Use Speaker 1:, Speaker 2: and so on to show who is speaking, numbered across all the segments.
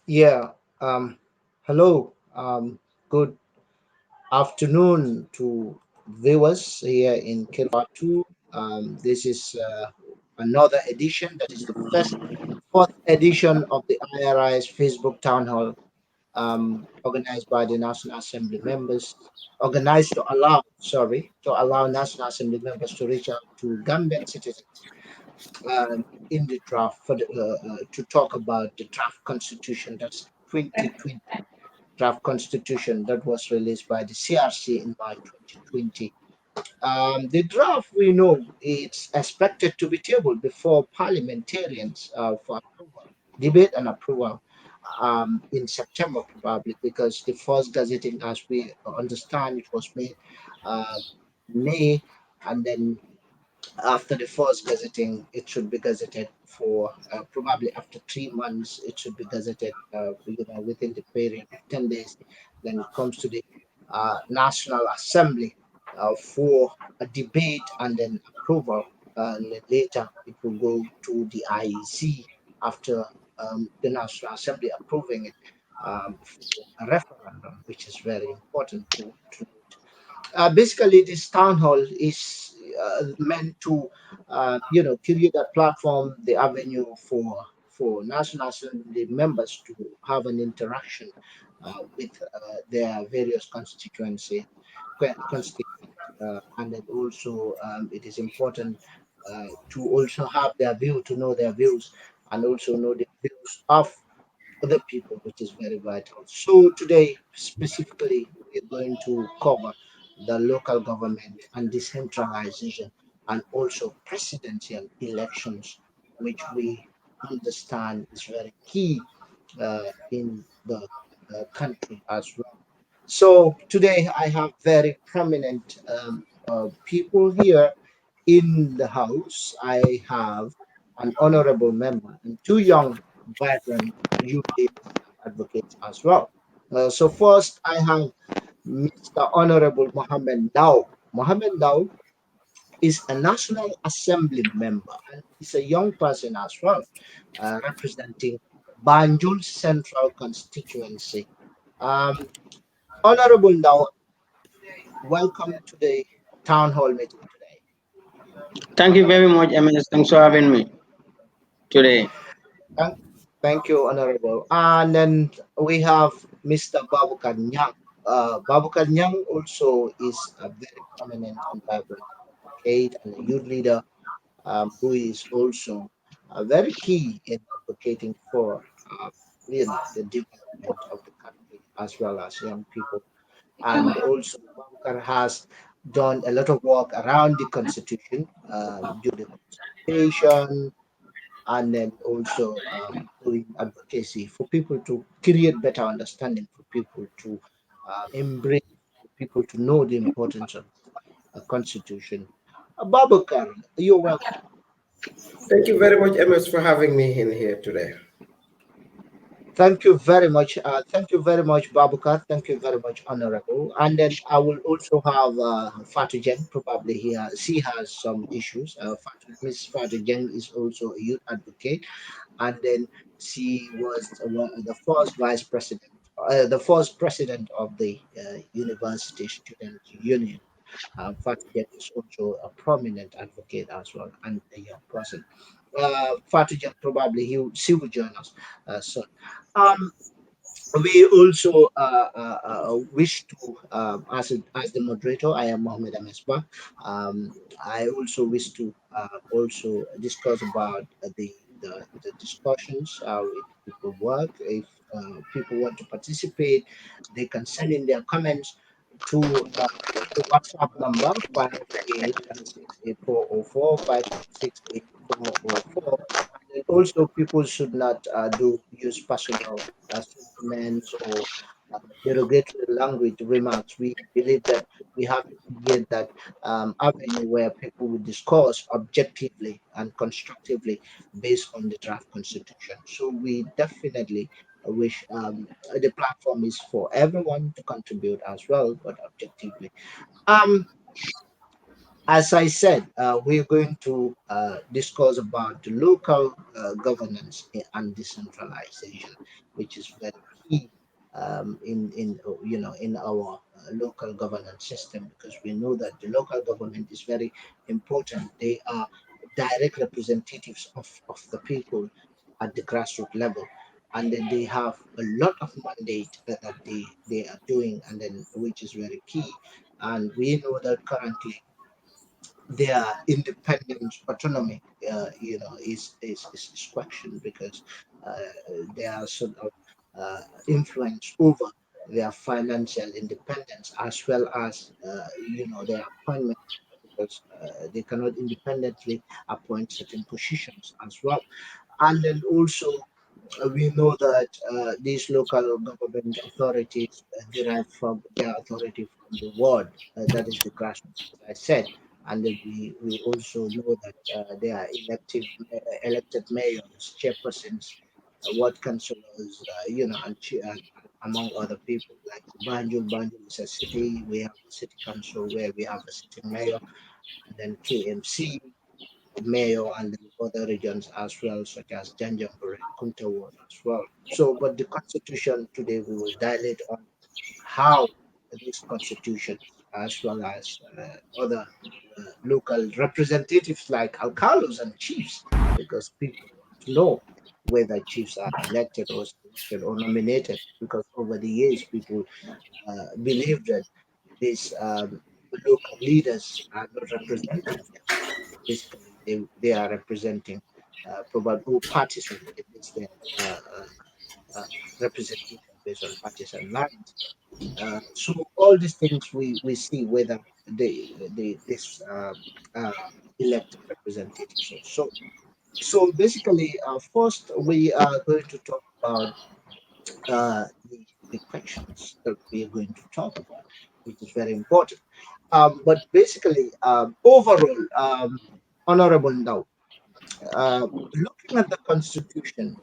Speaker 1: Yeah. Um, Hello. Good afternoon to viewers here in Fatou. This is another edition. That is the fourth edition of the IRI's Facebook Town Hall, organized by the National Assembly members, organized to allow National Assembly members to reach out to Gambian citizens in the draft to talk about the draft constitution. That's 2020 draft constitution that was released by the CRC in March 2020. The draft, we know, it's expected to be tabled before parliamentarians for approval, debate and approval in September probably, because the first gazetting, as we understand, it was made uh, May, and then after the first gazetting, it should be gazetted for probably after 3 months. It should be gazetted, within the period of 10 days. Then it comes to the National Assembly for a debate and then approval. And then later, it will go to the IEC after the National Assembly approving it for a referendum, which is very important to note. Basically, this town hall is meant to, create a platform, the avenue for National Assembly members to have an interaction with their various constituents, and then also it is important to also have their view, to know their views, and also know the views of other people, which is very vital. So today, specifically, we're going to cover the local government and decentralization, and also presidential elections, which we understand is very key in the country as well. So today, I have very prominent people here in the house. I have an honorable member and two young, vibrant youth leaders and advocates as well. So first, I have Mr. Honorable Muhammed Ndow. Muhammed Ndow is a National Assembly member and is a young person as well, representing Banjul Central Constituency. Um, Honorable Ndow, welcome to the town hall meeting today.
Speaker 2: Thank you very much, MS. Thanks for having me today.
Speaker 1: Thank, thank you, Honorable. And then we have Mr. Babu Nyang. Babu Nyang also is a very prominent and vibrant advocate and a youth leader, who is also very key in advocating for the development of the country as well as young people. And also, Babukar has done a lot of work around the constitution, during consultation, and then also doing advocacy for people to create better understanding, for people to embrace, for people to know the importance of a constitution. Babakar, you're welcome.
Speaker 3: Thank you very much, MS, for having me in here today.
Speaker 1: Thank you very much. Thank you very much, Babukar. Thank you very much, Honorable. And then I will also have Fatou Jen, probably here. She has some issues. Miss Fatou Jen is also a youth advocate, and then she was the first vice president, the first president of the University Student Union. Fatih is also a prominent advocate as well and a young person. Fatih probably she will join us soon. Um, we also wish to, as the moderator, I am Mohammed Amesba. I also wish to also discuss about the discussions, how it will work. If people want to participate, they can send in their comments to the WhatsApp number 58168404 568 And also, people should not do use personal sentiments or derogatory language remarks. We believe that we have to create that avenue where people will discuss objectively and constructively based on the draft constitution. So we definitely wish the platform is for everyone to contribute as well, but objectively. Um, as I said, we're going to discuss about the local governance and decentralization, which is very key in our local governance system, because we know that the local government is very important. They are direct representatives of the people at the grassroots level, and then they have a lot of mandate that they are doing, and then which is very key. And we know that currently their independence autonomy is questioned, because uh, they are sort of influence over their financial independence, as well as their appointment, because they cannot independently appoint certain positions as well. And then also we know that these local government authorities derive from their authority from the ward, that is the grassroots, as I said. And then we also know that they are elected mayors, chairpersons, ward councillors, and among other people. Like Banjul, Banjul is a city. We have a city council where we have a sitting mayor, and then KMC mayor, and then other regions as well, such as Janjanbureh, Kunta ward as well. So, but the constitution today, we will dilate on how these constitutions, as well as other local representatives like alcalos and chiefs, because people want to know whether chiefs are elected or selected or nominated, because over the years people believe that these local leaders are not representing them. Basically, they are representing probably all partisan. It is their uh, representation based on partisan lines. So all these things we see whether they this uh, elected representatives. So basically, first we are going to talk about the questions that we are going to talk about, which is very important. But basically, overall, Honorable Ndau, looking at the Constitution,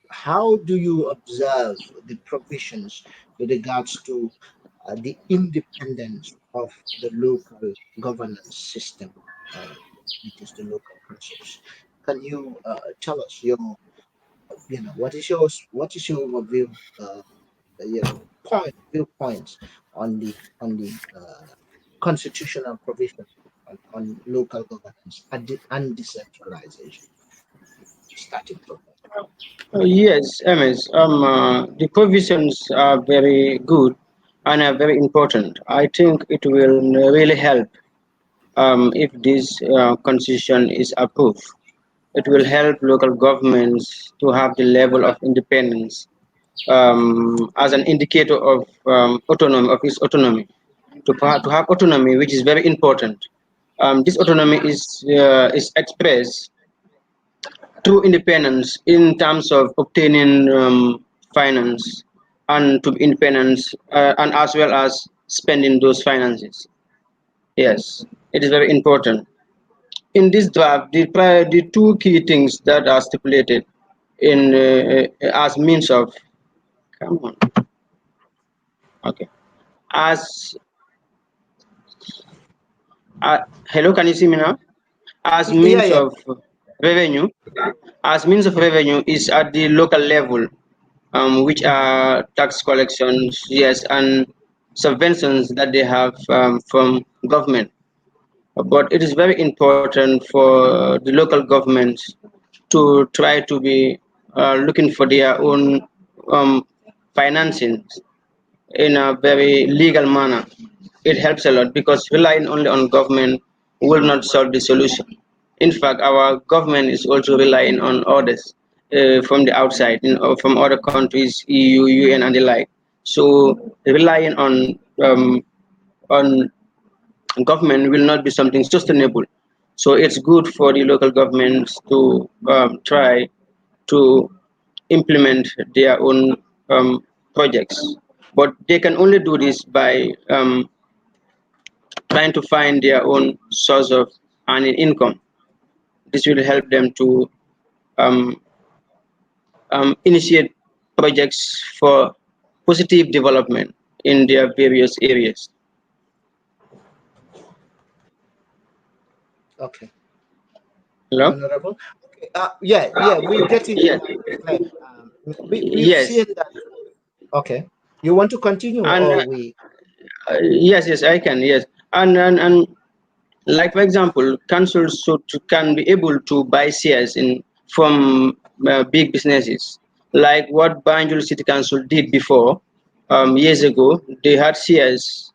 Speaker 1: how do you observe the provisions with regards to the independence of the local governance system, uh, which is the local councils? Can you tell us what is your overview, viewpoints on the constitutional provision on local governance and decentralization, starting from there.
Speaker 2: Yes, MS. The provisions are very good and are very important. I think it will really help if this constitution is approved. It will help local governments to have the level of independence as an indicator of autonomy of its autonomy. To have autonomy, which is very important. This autonomy is expressed true independence in terms of obtaining finance and to independence and as well as spending those finances. Yes, it is very important. In this draft, the two key things that are stipulated in as means of come on, okay, as uh, hello, can you see me now? As
Speaker 1: Yeah,
Speaker 2: means
Speaker 1: yeah.
Speaker 2: of revenue, as means of revenue is at the local level, which are tax collections, yes, and subventions that they have from government. But it is very important for the local governments to try to be looking for their own financing in a very legal manner. It helps a lot because relying only on government will not solve the solution. In fact, our government is also relying on others from the outside, from other countries, EU, UN, and the like. So relying on government will not be something sustainable. So it's good for the local governments to try to implement their own projects. But they can only do this by trying to find their own source of earning income. This will help them to um, initiate projects for positive development in their various areas.
Speaker 1: Okay,
Speaker 2: Hello?
Speaker 1: honorable. Okay, yeah, we're getting
Speaker 2: Yes.
Speaker 1: clear. We've
Speaker 2: Yes.
Speaker 1: seen that. Okay, you want to continue
Speaker 2: And
Speaker 1: or we?
Speaker 2: yes, yes, I can. Yes. And like for example, councils can be able to buy shares in from big businesses, like what Banjul City Council did before. Years ago, they had shares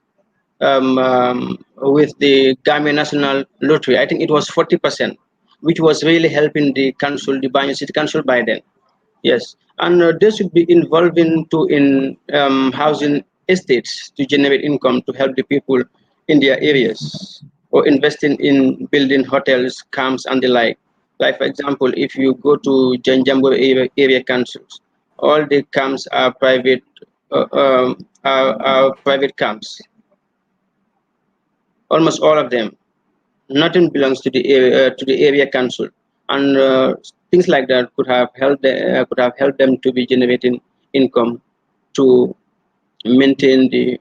Speaker 2: with the Gambia National Lottery. I think it was 40%, which was really helping the council, the Banjul City Council by then. Yes, and they should be involved in housing estates to generate income to help the people in their areas, or investing in building hotels, camps, and the like. Like for example, if you go to Janjambo area councils, all the camps are are private camps. Almost all of them. Nothing belongs to the area council, and things like that could have helped them to be generating income to maintain the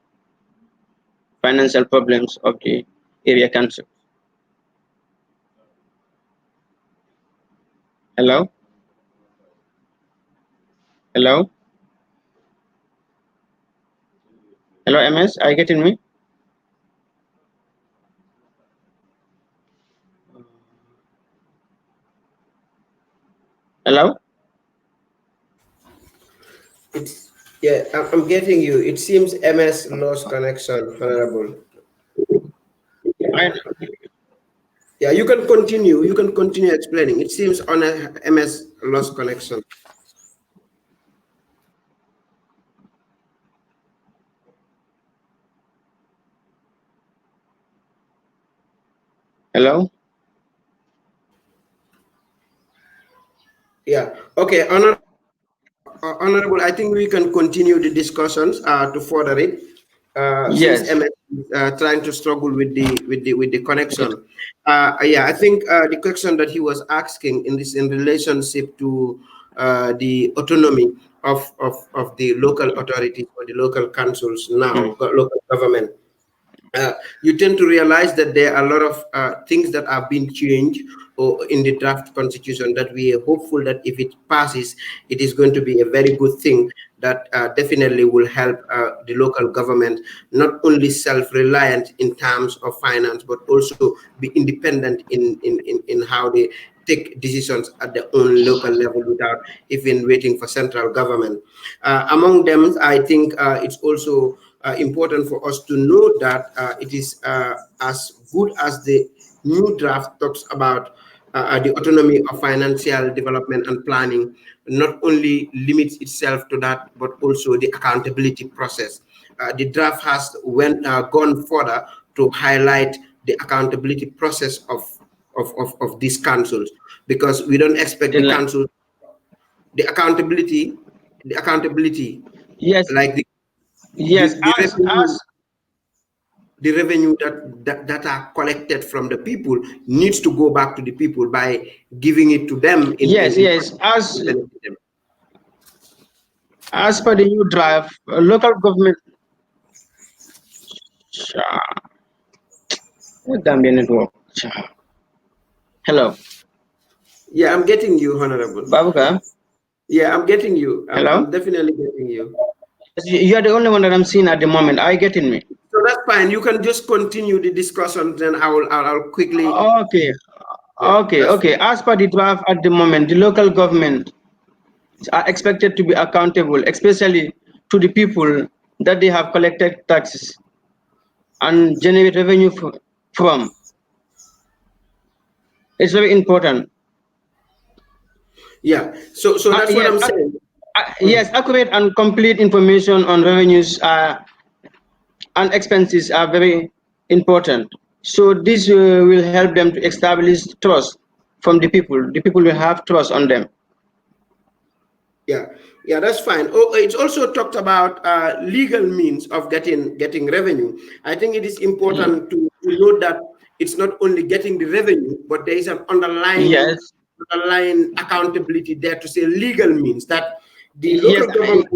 Speaker 2: financial problems of the area council. Hello, hello, hello, MS. Are you getting me? Hello.
Speaker 3: It's yeah, I'm getting you. It seems MS lost connection, Honorable.
Speaker 2: I,
Speaker 3: Yeah, you can continue. You can continue explaining. It seems on a MS lost connection.
Speaker 2: hello.
Speaker 3: Yeah. Okay, Honorable. I think we can continue the discussions to further it. Since
Speaker 2: Yes.
Speaker 3: MS is trying to struggle with the connection. Yeah, I think the question that he was asking in relationship to the autonomy of the local authorities or the local councils
Speaker 2: Mm.
Speaker 3: now, local government. You tend to realize that there are a lot of things that have been changed or in the draft constitution that we are hopeful that if it passes, it is going to be a very good thing that definitely will help the local government not only self-reliant in terms of finance, but also be independent in how they take decisions at their own local level without even waiting for central government. Among them, I think it's also important for us to know that it is as good as the new draft talks about the autonomy of financial development and planning, not only limits itself to that, but also the accountability process. The draft has gone further to highlight the accountability process of these councils, because we don't expect
Speaker 2: The
Speaker 3: the
Speaker 2: line.
Speaker 3: council, the accountability, the accountability,
Speaker 2: Yes.
Speaker 3: like
Speaker 2: Yes.
Speaker 3: the revenue,
Speaker 2: As
Speaker 3: that are collected from the people needs to go back to the people by giving it to them
Speaker 2: yes,
Speaker 3: in
Speaker 2: yes.
Speaker 3: to benefit them.
Speaker 2: As per the new draft, local government. Gambia network. Hello,
Speaker 3: Yeah, I'm getting you, Honorable.
Speaker 2: Babuka.
Speaker 3: Yeah, I'm getting you. I'm
Speaker 2: Hello.
Speaker 3: definitely getting you.
Speaker 2: You are the only one that I'm seeing at the moment. Are you getting me?
Speaker 3: So that's fine. You can just continue the discussion, then I'll quickly.
Speaker 2: Okay.
Speaker 3: Yeah, that's
Speaker 2: Okay. As per the draft at the moment, the local government are expected to be accountable, especially to the people that they have collected taxes and generate revenue from. It's very important.
Speaker 3: yeah. So
Speaker 2: And
Speaker 3: that's what I'm saying.
Speaker 2: yes, accurate and complete information on revenues and expenses are very important. So this will help them to establish trust from the people. The people will have trust on them.
Speaker 3: Yeah, yeah, that's fine. Oh, it's also talked about legal means of getting revenue. I think it is important to note that it's not only getting the revenue, but there is an
Speaker 2: Yes,
Speaker 3: underlying accountability there to say legal means that the
Speaker 2: yes,
Speaker 3: local government.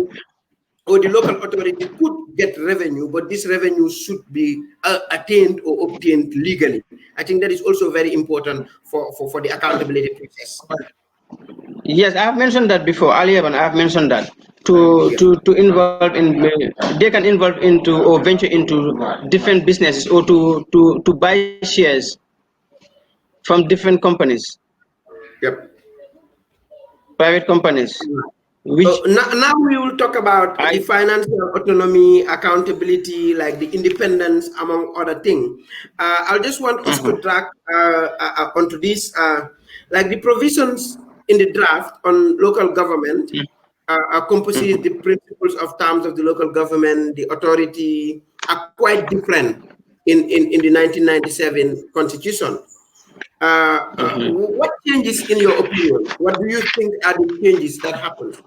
Speaker 3: or the local authority could get revenue, but this revenue should be attained or obtained legally. I think that is also very important for the accountability process.
Speaker 2: Yes, I have mentioned that before earlier, and I have mentioned that
Speaker 3: Yeah.
Speaker 2: to involve in, they can involve into or venture into different businesses, or to buy shares from different companies,
Speaker 3: Yep.
Speaker 2: private companies, which
Speaker 3: Now we will talk about the
Speaker 2: I.
Speaker 3: financial autonomy, accountability, like the independence, among other things. I just want us to
Speaker 2: Mhm,
Speaker 3: track onto this, like the provisions in the draft on local government compasses
Speaker 2: mhm,
Speaker 3: the principles of terms of the local government, the authority are quite different in the 1997 constitution.
Speaker 2: mhm.
Speaker 3: What changes in your opinion? What do you think are the changes that happened?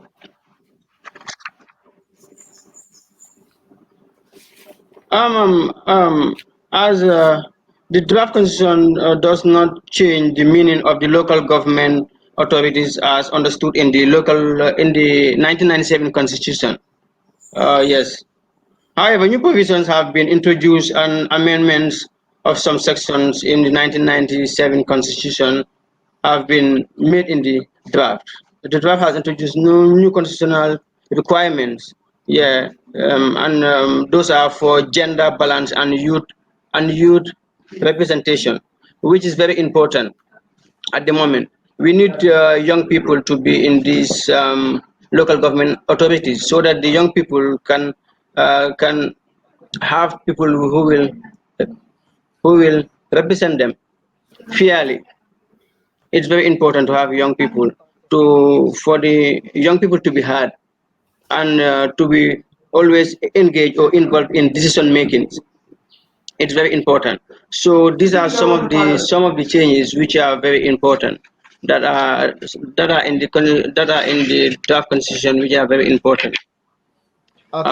Speaker 2: As the draft constitution does not change the meaning of the local government authorities as understood in the local in the 1997 constitution. Yes. However, new provisions have been introduced and amendments of some sections in the 1997 constitution have been made in the draft. The draft has introduced new constitutional requirements. Yeah, and those are for gender balance and youth representation, which is very important at the moment. We need young people to be in these local government authorities so that the young people can have people who will represent them fairly. It's very important to have young people to for the young people to be heard and to be always engaged or involved in decision making. It's very important. So these are some of the changes which are very important that are that are in the draft constitution, which are very important.
Speaker 1: Okay.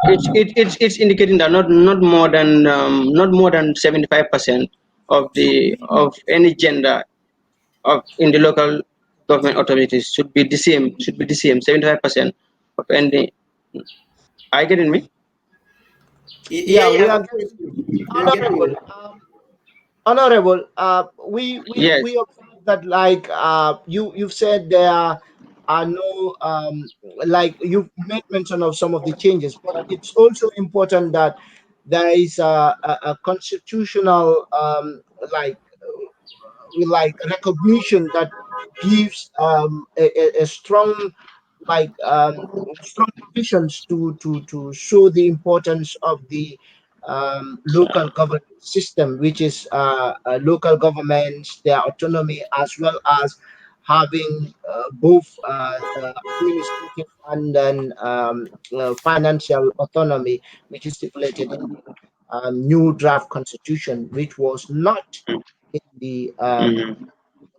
Speaker 2: It's indicating that not more than 75% of any gender in the local government authorities should be the same 75% of any. Are you getting me?
Speaker 3: Yeah,
Speaker 1: Yeah, we
Speaker 3: yeah,
Speaker 1: are
Speaker 3: I'm
Speaker 1: getting
Speaker 3: getting you. I'm getting
Speaker 1: honorable.
Speaker 3: you.
Speaker 1: Honorable, we
Speaker 2: Yes.
Speaker 1: observe that, like, you've said there are no, like, you've made mention of some of the changes, but it's also important that there is a constitutional, like, like recognition that gives a strong, like, strong provisions to show the importance of the local government system, which is local governments, their autonomy, as well as having both administrative and then financial autonomy, which is stipulated in the new draft constitution, which was not in the
Speaker 2: Mhm,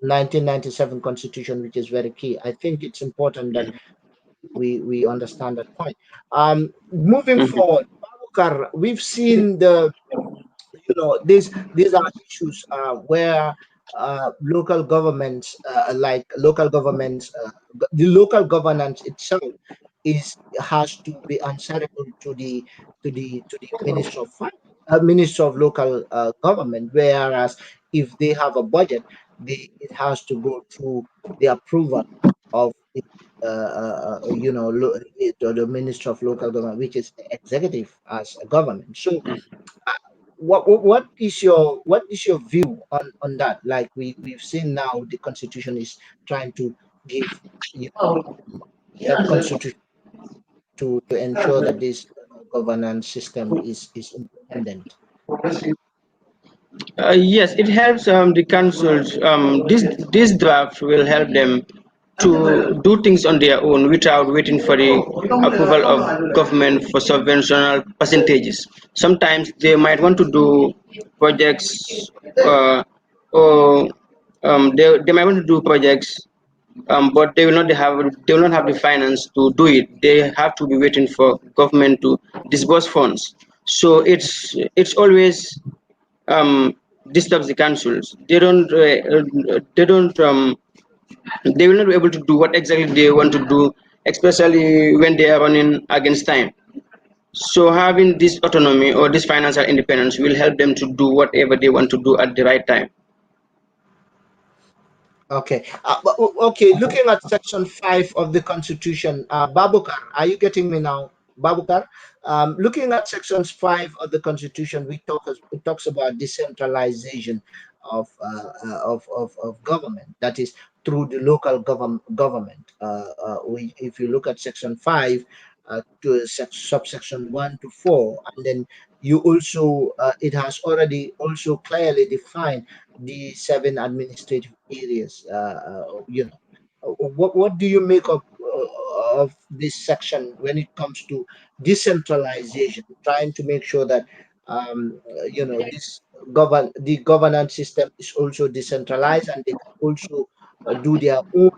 Speaker 1: 1997 constitution, which is very key. I think it's important that we understand that point. Moving
Speaker 2: mhm,
Speaker 1: forward, Babukar, we've seen these are issues where local governments, like local governments, the local governance itself has to be answerable to the Minister of Minister of Local Government. Whereas if they have a budget, it has to go through the approval of the Minister of Local Government, which is the executive as a government. So what is your view on that? Like, we've seen now the constitution is trying to give you a constitution to ensure that this governance system is independent.
Speaker 2: yes, it helps the councils. This draft will help them to do things on their own without waiting for the approval of government for subventional percentages. Sometimes they might want to do projects, or they might want to do projects, but they will not have the finance to do it. They have to be waiting for government to disburse funds. So it's always disturbs the councils. They will not be able to do what exactly they want to do especially when they are running against time. So having this autonomy or this financial independence will help them to do whatever they want to do at the right time.
Speaker 1: Okay. Okay. Looking at Section 5 of the Constitution, Babukar, are you getting me now? Babukar, looking at Sections 5 of the Constitution, it talks about decentralization of government. That is through the local government. If you look at Section 5, subsection 1 to 4, and then you also, it has already also clearly defined the seven administrative areas. What do you make of this section when it comes to decentralization, trying to make sure that this the governance system is also decentralized and they can also do their own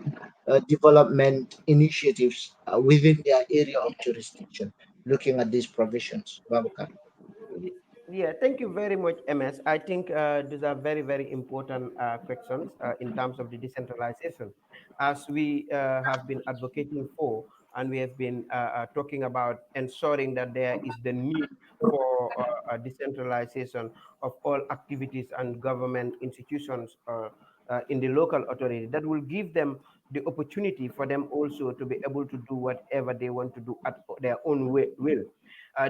Speaker 1: development initiatives within their area of jurisdiction. Looking at these provisions, Babakar.
Speaker 4: Y- Yeah, thank you very much, MS. I think these are very, very important questions in terms of the decentralization. As we have been advocating for, and we have been talking about ensuring that there is the need for decentralization of all activities and government institutions in the local authority, that will give them the opportunity for them also to be able to do whatever they want to do at their own will.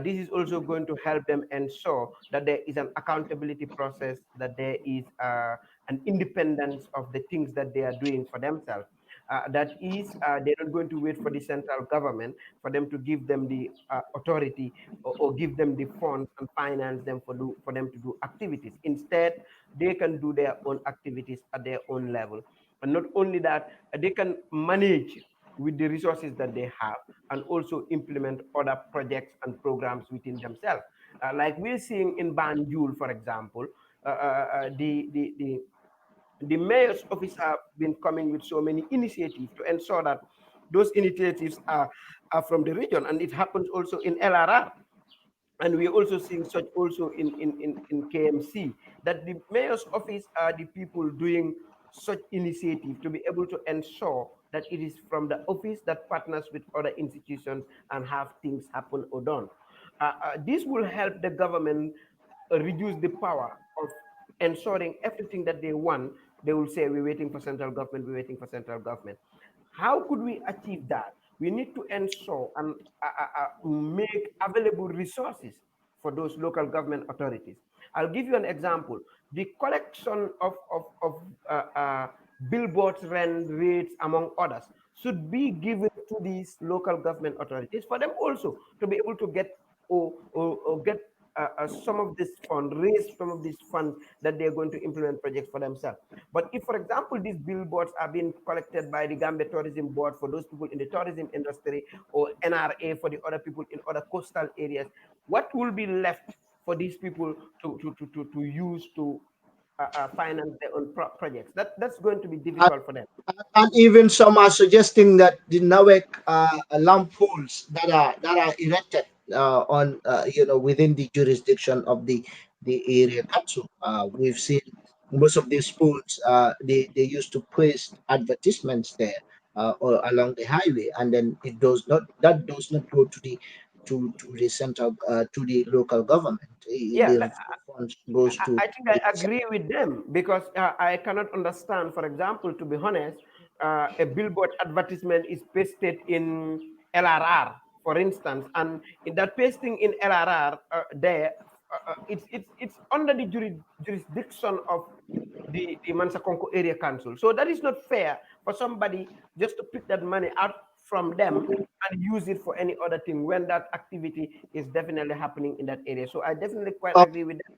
Speaker 4: This is also going to help them ensure that there is an accountability process, that there is an independence of the things that they are doing for themselves. That is, they're not going to wait for the central government for them to give them the authority, or give them the funds and finance them for them to do activities. Instead, they can do their own activities at their own level. And not only that, they can manage with the resources that they have, and also implement other projects and programs within themselves. Like we're seeing in Banjul, for example, the mayor's office have been coming with so many initiatives to ensure that those initiatives are from the region, and it happens also in LRR. And we're also seeing such also in KMC, that the mayor's office are the people doing such initiative to be able to ensure that it is from the office that partners with other institutions and have things happen or done. This will help the government reduce the power of ensuring everything that they want. They will say, we're waiting for central government, we're waiting for central government. How could we achieve that? We need to ensure and make available resources for those local government authorities. I'll give you an example. The collection of billboards, rent rates, among others, should be given to these local government authorities for them also to be able to get, or get some of this fund, raise some of these funds that they're going to implement projects for themselves. But if, for example, these billboards are being collected by the Gambia Tourism Board for those people in the tourism industry, or NRA for the other people in other coastal areas, what will be left for these people to use to finance their own projects? That's going to be difficult for them.
Speaker 1: And even some are suggesting that the NAWEC lamp poles that are erected on within the jurisdiction of the area council. We've seen most of these poles. They used to paste advertisements there or along the highway, and then it does not go to the central to the local government.
Speaker 4: Yeah,
Speaker 1: The funds goes to
Speaker 4: I think
Speaker 1: the
Speaker 4: I agree with them, because I cannot understand, for example, to be honest, a billboard advertisement is pasted in LRR, for instance, and in that pasting in LRR, it's under the jurisdiction of the Mansakonko Area Council. So that is not fair for somebody just to pick that money out from them and use it for any other thing, when that activity is definitely happening in that area. So I definitely quite agree with them,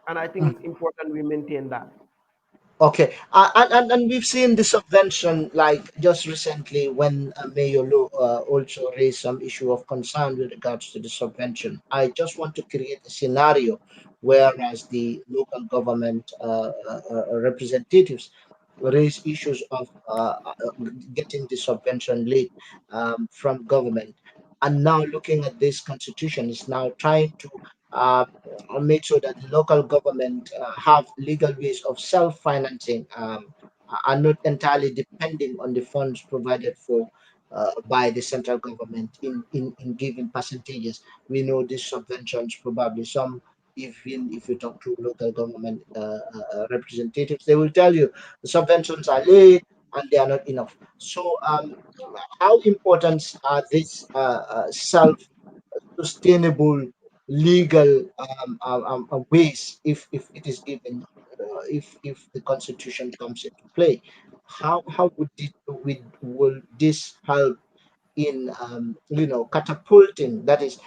Speaker 4: and I think it's important we maintain that.
Speaker 1: Okay, and we've seen the subvention like just recently when Mayor Lo also raised some issue of concern with regards to the subvention. I just want to create a scenario whereas the local government representatives raise issues of getting the subvention late from government, and now looking at this constitution is now trying to uh, make sure that the local government have legal ways of self-financing, are not entirely depending on the funds provided for by the central government in giving percentages. We know these subventions probably some, even if you talk to local government representatives, they will tell you the subventions are late and they are not enough. So how important are these self-sustainable legal ways if it is given, if the constitution comes into play? How would will this help in catapulting, that is,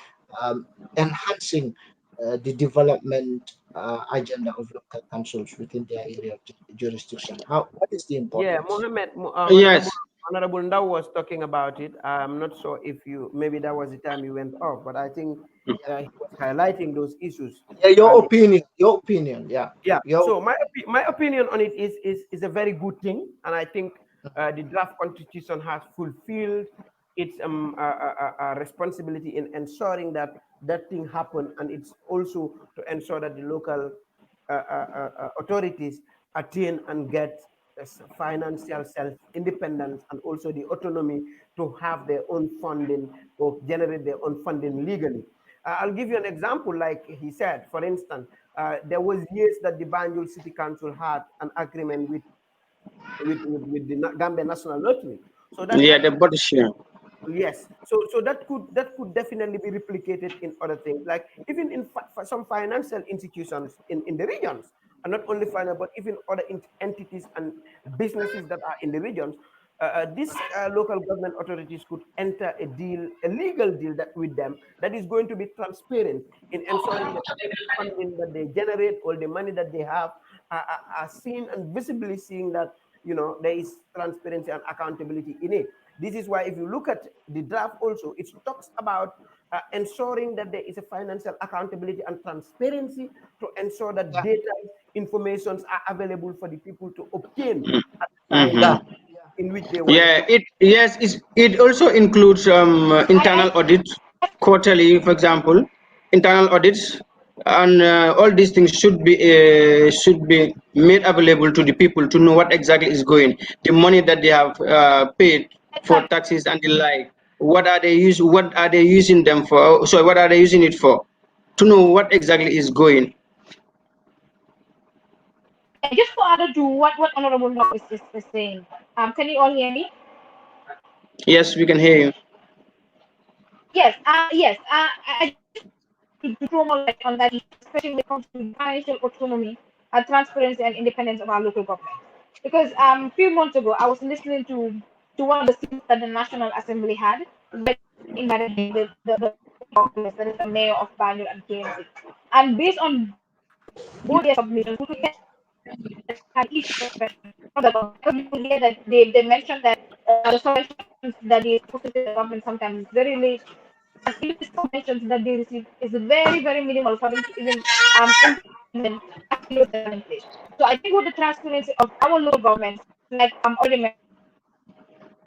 Speaker 1: enhancing the development agenda of local councils within their area of jurisdiction? What is the
Speaker 4: Yeah,
Speaker 1: importance?
Speaker 4: Mohammed,
Speaker 2: Yes.
Speaker 4: Honorable Ndau was talking about it. I'm not sure if you, maybe that was the time you went off, but I think he was highlighting those issues.
Speaker 1: Yeah,
Speaker 4: And
Speaker 1: your opinion, yeah.
Speaker 4: yeah,
Speaker 1: your
Speaker 4: so my opinion on it is a very good thing, and I think the draft constitution has fulfilled its responsibility in ensuring that that thing happen, and it's also to ensure that the local authorities attain and get financial self-independence and also the autonomy to have their own funding or generate their own funding legally. I'll give you an example, like he said, for instance, there was years that the Banjul City Council had an agreement with the Gambia National Lottery. So that
Speaker 2: Yeah,
Speaker 4: had,
Speaker 2: the body share.
Speaker 4: yes, so that could definitely be replicated in other things, like even in for some financial institutions in the regions, and not only finance, but even other entities and businesses that are in the regions. These local government authorities could enter a deal, a legal deal that with them that is going to be transparent in ensuring that every funding that they generate, all the money that they have, are seen and visibly seeing that there is transparency and accountability in it. This is why if you look at the draft also, it talks about ensuring that there is a financial accountability and transparency to ensure that
Speaker 1: yeah,
Speaker 4: data informations are available for the people to obtain at the time
Speaker 2: Hmm.
Speaker 1: yeah,
Speaker 4: in which they want
Speaker 2: Yeah,
Speaker 4: to.
Speaker 2: it also includes internal audits quarterly, for example, internal audits, and all these things should be made available to the people to know what exactly is going, the money that they have paid for taxes and the like. What are they using them for? So what are they using it for? To know what exactly is going.
Speaker 5: Yeah, just to add to what Honorable Nob is saying. Can you all hear me?
Speaker 2: Yes, we can hear you.
Speaker 5: Yes. I just want to throw more light on that issue, especially when it comes to the financial autonomy, transparency, and independence of our local government. Because a few months ago, I was listening to one of the speeches that the National Assembly had, where they invited the populace, that is the mayor of Banjul and KMC. And based on both their submissions, we could get an issue from the government. Because you could hear that they mentioned that the subventions that they supposed to the government sometimes is very late, and even the subventions that they receive is very, very minimal for them to even implement actually those that are in place. So I think with the transparency of our local governments, like already mentioned,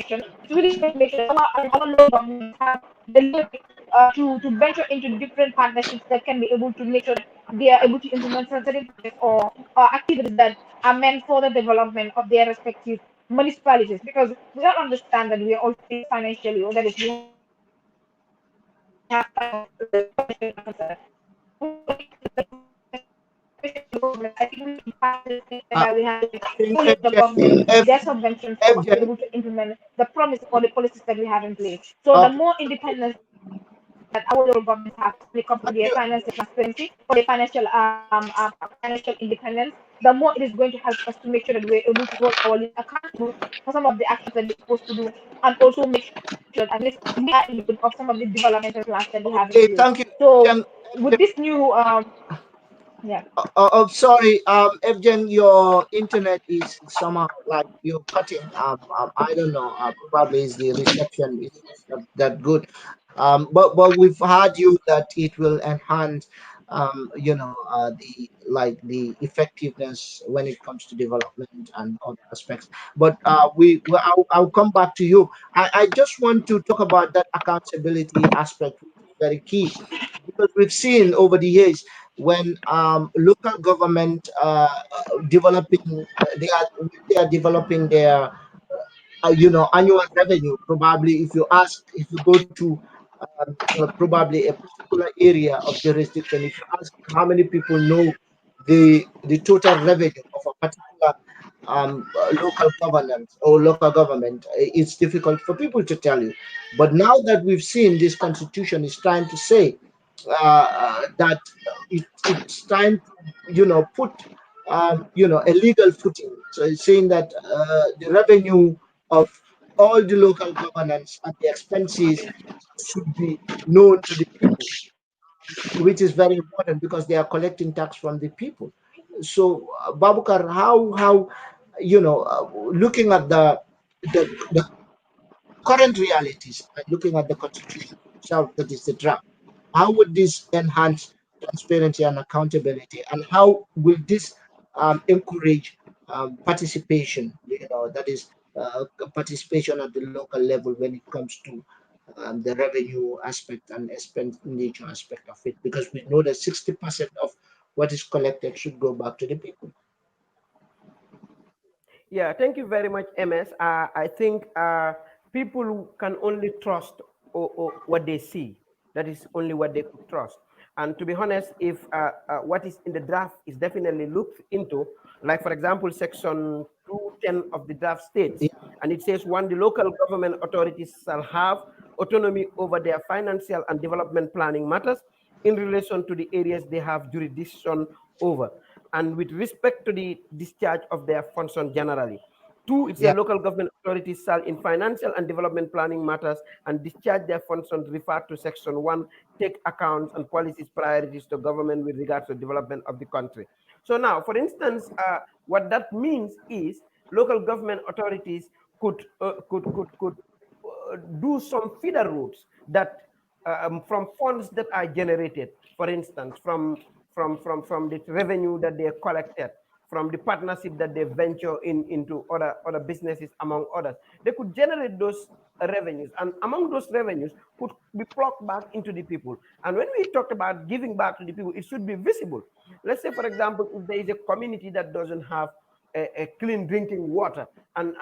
Speaker 5: it's really going to make sure that our local governments have the liberty to venture into different partnerships that can be able to make sure that they are able to implement certain projects or activities that are meant for the development of their respective municipalities, because we all understand that we are all faced financially, or that is we have financial concern. Especially the government, I think we should pass this thing
Speaker 1: I
Speaker 5: whereby we have
Speaker 1: think
Speaker 5: fully the government their subventions for us to be
Speaker 1: FJ,
Speaker 5: able to implement the promise or the policies that we have in place. So the more independence that our local governments have when it comes to their financial transparency or their financial independence, the more it is going to help us to make sure that we're able to hold our leaders accountable for some of the actions that they're supposed to do, and also make sure that at least we are in the loop of some of the developmental plans that we have in
Speaker 1: okay,
Speaker 5: place.
Speaker 1: thank you,
Speaker 5: So
Speaker 1: FJ.
Speaker 5: with this new yeah.
Speaker 1: Sorry, Evgen, your internet is somehow like you're cutting. I don't know. Probably is the reception is not that good. But we've heard you that it will enhance, the like the effectiveness when it comes to development and other aspects. But I'll come back to you. I just want to talk about that accountability aspect, which is very key, because we've seen over the years when local government developing they are developing their annual revenue. Probably, if you go to probably a particular area of jurisdiction, if you ask how many people know the total revenue of a particular local governance or local government, it's difficult for people to tell you. But now that we've seen this constitution is trying to say that it's time to put a legal footing. So it's saying that the revenue of all the local governance and the expenses should be known to the people, which is very important because they are collecting tax from the people. So, Babukar, how looking at the current realities and looking at the constitution itself, that is the draft, how would this enhance transparency and accountability, and how will this encourage participation? That is participation at the local level when it comes to the revenue aspect and expenditure aspect of it, because we know that 60% of what is collected should go back to the people.
Speaker 4: Yeah, thank you very much, MS. I think people can only trust what they see. That is only what they could trust. And to be honest, if what is in the draft is definitely looked into, like for example, section 210 of the draft states,
Speaker 1: Yeah,
Speaker 4: and it says one, the local government authorities shall have autonomy over their financial and development planning matters in relation to the areas they have jurisdiction over, and with respect to the discharge of their function generally. Two, it's a
Speaker 1: yeah,
Speaker 4: local government authorities shall, in financial and development planning matters and discharge their functions referred to section 1, take accounts and policies priorities to government with regards to development of the country. So now, for instance, what that means is local government authorities could do some feeder routes that from funds that are generated, for instance, from the revenue that they collected, from the partnership that they venture into other businesses, among others. They could generate those revenues, and among those revenues could be plugged back into the people. And when we talk about giving back to the people, it should be visible. Let's say, for example, if there is a community that doesn't have a clean drinking water, and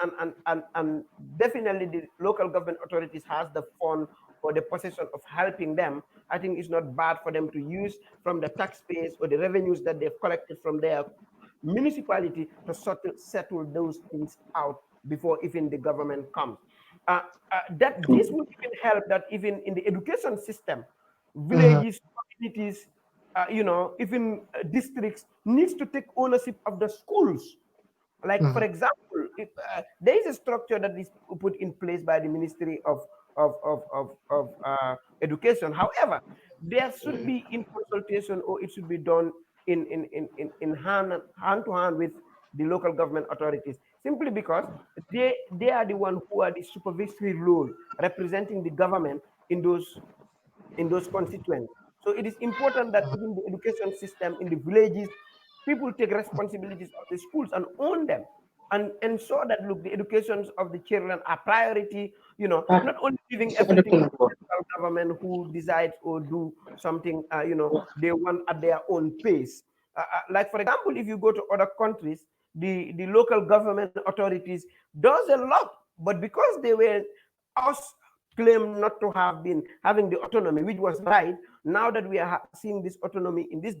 Speaker 4: definitely the local government authorities has the fund or the possession of helping them, I think it's not bad for them to use from the taxpayers or the revenues that they've collected from their municipality to settle those things out before even the government comes. That this will even help that even in the education system,
Speaker 1: mhm,
Speaker 4: villages, communities, even districts needs to take ownership of the schools. Like for
Speaker 1: mhm,
Speaker 4: example, if there is a structure that is put in place by the Ministry of Education. However, there should be in consultation, or it should be done in hand to hand with the local government authorities, simply because they are the one who are the supervisory role representing the government in those constituents. So it is important that even the education system in the villages, people take responsibilities of the schools and own them, and ensure that look, the educations of the children are priority. Not only giving everything to the central government who decides or do something, they want at their own pace. Like for example, if you go to other countries, the local government authorities does a lot, but because they were us claim not to have been having the autonomy, which was right. Now that we are seeing this autonomy in this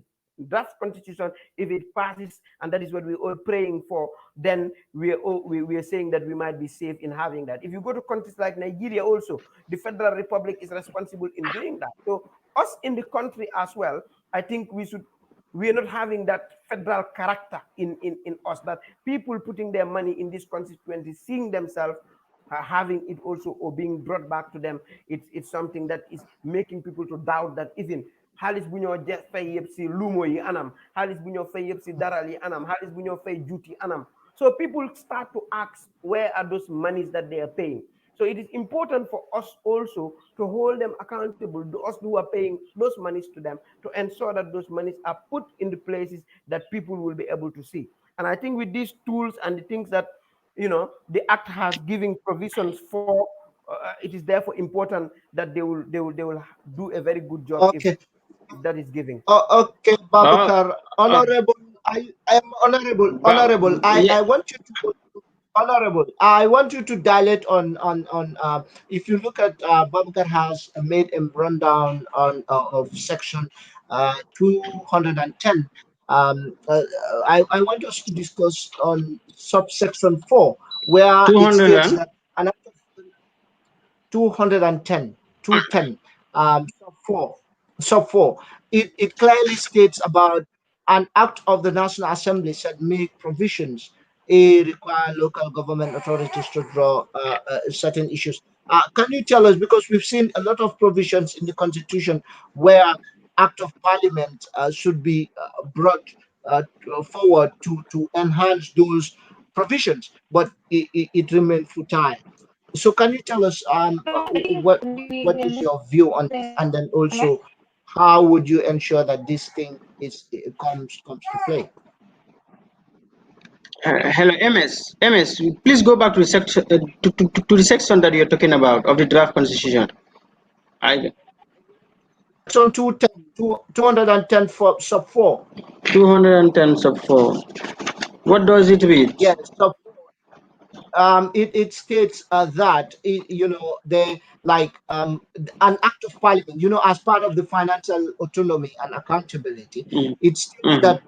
Speaker 4: draft constitution, if it passes, and that is what we're all praying for, then we are saying that we might be safe in having that. If you go to countries like Nigeria, also the Federal Republic is responsible in doing that. So us in the country as well, I think we are not having that federal character in us, that people putting their money in this constituency, seeing themselves having it also or being brought back to them. It's something that is making people to doubt that even halis bu ñoo fay yëpp si lumo yi anam, halis bu ñoo fay yëpp si daral yi anam, halis bu ñoo fay juuti anam. So people start to ask, where are those monies that they are paying? So it is important for us also to hold them accountable, to us who are paying those monies to them, to ensure that those monies are put in the places that people will be able to see. And I think with these tools and the things that the act has given provisions for, it is therefore important that they will do a very good job
Speaker 1: okay.
Speaker 4: if that is giving.
Speaker 1: Okay,
Speaker 2: Uh,
Speaker 1: Babukar,
Speaker 2: uh,
Speaker 1: honorable. I am honorable.
Speaker 2: but
Speaker 1: Honorable. I
Speaker 2: yeah,
Speaker 1: want you to go. Honorable, I want you to dilate on. If you look at Babakar has made a rundown on of section 210. I want us to discuss on subsection 4, where it
Speaker 2: 200
Speaker 1: states
Speaker 2: and
Speaker 1: that an 210, 210, sub 4. It clearly states about an act of the National Assembly shall make provisions require local government authorities to draw certain issues. Can you tell us, because we've seen a lot of provisions in the Constitution where act of Parliament should be brought forward to enhance those provisions, but it remained futile. So can you tell us what is your view on this, and then also how would you ensure that this thing comes to play?
Speaker 2: hello, MS. Please go back to the section to the section that you're talking about of the draft constitution. I
Speaker 1: Section 210 for sub 4.
Speaker 2: 210 sub 4. What does it read?
Speaker 1: Yes, sub it states that they like an act of parliament, as part of the financial autonomy and accountability.
Speaker 2: Mm,
Speaker 1: It states
Speaker 2: mhm.
Speaker 1: that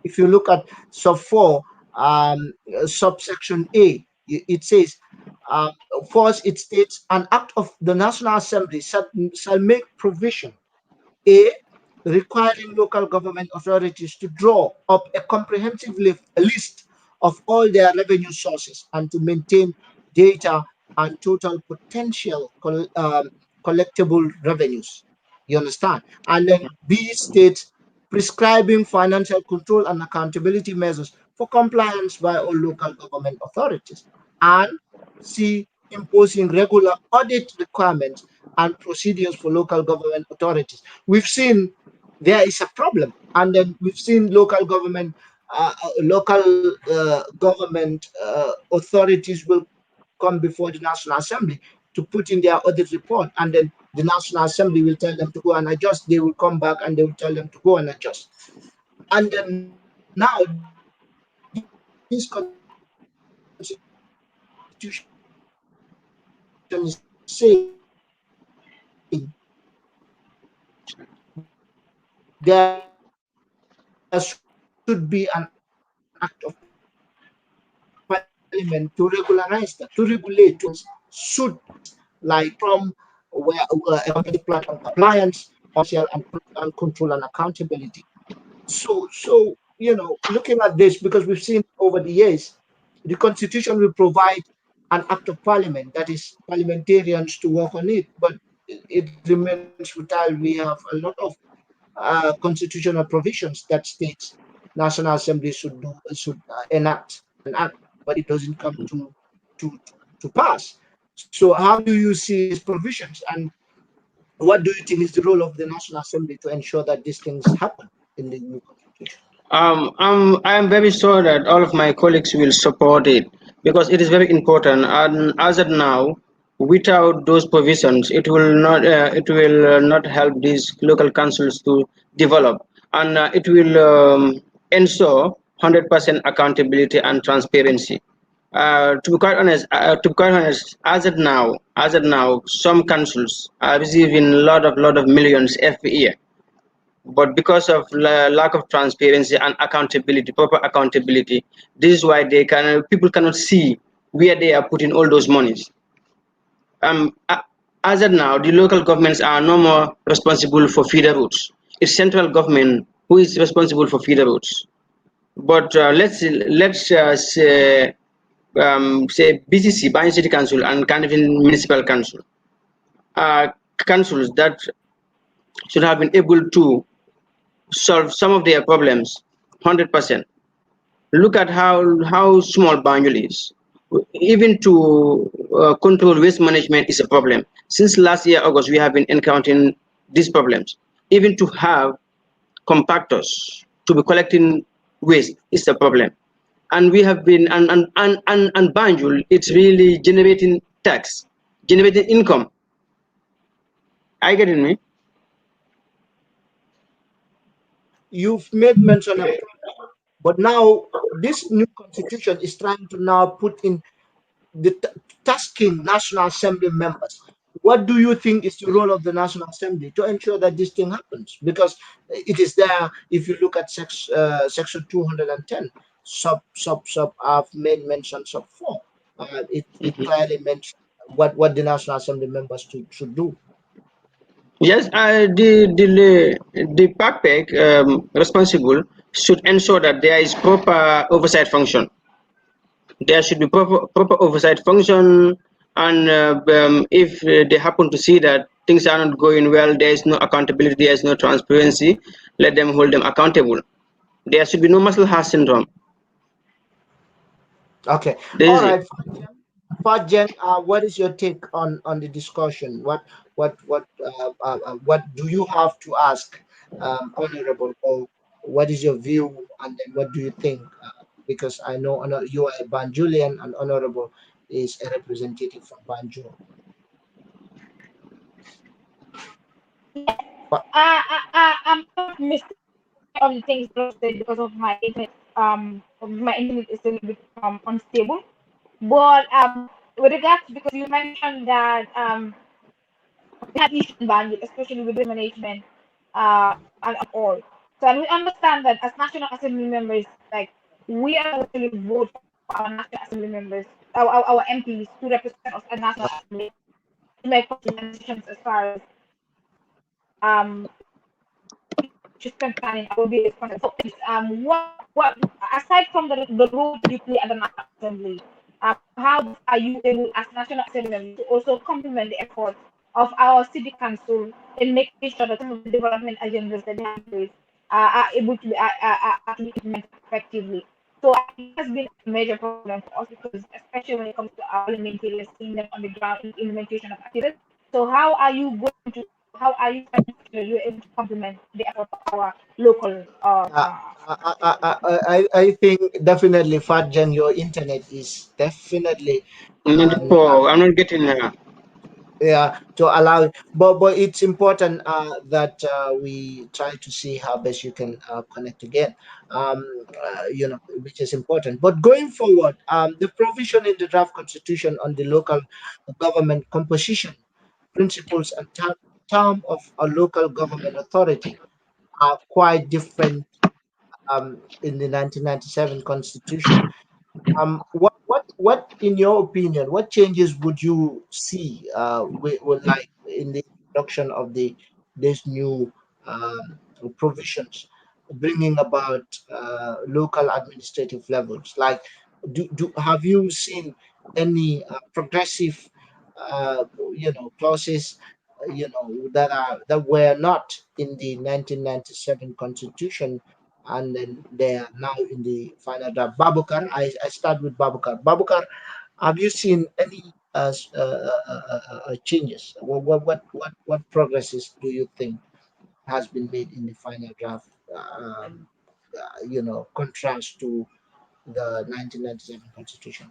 Speaker 1: if you look at sub 4, subsection A, it says, um, first it states an act of the National Assembly shall make provision a requiring local government authorities to draw up a comprehensive list of all their revenue sources and to maintain data and total potential collectible revenues. You understand? And then B states prescribing financial control and accountability measures for compliance by all local government authorities. And C, imposing regular audit requirements and procedures for local government authorities. We've seen there is a problem, and then we've seen local government authorities will come before the National Assembly to put in their audit report, and then the National Assembly will tell them to go and adjust. They will come back and they will tell them to go and adjust. And then now this constitution is saying there should be an act of parliament to regularize that, to regulate should like from where a comprehensive plan on compliance, financial and control and accountability. So looking at this, because we've seen over the years, the constitution will provide an act of parliament that is parliamentarians to work on it, but it remains futile. We have a lot of constitutional provisions that states National Assembly should enact an act, but it doesn't come to pass. So how do you see these provisions, and what do you think is the role of the National Assembly to ensure that these things happen in the new constitution?
Speaker 2: I am very sure that all of my colleagues will support it because it is very important. And as of now, without those provisions, it will not help these local councils to develop, and it will ensure 100% accountability and transparency. To be quite honest, as of now, some councils are receiving lot of millions every year, but because of lack of transparency and accountability, proper accountability, this is why people cannot see where they are putting all those monies. As of now, the local governments are no more responsible for feeder routes. It's central government who is responsible for feeder routes. But let's say BCC, Banjul City Council, and Carnivine Municipal Council are councils that should have been able to solve some of their problems 100%. Look at how small Banjul is. Even to control waste management is a problem. Since last year, August, we have been encountering these problems. Even to have compactors to be collecting waste is a problem. And we have been, and Banjul, it's really generating tax, generating income. I get it, me?
Speaker 1: You've made mention of, but now this new constitution is trying to now put in the tasking National Assembly members. What do you think is the role of the National Assembly to ensure that this thing happens? Because it is there. If you look at section 210, sub, I've made mention sub 4. It clearly mentions what the National Assembly members should do.
Speaker 2: Yes, the PACPEC responsible should ensure that there is proper oversight function. There should be proper oversight function, and if they happen to see that things are not going well, there is no accountability, there is no transparency, let them hold them accountable. There should be no muscle heart syndrome.
Speaker 1: Okay.
Speaker 2: This
Speaker 1: All
Speaker 2: is it.
Speaker 1: right. Fajen, what is your take on the discussion? What do you have to ask, Honorable, or what is your view, and then what do you think? Because I know you are a Banjulian, and Honorable is a representative from Banjul.
Speaker 5: Yes.
Speaker 1: But
Speaker 5: I'm kind of missed many of the things that was said because of my internet is a little bit unstable. But with regards, because you mentioned that we have issues in Banjul, especially with waste management and all. So and we understand that as National Assembly members, like we are not going to vote for our National Assembly members, our MPs to represent us at National Assembly to make policy decisions as far as issues concerning our various content. So please, what aside from the role that you play at the National Assembly, how are you able as National Assembly members to also complement the efforts of our city council in making sure that some of the development agendas that they have in place are able to be actually implemented effectively? So I think it has been a major problem for us because especially when it comes to our parliamentarians seeing them on the ground in implementation of activities. So how are you trying to make sure you're able to complement the effort of our local
Speaker 1: uh, I think definitely, Fajen, your internet is definitely not.
Speaker 2: I'm not getting
Speaker 1: Yeah, to allow, but it's important that we try to see how best you can connect again, which is important. But going forward, the provision in the draft constitution on the local government composition, principles, and term of a local government authority are quite different in the 1997 constitution. What, in your opinion, what changes would you see with like in the introduction of these new provisions, bringing about local administrative levels? Like, do have you seen any progressive, uh, clauses, that were not in the 1997 constitution, and then they are now in the final draft. Babukar, I start with Babukar. Babukar, have you seen any changes? What progresses do you think has been made in the final draft? Contrast to the 1997 constitution.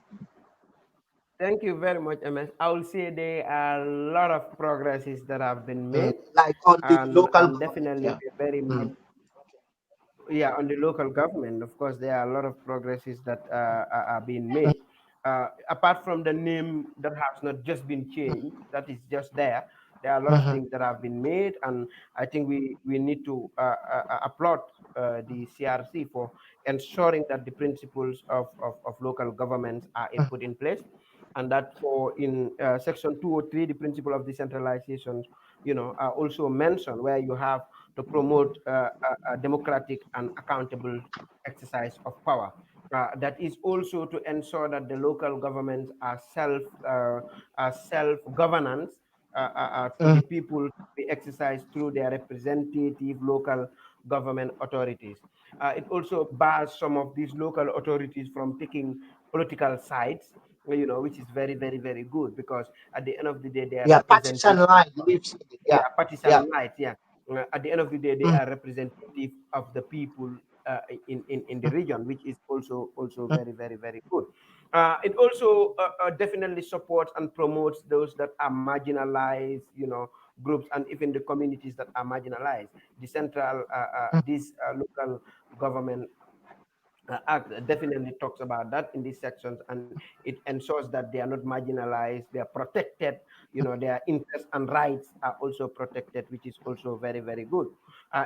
Speaker 4: Thank you very much, MS. I will say there are a lot of progresses that have been
Speaker 1: Mm,
Speaker 4: made,
Speaker 1: like on the
Speaker 4: and
Speaker 1: local government,
Speaker 4: definitely
Speaker 1: yeah.
Speaker 4: very much,
Speaker 1: Mm,
Speaker 4: yeah, on the local government. Of course, there are a lot of progresses that are being
Speaker 1: mm,
Speaker 4: made. Apart from the name that has not just been changed, that is just there. There are a lot of
Speaker 1: mhm,
Speaker 4: things that have been made, and I think we need to applaud the CRC for ensuring that the principles of local governments are
Speaker 1: mm,
Speaker 4: put in place, and that for in section 203, the principle of decentralization, are also mentioned, where you have to promote a democratic and accountable exercise of power. That is also to ensure that the local governments are self governance to
Speaker 1: mm,
Speaker 4: the people to be exercised through their representative local government authorities. It also bars some of these local authorities from taking political sides, which is very, very, very good, because at the end of the day, they are
Speaker 1: yeah, partisan
Speaker 4: representative.
Speaker 1: line. We've seen it. Yeah,
Speaker 4: Yeah,
Speaker 1: yeah.
Speaker 4: partisan right. Yeah. At the end of the day, they
Speaker 1: Mm,
Speaker 4: are representative of the people in the
Speaker 1: mm,
Speaker 4: region, which is also
Speaker 1: mm,
Speaker 4: very, very, very good. It also definitely supports and promotes those that are marginalized, groups, and even the communities that are marginalized. The central,
Speaker 1: mm,
Speaker 4: these local government Act definitely talks about that in these sections, and it ensures that they are not marginalized, they are protected, their interests and rights are also protected, which is also very, very good.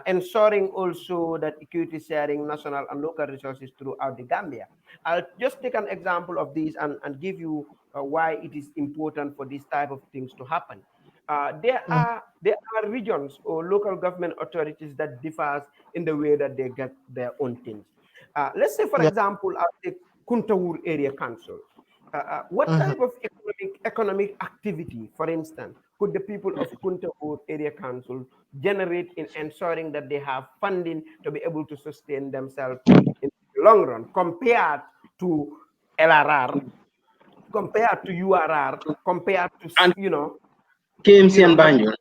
Speaker 4: Ensuring also that equity sharing national and local resources throughout the Gambia. I'll just take an example of these and give you why it is important for these type of things to happen. There are regions or local government authorities that differs in the way that they get their own things. Let's say, for
Speaker 1: Yeah.
Speaker 4: example, I'll take Kuntawur Area Council. What
Speaker 1: Mhm.
Speaker 4: type of economic activity, for instance, could the people of Kuntawur Area Council generate in ensuring that they have funding to be able to sustain themselves in the long run, compared to LRR, compared to URR, compared to
Speaker 2: And
Speaker 4: you
Speaker 2: KMC
Speaker 4: know
Speaker 2: and Banjul.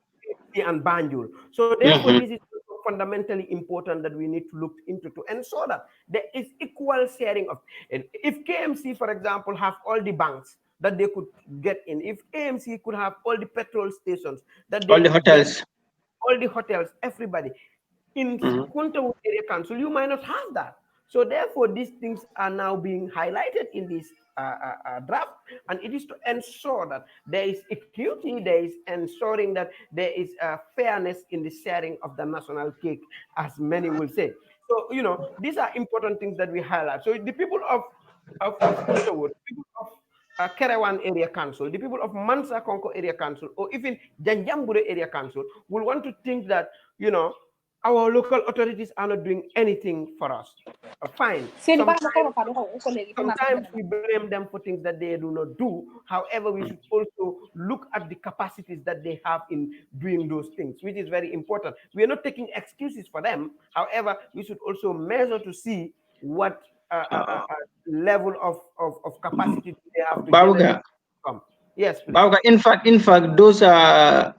Speaker 4: and Banjul. So therefore, this
Speaker 2: Hmm.
Speaker 4: is also fundamentally important that we need to look into to ensure that there is equal sharing of. And if KMC, for example, have all the banks that they could get in, if KMC could have all the petrol stations that they
Speaker 2: All the
Speaker 4: could get,
Speaker 2: hotels.
Speaker 4: all the hotels, everybody. In
Speaker 2: Hmm.
Speaker 4: Kunta Area Council, you might not have that. So therefore, these things are now being highlighted in this draft, and it is to ensure that there is equity, there is ensuring that there is fairness in the sharing of the national cake, as many will say. So these are important things that we highlight. So the people of Kuntawood, people of Kerewan Area Council, the people of Mansa Konko Area Council, or even Janjambure Area Council will want to think that, you know, our local authorities are not doing anything for us. Fine.
Speaker 5: Seni bana makoro pa do ko legi to na
Speaker 4: Sometimes we blame them for things that they do not do. However, we should also look at the capacities that they have in doing those things, which is very important. We are not taking excuses for them. However, we should also measure to see what level of capacity they have to generate
Speaker 2: Babuga,
Speaker 4: income. Yes, please.
Speaker 2: Babuga, in fact, those are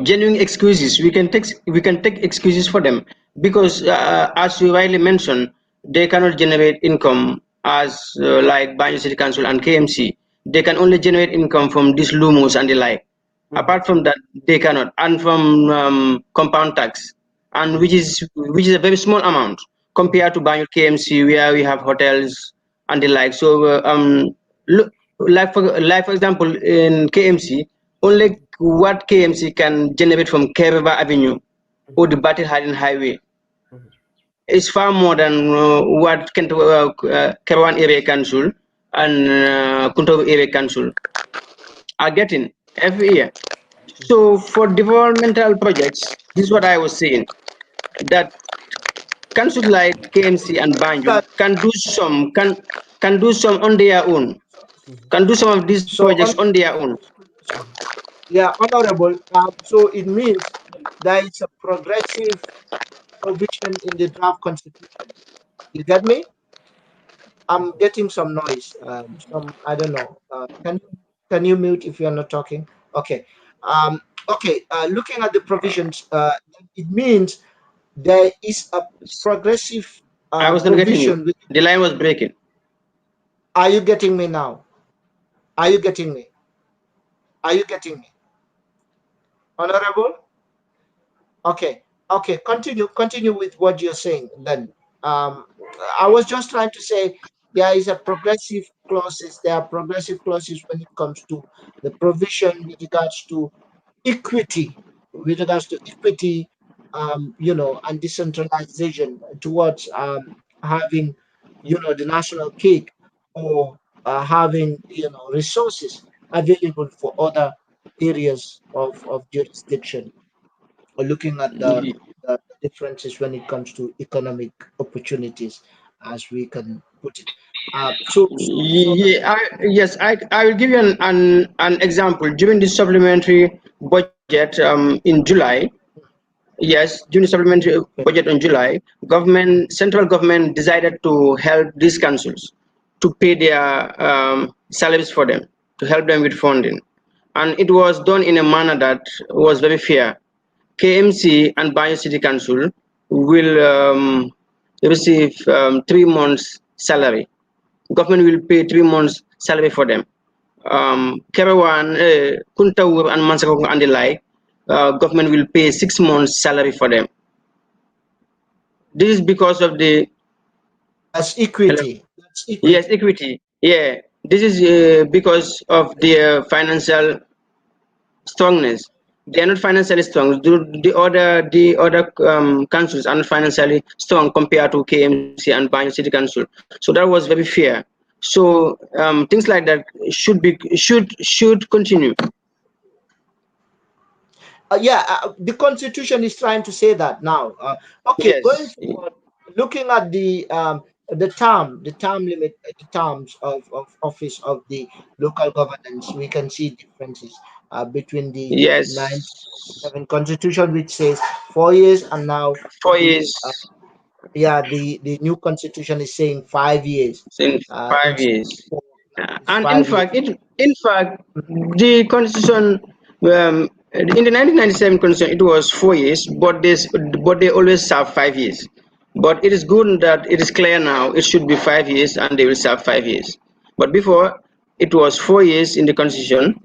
Speaker 2: genuine excuses. We can take excuses for them because, as you rightly mentioned, they cannot generate income as like Banjul City Council and KMC. They can only generate income from these lumos and the like.
Speaker 4: Mhm,
Speaker 2: Apart from that, they cannot, and from compound tax, and
Speaker 4: mhm,
Speaker 2: which is a very small amount
Speaker 4: mhm,
Speaker 2: compared to Banjul KMC, where we have hotels and the like. So, look, like for example, in KMC, only what KMC can generate from Kerr Avenue or
Speaker 4: mhm,
Speaker 2: the Battle Harden Highway
Speaker 4: mhm,
Speaker 2: is far more than what Kerwan Area Council and Kunto Area Council are getting every year. So for developmental projects, this is what I was saying, that councils like KMC and Banjul
Speaker 1: That,
Speaker 2: can do some on their own,
Speaker 4: mhm,
Speaker 2: can do some of these
Speaker 1: so
Speaker 2: projects on their own.
Speaker 1: yeah, honorable. So it means there is a progressive provision in the draft constitution. You get me? I'm getting some noise. Some, I don't know. Can you mute if you are not talking? Okay. Okay. Looking at the provisions, it means there is a progressive
Speaker 2: I was not getting you.
Speaker 1: provision. With,
Speaker 2: The line was breaking.
Speaker 1: are you getting me now? Are you getting me? Are you getting me, honorable? Okay. Okay. Continue with what you're saying. Then, um, I was just trying to say there is a progressive clauses. There are progressive clauses when it comes to the provision with regards to equity, and decentralization towards having, the national cake, or having, resources available for other areas of jurisdiction, or looking at the differences when it comes to economic opportunities, as we can put it.
Speaker 2: Yeah, yes, I will give you an example. During the supplementary budget in July, yes, during the supplementary budget in July, central government decided to help these councils to pay their salaries for them, to help them with funding. And it was done in a manner that was very fair. KMC and Banyo City Council will receive 3 months' salary. Government will pay 3 months' salary for them. Kerewan, Kuntawur, and Mansakong and the like, government will pay 6 months' salary for them. This is because of the
Speaker 1: That's
Speaker 2: Hello.
Speaker 1: equity. That's
Speaker 2: Yes,
Speaker 1: equity.
Speaker 2: equity. Yeah, this is because of their financial strongness. They are not financially strong. The other councils are not financially strong compared to KMC and Banjul City Council. So that was very fair. So things like that should continue.
Speaker 1: Yeah, the Constitution is trying to say that now. Okay, going
Speaker 2: Yes.
Speaker 1: forward, looking at the term limit, the terms of office of the local governance, we can see differences between the
Speaker 2: Yes.
Speaker 1: 1997 Constitution, which says 4 years, and now
Speaker 2: 4 years.
Speaker 1: the yeah, the new Constitution is saying 5 years.
Speaker 2: In five
Speaker 1: Instead
Speaker 2: years.
Speaker 1: of four, now it's
Speaker 2: And
Speaker 1: 5 years.
Speaker 2: in fact, the constitution in the 1997 constitution it was 4 years, but they always serve 5 years. But it is good that it is clear now. It should be 5 years, and they will serve 5 years. But before, it was 4 years in the constitution.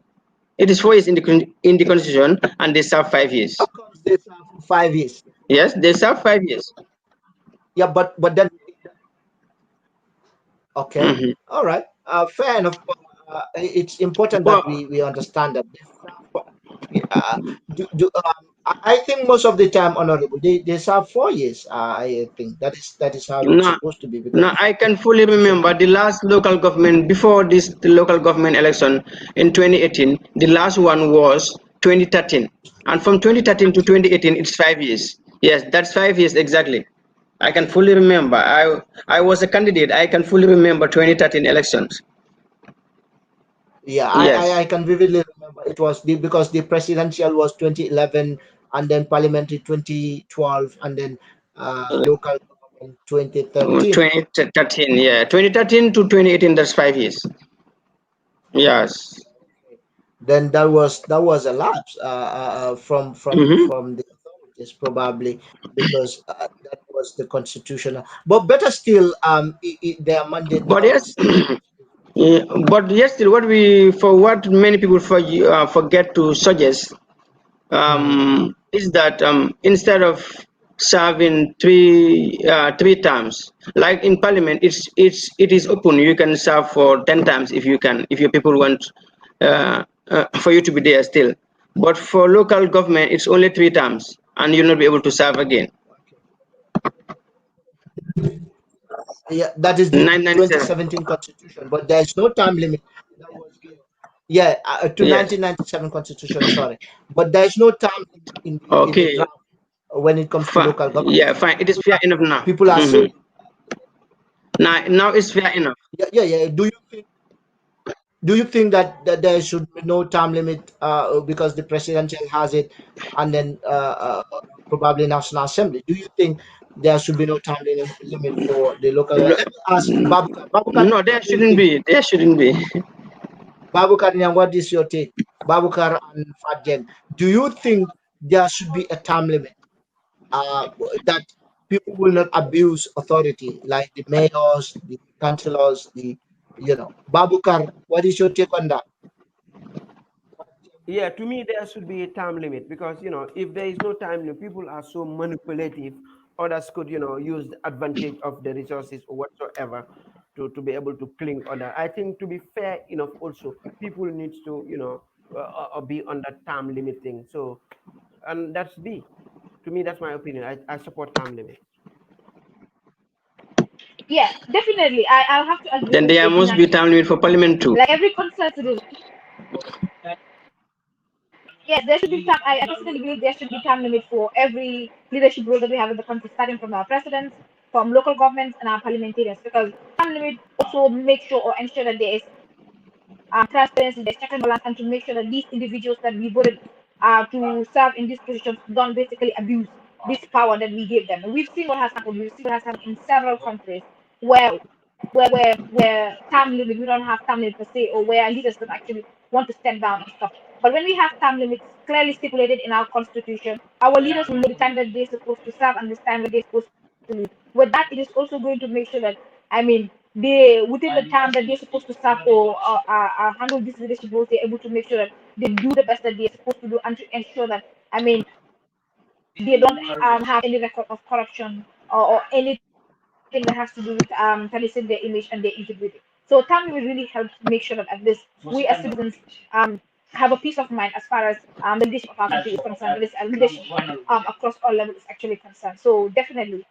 Speaker 2: It is 4 years in the constitution, and they serve 5 years.
Speaker 1: How comes they serve for 5 years?
Speaker 2: Yes, they serve 5 years.
Speaker 1: Yeah, but then okay,
Speaker 2: Mhm.
Speaker 1: all right, fair enough. But, it's important that
Speaker 2: But
Speaker 1: we understand that they serve for, yeah, I think most of the time, honorable, they serve 4 years. I think that is how it's
Speaker 2: now,
Speaker 1: supposed to be because
Speaker 2: now I can fully
Speaker 1: constitution.
Speaker 2: remember the last local government before this the local government election in 2018. The last one was 2013, and from 2013 to 2018, it's 5 years. Yes, that's 5 years exactly. I can fully remember. I was a candidate. I can fully remember 2013 elections.
Speaker 1: Yeah, I
Speaker 2: Yes,
Speaker 1: can vividly remember it was because the presidential was 2011, and then parliamentary 2012, and then local government 2013.
Speaker 2: 2013. Yeah, 2013 to 2018. That's 5 years. Yes.
Speaker 1: Then that was a lapse
Speaker 2: Mm-hmm.
Speaker 1: from the authorities, probably because that was the constitutional. But better still, their mandate
Speaker 2: But
Speaker 1: now
Speaker 2: yes,
Speaker 1: is to
Speaker 2: yeah, but yes, still, what many people forget to suggest
Speaker 1: Mhm.
Speaker 2: is that instead of serving three terms, like in Parliament, it is open. You can serve for 10 times if you can, if your people want for you to be there still. But for local government, it's only 3 terms, and you'll not be able to serve again.
Speaker 1: Yeah, that is the
Speaker 2: 997.
Speaker 1: 2017 constitution, but there is no time limit that was given. Yeah, to
Speaker 2: Yes.
Speaker 1: 1997 constitution, sorry, but there is no time limit in the
Speaker 2: Okay.
Speaker 1: draft when it comes to local
Speaker 2: Yeah,
Speaker 1: governance.
Speaker 2: fine. It is fair enough now.
Speaker 1: People are saying,
Speaker 2: Now it's fair enough.
Speaker 1: yeah, yeah, yeah. Do you think that there should be no term limit because the presidential has it, and then probably National Assembly? Do you think there should be no time limit for the local?
Speaker 2: No,
Speaker 1: Let me ask Babukar. Babukar,
Speaker 2: no,
Speaker 1: what
Speaker 2: there
Speaker 1: do you
Speaker 2: shouldn't
Speaker 1: think?
Speaker 2: be. There shouldn't be.
Speaker 1: Babukar, what is your take? Babukar and Fadjen, do you think there should be a term limit uh, that people will not abuse authority, like the mayors, the councillors, Babukar, what is your take on that?
Speaker 4: Yeah, to me, there should be a time limit because, if there is no time limit, people are so manipulative. Others could, use the advantage of the resources or whatsoever to be able to cling on that. I think to be fair enough, also, people needs to, be on that time limit thing. So, and that's B. To me, that's my opinion. I support time limit.
Speaker 5: Yeah, definitely. I'll have to agree
Speaker 2: Then
Speaker 5: with
Speaker 2: there
Speaker 5: it in
Speaker 2: must
Speaker 5: that
Speaker 2: be time limit for Parliament too.
Speaker 5: like every concert citizen. Yes, there should be time. I personally believe there should be time limit for every leadership role that we have in the country, starting from our presidents, from local governments, and our parliamentarians. Because time limit also make sure or ensure that there is transparency, there's check and balance, and to make sure that these individuals that we voted to serve in these positions don't basically abuse this power that we gave them. We've seen what has happened. We've seen what has happened in several countries where where time limit we don't have time limit per se, or where leaders don't actually want to step down and stuff. But when we have time limits clearly stipulated in our constitution, our leaders will know the time that they're supposed to serve and the time that they're supposed to leave. With that, it is also going to make sure that they within the time that they're supposed to serve or handle these leadership roles, they're able to make sure that they do the best that they're supposed to do and to ensure that they don't have any record of corruption or anything thing that has to do with tarnishing their image and their integrity. So time will really help make sure that at least we as citizens have a peace of mind as far as the leadership of our country is concerned, that is leadership across all levels is actually concerned. So definitely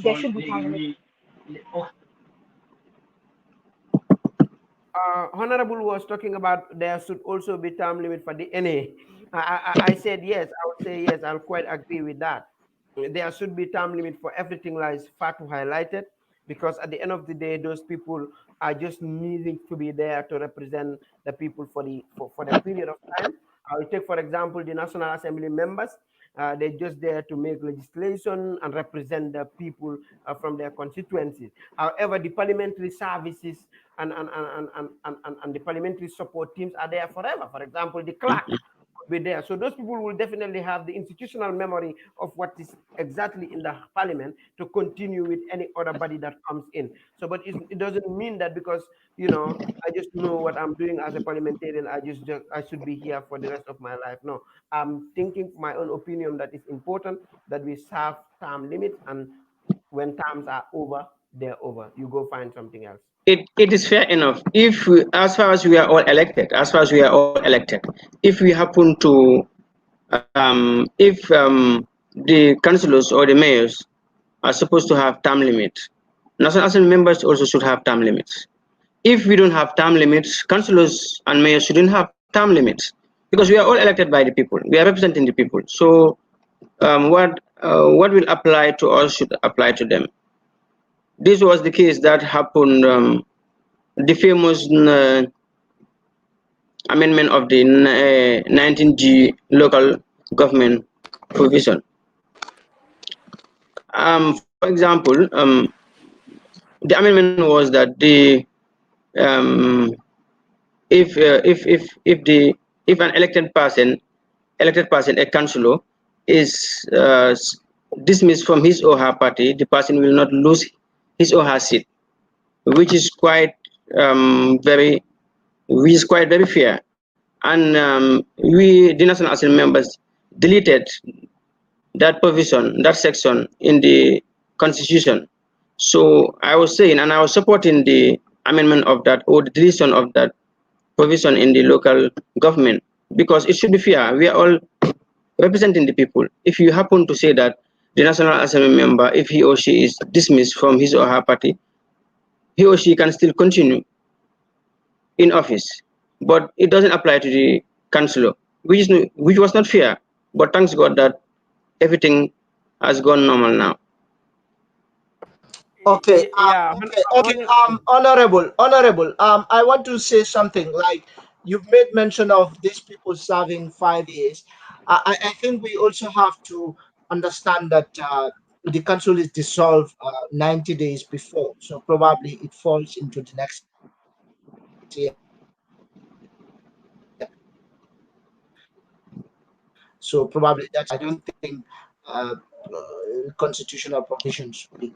Speaker 5: there should be time limit.
Speaker 4: Honorable was talking about there should also be term limit for the NA. I said yes. I would say yes. I'll quite agree with that. There should be term limit for everything like Fatou highlighted, because at the end of the day, those people are just needing to be there to represent the people for the period of time. I will take, for example, the National Assembly members. They're just there to make legislation and represent the people from their constituencies. However, the parliamentary services and the parliamentary support teams are there forever. For example, the clerk will be there. So those people will definitely have the institutional memory of what is exactly in the parliament to continue with any other body that comes in. So, but it doesn't mean that because I just know what I'm doing as a parliamentarian, just I should be here for the rest of my life. No, I'm thinking my own opinion that it's important that we serve term limits, and when terms are over, they're over. You go find something else.
Speaker 2: it is fair enough if we, as far as we are all elected, if we happen to if the councillors or the mayors are supposed to have term limits, national assembly members also should have term limits. If we don't have term limits, councillors and mayors shouldn't have term limits, because we are all elected by the people, we are representing the people. So what will apply to us should apply to them. This was the case that happened, the famous amendment of the 19G local government provision. For example, the amendment was that um, if an elected person, a councillor, is dismissed from his or her party, the person will not lose his or her seat, which is quite very very fair. And we, the National Assembly members, deleted that provision, that section in the Constitution. So I was saying, and I was supporting the amendment of that, or the deletion of that provision in the local government, because it should be fair. We are all representing the people. If you happen to say that the National Assembly member, if he or she is dismissed from his or her party, he or she can still continue in office, but it doesn't apply to the councillor, which was not fair. But thanks God that everything has gone normal now.
Speaker 1: Okay,
Speaker 4: Yeah,
Speaker 1: honorable. I want to say something. Like you've made mention of these people serving 5 years. I think we also have to understand that the council is dissolved 90 days before, so probably it falls into the next year. So probably that's why I don't think constitutional provisions should be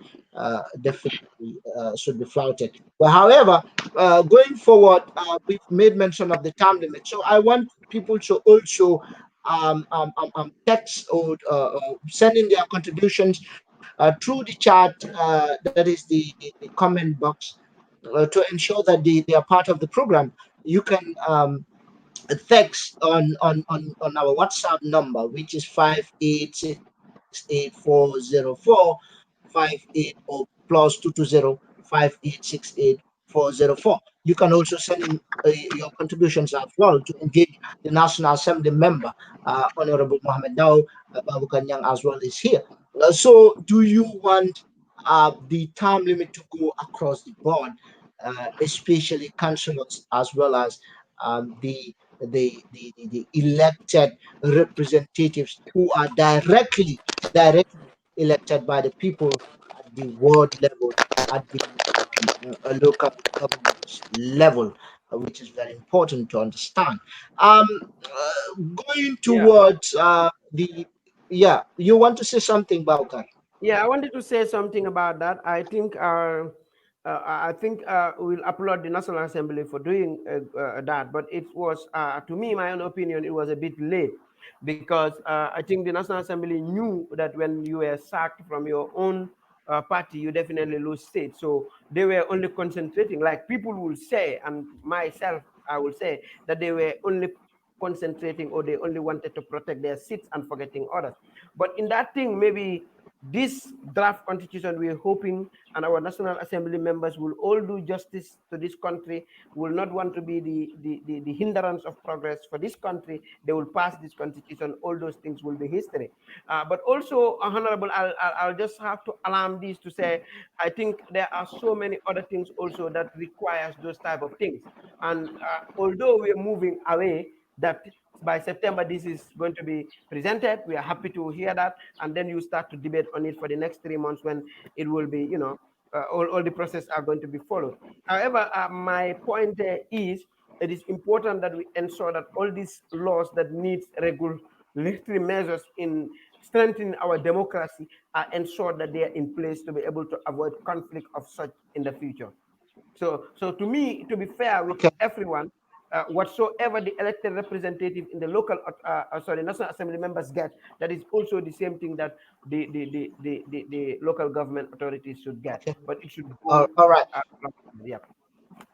Speaker 1: definitely should be flouted. But however, going forward, we've made mention of the term limit. So I want people to also text or send in their contributions through the chat, that is the comment box, to ensure that they are part of the program. You can text on our WhatsApp number, which is 5868404580 +220 5868804580. You can also send in your contributions as well to engage the National Assembly member, Honorable Muhammed Ndow. Babu Kanyang as well is here. So, do you want the term limit to go across the board, especially councillors as well as the elected representatives who are directly elected by the people at the ward level, at the local government level, which is very important to understand. Going
Speaker 4: yeah.
Speaker 1: towards the yeah, you want to say something, Baukar?
Speaker 4: Yeah, I wanted to say something about that. I think we'll applaud the National Assembly for doing that, but it was, to me, my own opinion, it was a bit late, because I think the National Assembly knew that when you were sacked from your own party, you definitely lose state. So they were only concentrating, like people will say, and myself, I will say that they were only concentrating, or they only wanted to protect their seats and forgetting others. But in that thing, maybe this draft constitution, we're hoping, and our National Assembly members will all do justice to this country, will not want to be the hindrance of progress for this country. They will pass this constitution. All those things will be history. But also, Honorable, I'll just have to alarm this to say, I think there are so many other things also that requires those type of things. And although we're moving away, that by September this is going to be presented, we are happy to hear that, and then you start to debate on it for the next 3 months when it will be, all the process are going to be followed. However, my point is it is important that we ensure that all these laws that needs regulatory measures in strengthening our democracy are ensured that they are in place to be able to avoid conflict of such in the future. So to me, to be fair with
Speaker 1: Okay.
Speaker 4: everyone, whatsoever the elected representative in the local, National Assembly members get, that is also the same thing that the local government authorities should get.
Speaker 1: Okay.
Speaker 4: But it should go,
Speaker 1: All right.
Speaker 4: uh, yeah.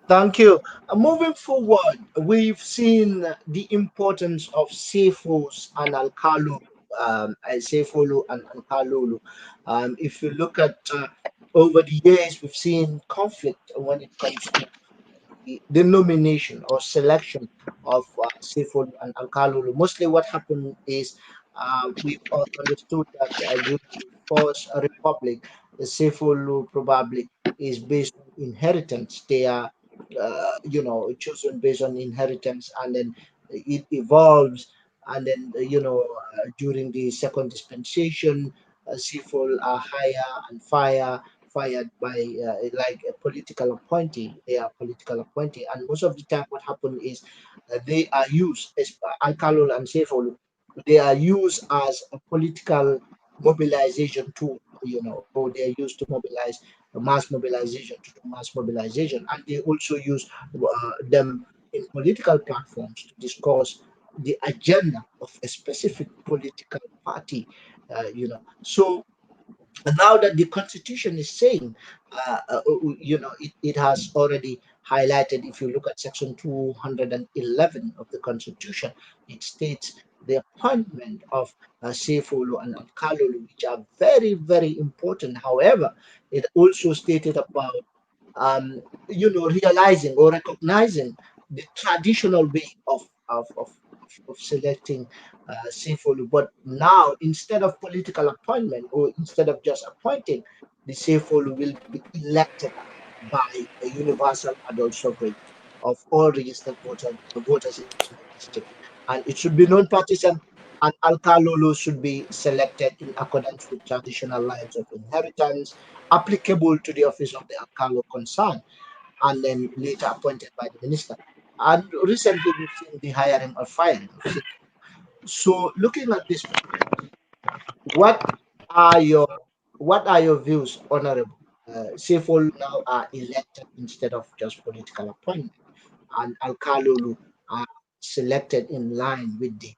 Speaker 1: Thank you. Moving forward, we've seen the importance of Sefos and Alkalu, Sefolu and Alkalulu. If you look at over the years, we've seen conflict when it comes to the nomination or selection of Sefolu and Alkalulu. Mostly what happened is we've understood that during the First Republic, the Sefolu probably is based on inheritance. They are, chosen based on inheritance, and then it evolves. And then, during the second dispensation, Sefol are higher and fired by like a political appointee. They are political appointee, and most of the time, what happens is they are used as Alkalol and Sefolu. They are used as a political mobilization tool. So they are used to mobilize mass mobilization to do mass mobilization, and they also use them in political platforms to discuss the agenda of a specific political party. So now that the constitution is saying, it has already highlighted. If you look at section 211 of the constitution, it states the appointment of Sefolo and Kalulu, which are very, very important. However, it also stated about realizing or recognizing the traditional way of selecting Sefolu. But now, instead of political appointment or instead of just appointing, the Sefolu will be elected by a universal adult suffrage of all registered voters in my district. And it should be non-partisan, and Alkalolo should be selected in accordance with traditional lines of inheritance applicable to the office of the Alcalo concerned, and then later appointed by the minister. And recently, we've seen the hiring or firing of so, looking at this, what are your views, Honorable? Sefol now are elected instead of just political appointment, and Alkalulu are selected in line with the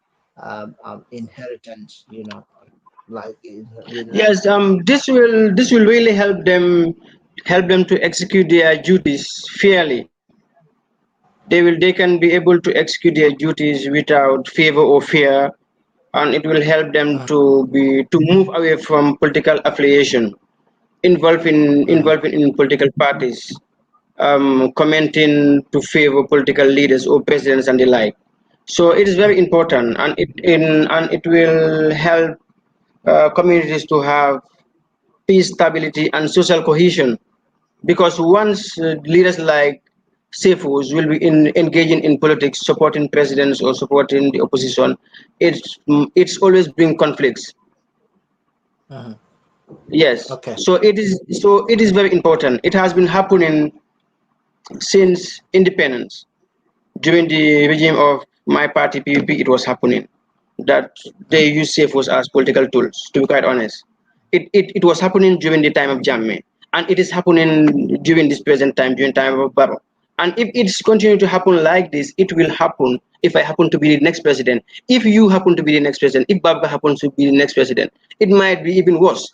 Speaker 1: inheritance. Like
Speaker 2: Yes, this will really help them to execute their duties fairly. They can be able to execute their duties without favor or fear, and it will help them
Speaker 1: uh,
Speaker 2: to move away from political affiliation,
Speaker 1: uh,
Speaker 2: involving in political parties, commenting to favor political leaders or presidents and the like. So it is very important, and it will help communities to have peace, stability, and social cohesion. Because once leaders like Sefus will be engaging in politics, supporting presidents or supporting the opposition, it's always bring conflicts.
Speaker 1: uh,
Speaker 2: Yes,
Speaker 1: okay.
Speaker 2: so it is very important. It has been happening since independence. During the regime of my party PVP, it was happening that they
Speaker 1: Uh,
Speaker 2: use safe as political tools. To be quite honest, it was happening during the time of Jammeh, and it is happening during this present time, during time of Barrow. And if it's continue to happen like this, it will happen if I happen to be the next president. If you happen to be the next president, if Baba happens to be the next president, it might be even worse.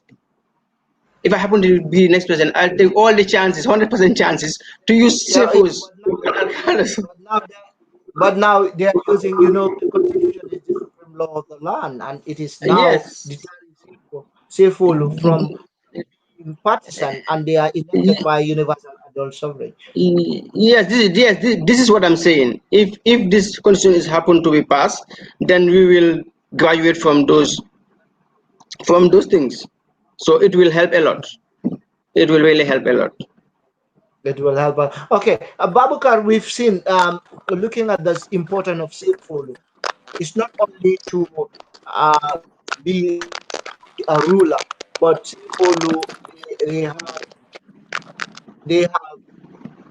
Speaker 2: if I happen to be the next president, I'll take all the chances, 100% chances to use
Speaker 1: Yeah,
Speaker 2: CFOs.
Speaker 1: but now they are using, the constitution is the supreme law of the land, and it is now
Speaker 2: Yes.
Speaker 1: deterring Sefolo from being partisan, and they are elected by universal adult suffrage.
Speaker 2: Yes, this is what I'm saying. If this constitution is happen to be passed, then we will graduate from those things. So it will help a lot. It will really help a lot.
Speaker 1: That will help us. Okay, Babukar, we've seen, looking at the importance of Sefolo, it's not only to be a ruler, but Sefolo, they have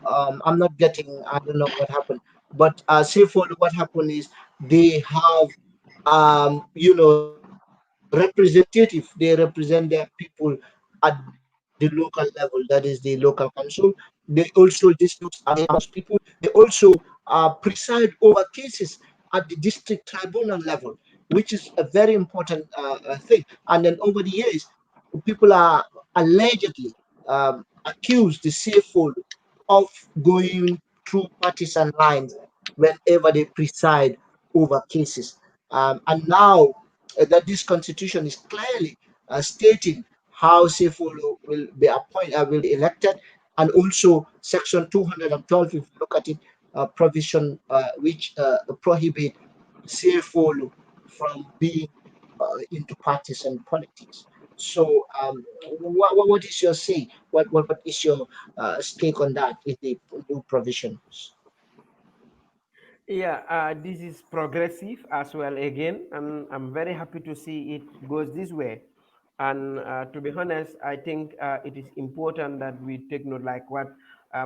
Speaker 1: I'm not getting, I don't know what happened, but Sefolo, what happened is they have representative, they represent their people at the local level, that is the local council. They also dispute amongst people. They also preside over cases at the district tribunal level, which is a very important thing. And then over the years, people are allegedly accused the CFO of going through partisan lines whenever they preside over cases. And now that this constitution is clearly stating how CFO will be elected, and also Section 212, if you look at it, provision which prohibit CFO from being into partisan politics. So, what is your say? What is your take on that with the new provisions?
Speaker 4: Yeah, this is progressive as well again, and I'm very happy to see it goes this way. And to be honest, I think it is important that we take note, like what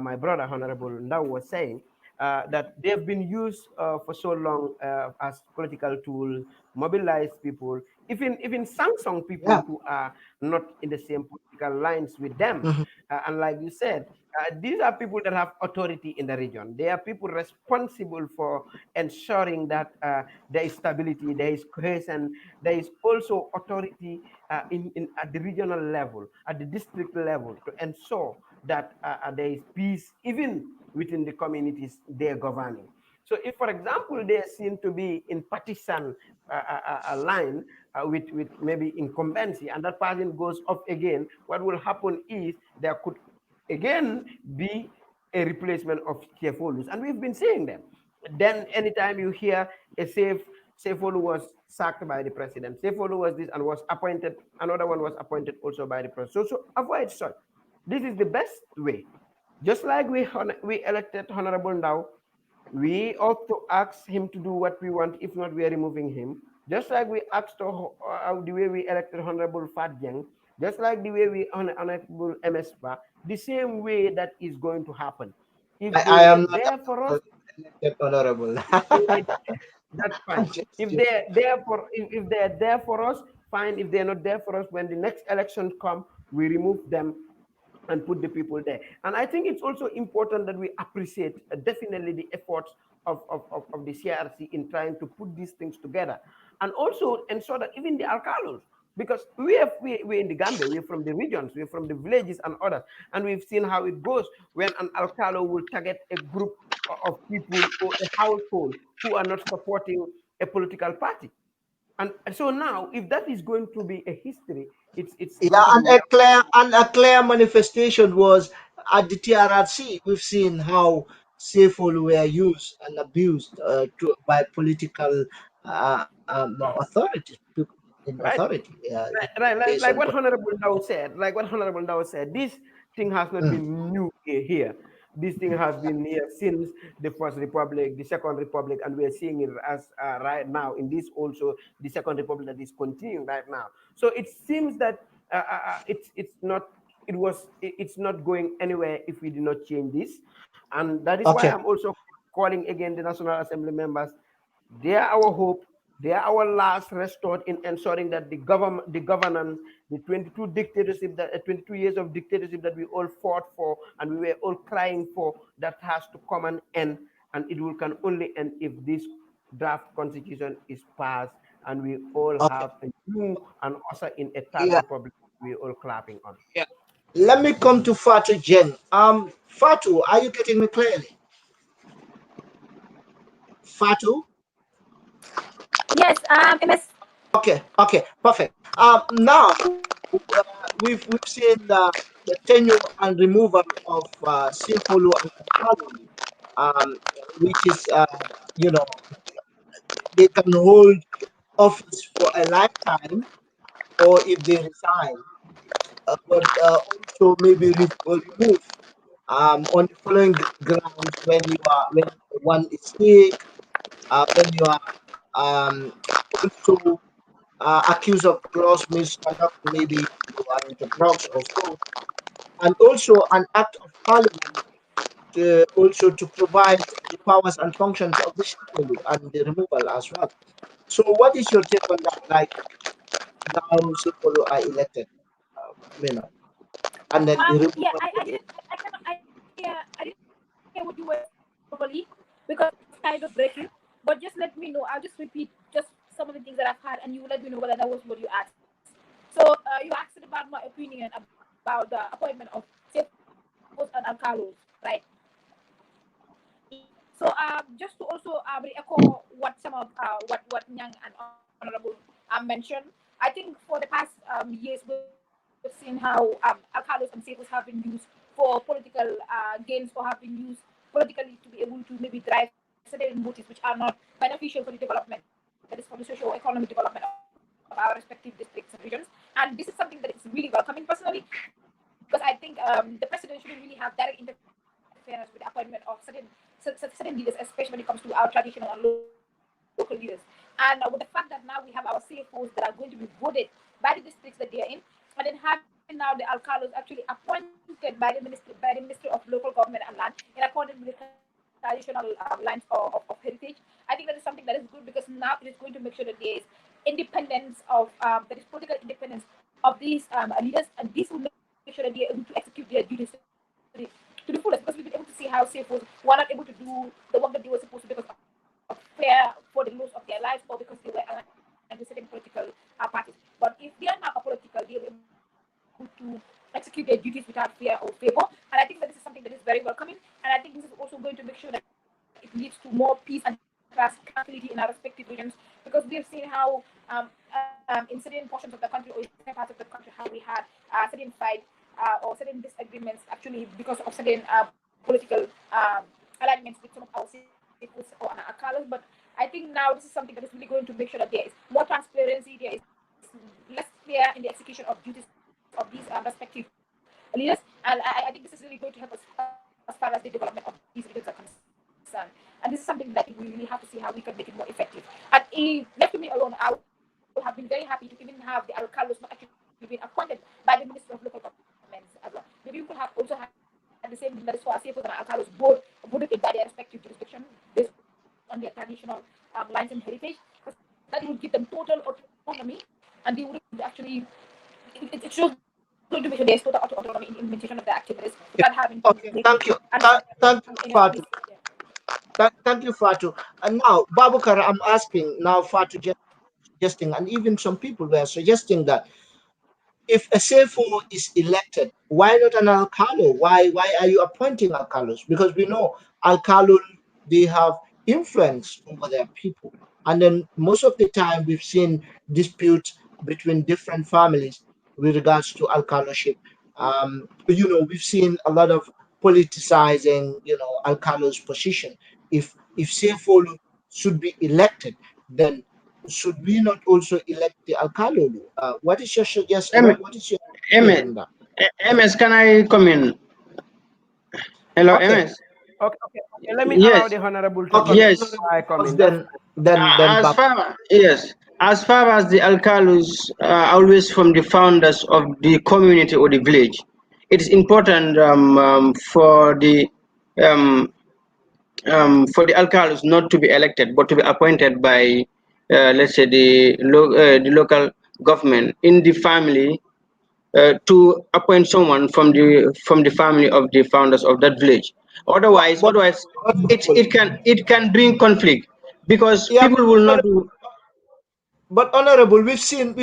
Speaker 4: my brother Honorable Ndow was saying, that they've been used for so long as political tool, mobilize people, even Samsung people
Speaker 1: Yeah.
Speaker 4: who are not in the same political lines with them.
Speaker 1: Mhm.
Speaker 4: And like you said, these are people that have authority in the region. They are people responsible for ensuring that there is stability, there is cohesion, there is also authority in at the regional level, at the district level, to ensure that there is peace even within the communities they are governing. So if, for example, they seem to be in partisan line with maybe incumbency, and that person goes off again, what will happen is there could again be a replacement of Kefolus. And we've been seeing them. Then anytime you hear a Sefolu was sacked by the president, Sefolu was this and was appointed, another one was appointed also by the president. So avoid such. This is the best way. Just like we elected Honorable Ndow, we ought to ask him to do what we want. If not, we are removing him. Just like we asked the way we elected Honorable Fat Jeng, just like the way we Honorable MS Ba, the same way that is going to happen. If
Speaker 1: I
Speaker 4: they
Speaker 1: am
Speaker 4: were
Speaker 1: not
Speaker 4: there for us,
Speaker 1: elected honorable.
Speaker 4: right, that's
Speaker 1: I'm
Speaker 4: fine.
Speaker 1: just
Speaker 4: If
Speaker 1: joking.
Speaker 4: they're there for if they're there for us, fine. If they're not there for us, when the next election come, we remove them and put the people there. And I think it's also important that we appreciate definitely the efforts of the CRC in trying to put these things together, and also ensure that even the alcalos, because we're in the Gambia, we're from the regions, we're from the villages and others, and we've seen how it goes when an alcalo will target a group of people or a household who are not supporting a political party. And so now, if that is going to be a history, it's
Speaker 1: Yeah,
Speaker 4: going to be
Speaker 1: and a clear manifestation was at the TRRC. We've seen how Sefol were used and abused by political authorities, people in
Speaker 4: right.
Speaker 1: authority,
Speaker 4: Like,
Speaker 1: based on
Speaker 4: what Honorable Dow said, this thing has not
Speaker 1: Mm.
Speaker 4: been new here. This thing has been here since the First Republic, the Second Republic, and we are seeing it as right now in this also the Second Republic that is continuing right now. So it seems that it's not it's not going anywhere if we do not change this, and that is why
Speaker 1: Okay.
Speaker 4: I'm also calling again the National Assembly members. They are our hope. They are our last resort in ensuring that the governance, the 22 dictatorship, that 22 years of dictatorship that we all fought for and we were all crying for, that has to come and end, and it will can only end if this draft constitution is passed and we all
Speaker 1: Okay.
Speaker 4: have a new and also in a third
Speaker 1: Yeah.
Speaker 4: republic we all clapping on.
Speaker 1: Let me come to Fatu Jen. Fatu, are you getting me clearly? Fatu?
Speaker 6: Yes, MS.
Speaker 1: Okay, okay, perfect. Now we've seen the tenure and removal of Sifulu and Alkali, um, which is you know they can hold office for a lifetime, or if they resign, but also maybe remove on the following grounds: when you are when one is sick, when you are um, also accused of gross misconduct, maybe you are into drugs or so, and also an act of parliament also to provide the powers and functions of the Shikolu and the removal as well. So, what is your take on that? Like now, Shikolu are elected, and then the
Speaker 6: Yeah,
Speaker 1: removal.
Speaker 6: I didn't hear what you were saying properly because it was kind of breaking. But just let me know. I'll just repeat just some of the things that I've heard, and you will let me know whether that was what you asked. So you asked about my opinion about the appointment of CFOs and alcalos, right? Yeah. So just to also echo what some of what Nyang and Honorable mentioned, I think for the past years we've seen how alcalos and safos have been used for political gains, or have been used politically to be able to maybe drive certain motives which are not beneficial for the development, that is for the socio-economic development of our respective districts and regions. And this is something that is really welcoming personally, because I think the president shouldn't really have direct interference with the appointment of certain leaders, especially when it comes to our traditional and local leaders. And with the fact that now we have our CFOs that are going to be voted by the districts that they are in, and then having now the alcalos actually appointed by the Ministry of Local Government and Land in accordance with the traditional lines of heritage. I think that is something that is good, because now it is going to make sure that there is independence of that is political independence of these leaders, and this will make sure that they are able to execute their duties to the fullest, because we've been able to see how CFOs were not able to do the work that they were supposed to because of fear for the loss of their lives, or because they were aligned with certain political parties. But if they are now apolitical, they'll be able to execute their duties without fear or favor. And I think that this is something that is very welcoming. And I think this is also going to make sure that it leads to more peace and tranquility in our respective regions, because we have seen how in certain portions of the country, or in certain parts of the country, how we had certain fight or certain disagreements actually because of certain political alignments with some of our cities or our colors. But I think now this is something that is really going to make sure that there is more transparency, there is less fear in the execution of duties of these respective leaders. And I think this is really going to help us as far as the development of these regions are concerned. And this is something that I think we really have to see how we can make it more effective. And left to me alone, I would have been very happy to even have the alcalos not actually being appointed by the Ministry of Local Governments as well. Maybe we could have also had the same thing that is for our CFOs and our alcalos board voted in by their respective jurisdiction based on their traditional lines and heritage, because that would give them total autonomy, and they would actually it shows going to make sure there's total autonomy in implementation of the activities without having to
Speaker 1: Yeah.
Speaker 6: take
Speaker 1: Okay. Thank you. Thank you,
Speaker 6: any of these.
Speaker 1: Fatu. Thank you, Fatu. And now, Babukar, I'm asking now, Fatu just suggesting, and even some people were suggesting that if a CFO is elected, why not an alcalo? Why are you appointing alcalos? Because we know alcalo, they have influence over their people, and then most of the time we've seen disputes between different families with regards to alcaloship. We've seen a lot of politicizing, alcalo's position. If CFO should be elected, then should we not also elect the alcalde? What is your suggest?
Speaker 2: M-
Speaker 1: What is your take
Speaker 2: MS,
Speaker 1: on that?
Speaker 2: MS, can I come in? Hello,
Speaker 1: Okay,
Speaker 2: MS.
Speaker 4: Okay. Let me allow
Speaker 2: Yes,
Speaker 4: the honorable to
Speaker 1: okay,
Speaker 4: come in
Speaker 2: yes.
Speaker 4: before I come
Speaker 1: first,
Speaker 4: in. That's
Speaker 1: then
Speaker 2: As
Speaker 1: Bab.
Speaker 2: far yes, as far as the alcalos are always from the founders of the community or the village, it is important um, for the alcalos not to be elected, but to be appointed by, let's say, the local government in the family, to appoint someone from the family of the founders of that village.
Speaker 1: But, but
Speaker 2: Otherwise,
Speaker 1: honorable,
Speaker 2: it can bring conflict, because
Speaker 1: yeah,
Speaker 2: people will not do.
Speaker 1: but honorable, we've seen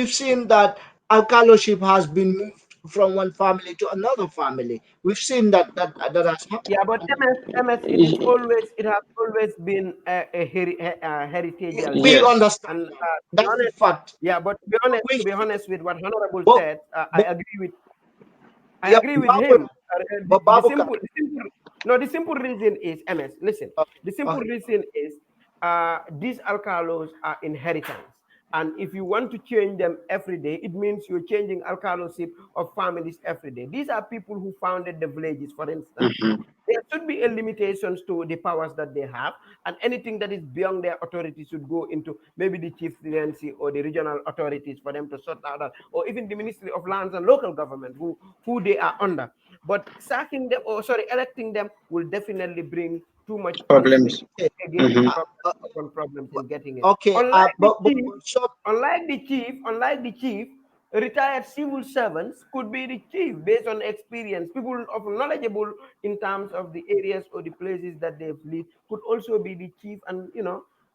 Speaker 1: that alcalship has been moved from one family to another family. We've seen that has happened.
Speaker 4: Yeah, but MS, it has always been a heritageal
Speaker 1: We
Speaker 4: thing.
Speaker 2: Yes.
Speaker 1: understand
Speaker 4: And
Speaker 1: that.
Speaker 4: to be
Speaker 1: That's the
Speaker 4: honest,
Speaker 1: fact.
Speaker 4: yeah, but
Speaker 1: We,
Speaker 4: to be honest with what Honorable
Speaker 1: but,
Speaker 4: said,
Speaker 1: but,
Speaker 4: I
Speaker 1: yeah,
Speaker 4: agree with him.
Speaker 1: But Babuka.
Speaker 4: No, the simple reason is MS. Listen,
Speaker 1: Okay,
Speaker 4: the simple
Speaker 1: okay,
Speaker 4: reason is these alcalos are inheritance. And if you want to change them every day, it means you're changing alcalosship of families every day. These are people who founded the villages, for instance.
Speaker 2: Mhm.
Speaker 4: There should be a limitations to the powers that they have, and anything that is beyond their authority should go into maybe the chieftaincy or the regional authorities for them to sort that out, or even the Ministry of Lands and Local Government, who they are under. But sacking them, or sorry, electing them will definitely bring too much conflict,
Speaker 2: Problems.
Speaker 1: okay.
Speaker 4: again,
Speaker 2: Mhm.
Speaker 1: Uh,
Speaker 4: problems
Speaker 1: uh,
Speaker 4: upon problems in getting it.
Speaker 1: okay.
Speaker 4: Unlike the chief, retired civil servants could be the chief based on experience. People of knowledgeable in terms of the areas or the places that they've lived could also be the chief, and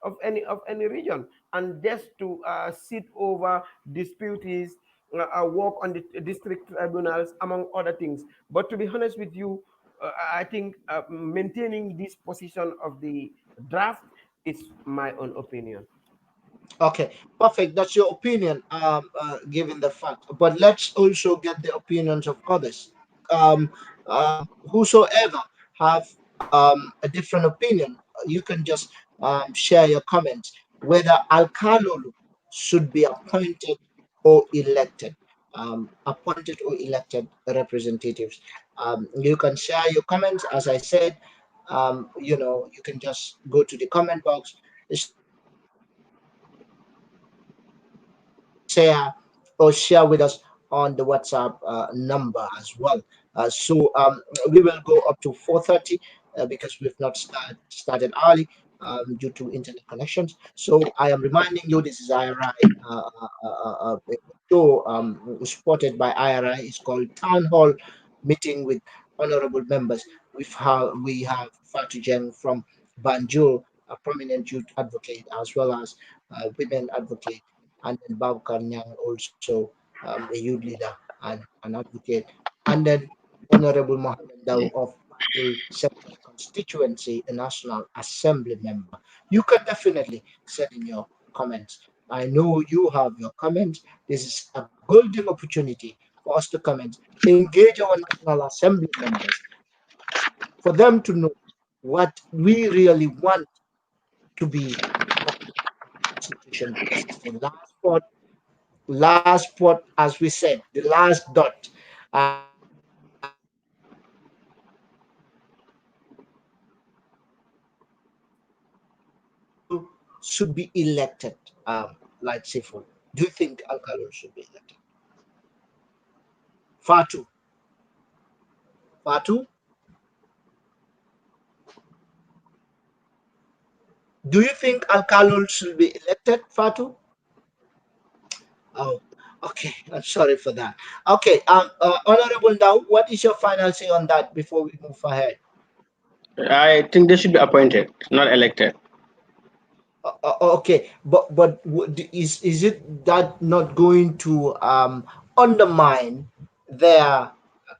Speaker 4: of any region, and just to sit over disputes, work on the district tribunals, among other things. But to be honest with you, I think maintaining this position of the draft is my own opinion.
Speaker 1: Okay, perfect. That's your opinion, given the fact. But let's also get the opinions of others. Whosoever have a different opinion, you can just share your comments whether Al Kalulu should be appointed or elected. Appointed or elected representatives. You can share your comments. As I said, you can just go to the comment box, share or share with us on the WhatsApp number as well. So we will go up to 4:30 because we've not started early due to internet connections. So I am reminding you, this is IRI show supported by IRI. It's called Town Hall Meeting with Honorable Members. We have Fatou Jeng from Banjul, a prominent youth advocate, as well as women advocate, and then Babkar Nyang, also a youth leader and an advocate, and then Honorable Muhammed Ndow of Banjul Central Constituency, a National Assembly member. You can definitely send in your comments. I know you have your comments. This is a golden opportunity for us to comment, engage our National Assembly members, for them to know what we really want to be constitution, because it's the last part, as we said, the last dot. Al Kalulu should be elected. Like Siful. Do you think Al Kalulu should be elected? Fatu. Fatu, do you think Al Kalulu should be elected, Fatu? Oh, okay. I'm sorry for that. Okay. Honorable Dow, what is your final say on that before we move ahead?
Speaker 2: I think they should be appointed, not elected.
Speaker 1: Okay, but is it that not going to undermine their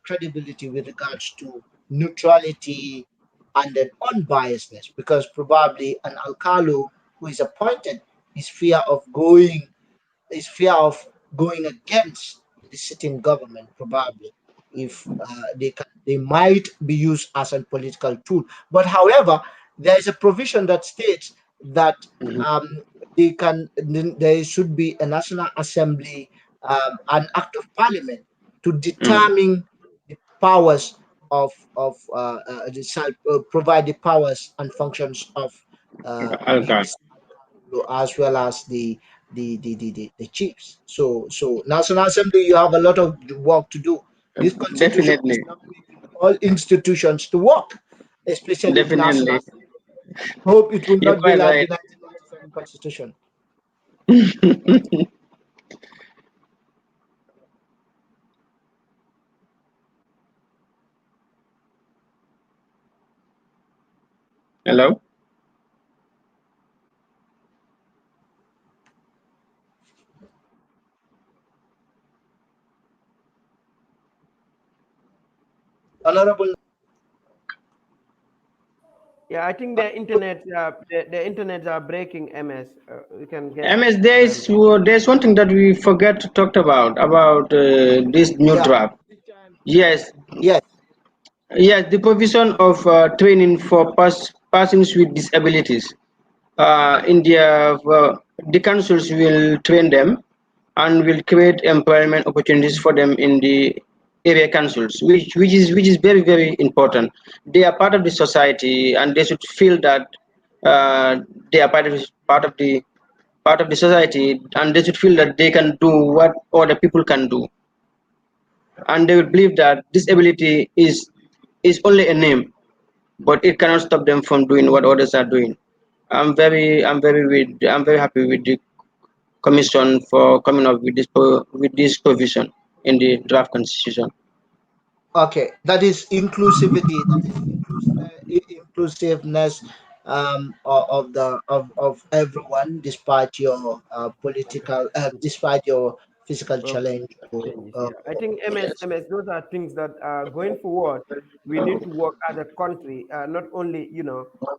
Speaker 1: credibility with regards to neutrality and then unbiasedness? Because probably an alcalo who is appointed is fear of going against the sitting government, probably, if they might be used as a political tool. But however, there is a provision that states that
Speaker 2: Mhm.
Speaker 1: um, there should be a national assembly, an act of parliament to
Speaker 2: Mm.
Speaker 1: determine the powers provide the powers and functions of
Speaker 2: Alcohol.
Speaker 1: these, as well as the chiefs. So National Assembly, you have a lot of work to do. This constitution is
Speaker 2: Definitely,
Speaker 1: now making all institutions to work, especially the National
Speaker 2: definitely.
Speaker 1: Assembly. Hope it will
Speaker 2: You're
Speaker 1: not be
Speaker 2: quite
Speaker 1: like the
Speaker 2: right.
Speaker 1: 1997 constitution.
Speaker 2: Hello.
Speaker 1: Honorable.
Speaker 4: Yeah, I think their internets are breaking. MS, we can get
Speaker 2: MS,
Speaker 4: them.
Speaker 2: there's one thing that we forget to talk about this new draft.
Speaker 1: Yeah.
Speaker 2: Yes,
Speaker 1: Yes.
Speaker 2: yes, the provision of training for persons with disabilities. India, the councils will train them and will create employment opportunities for them in the area councils, which is very important. They are part of the society, and they should feel that they are part of the society, and they should feel that they can do what other people can do, and they will believe that disability is only a name, but it cannot stop them from doing what others are doing. I'm very happy with the commission for coming up with this provision in the draft constitution.
Speaker 1: Okay, that is inclusivity. That is inclusiveness of everyone, despite your political, despite your physical
Speaker 4: Well,
Speaker 1: challenge.
Speaker 4: changes. Yeah, I think
Speaker 2: Yes.
Speaker 4: those are things that going forward we need to work as a country, not only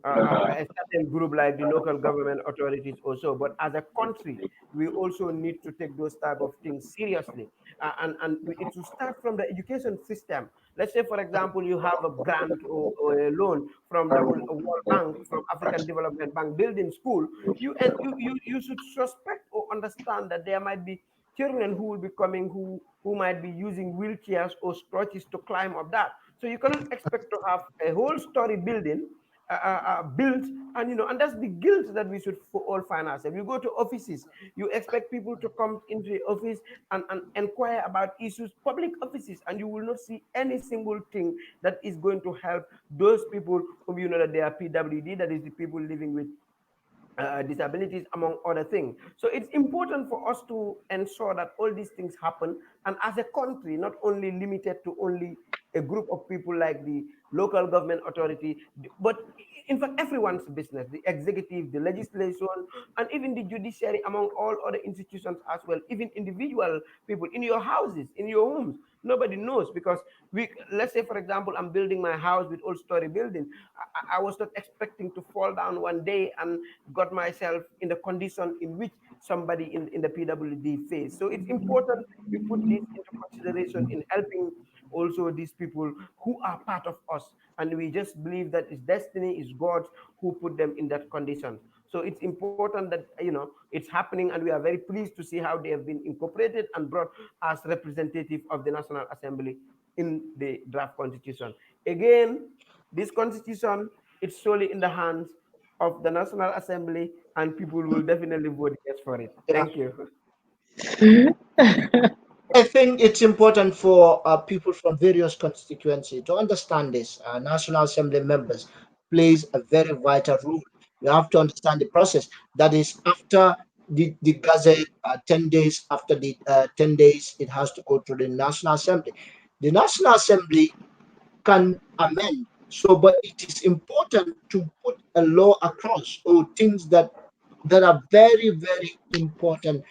Speaker 4: a certain group like the local government authorities also, but as a country we also need to take those type of things seriously, it will start from the education system. Let's say, for example, you have a grant or a loan from the World Bank, from African Development Bank, building school. You should suspect or understand that there might be children who will be coming who might be using wheelchairs or stretches to climb up that. So you cannot expect to have a whole story building built, and and that's the guilt that we should all find ourselves. You go to offices, you expect people to come into the office and inquire about issues, public offices, and you will not see any single thing that is going to help those people whom you know that they are PWD, that is the people living with disabilities, among other things. So it's important for us to ensure that all these things happen, and as a country, not only limited to only a group of people like the local government authority, but in fact everyone's business, the executive, the legislation, and even the judiciary, among all other institutions as well, even individual people in your houses, in your homes. Nobody knows, because let's say, for example, I'm building my house with old story building. I was not expecting to fall down one day and got myself in the condition in which somebody in the PWD faced. So it's important we put this into consideration in helping also these people who are part of us. And we just believe that it's destiny, is God who put them in that condition. So it's important that it's happening, and we are very pleased to see how they have been incorporated and brought as representative of the National Assembly in the draft constitution. Again, this constitution, it's solely in the hands of the National Assembly, and people will definitely vote yes for it.
Speaker 1: Yeah.
Speaker 4: Thank you.
Speaker 1: I think it's important for people from various constituencies to understand this. National Assembly members plays a very vital role. You have to understand the process. That is, after the Gazette, 10 days, after the 10 days, it has to go to the National Assembly. The National Assembly can amend. So, but it is important to put a law across, or things that are very, very important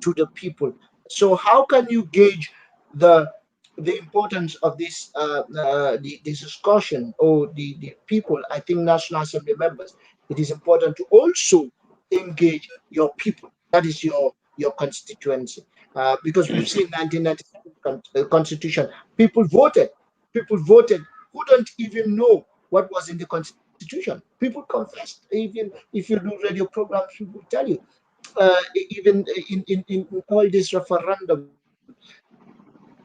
Speaker 1: to the people. So how can you gauge the importance of this discussion, or the people? I think National Assembly members, it is important to also engage your people. That is your constituency, because we've seen 1997 constitution. People voted. People voted who don't even know what was in the constitution. People confessed. Even if you do radio programs, people tell you, even in all these referendum.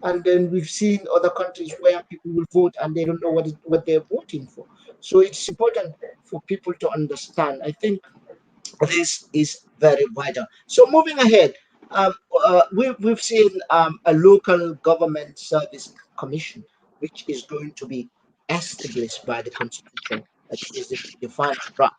Speaker 1: And then we've seen other countries where people will vote and they don't know what they're voting for. So it's important for people to understand. I think this is very vital. So moving ahead, we've seen a local government service commission, which is going to be established by the constitution. This is the final draft.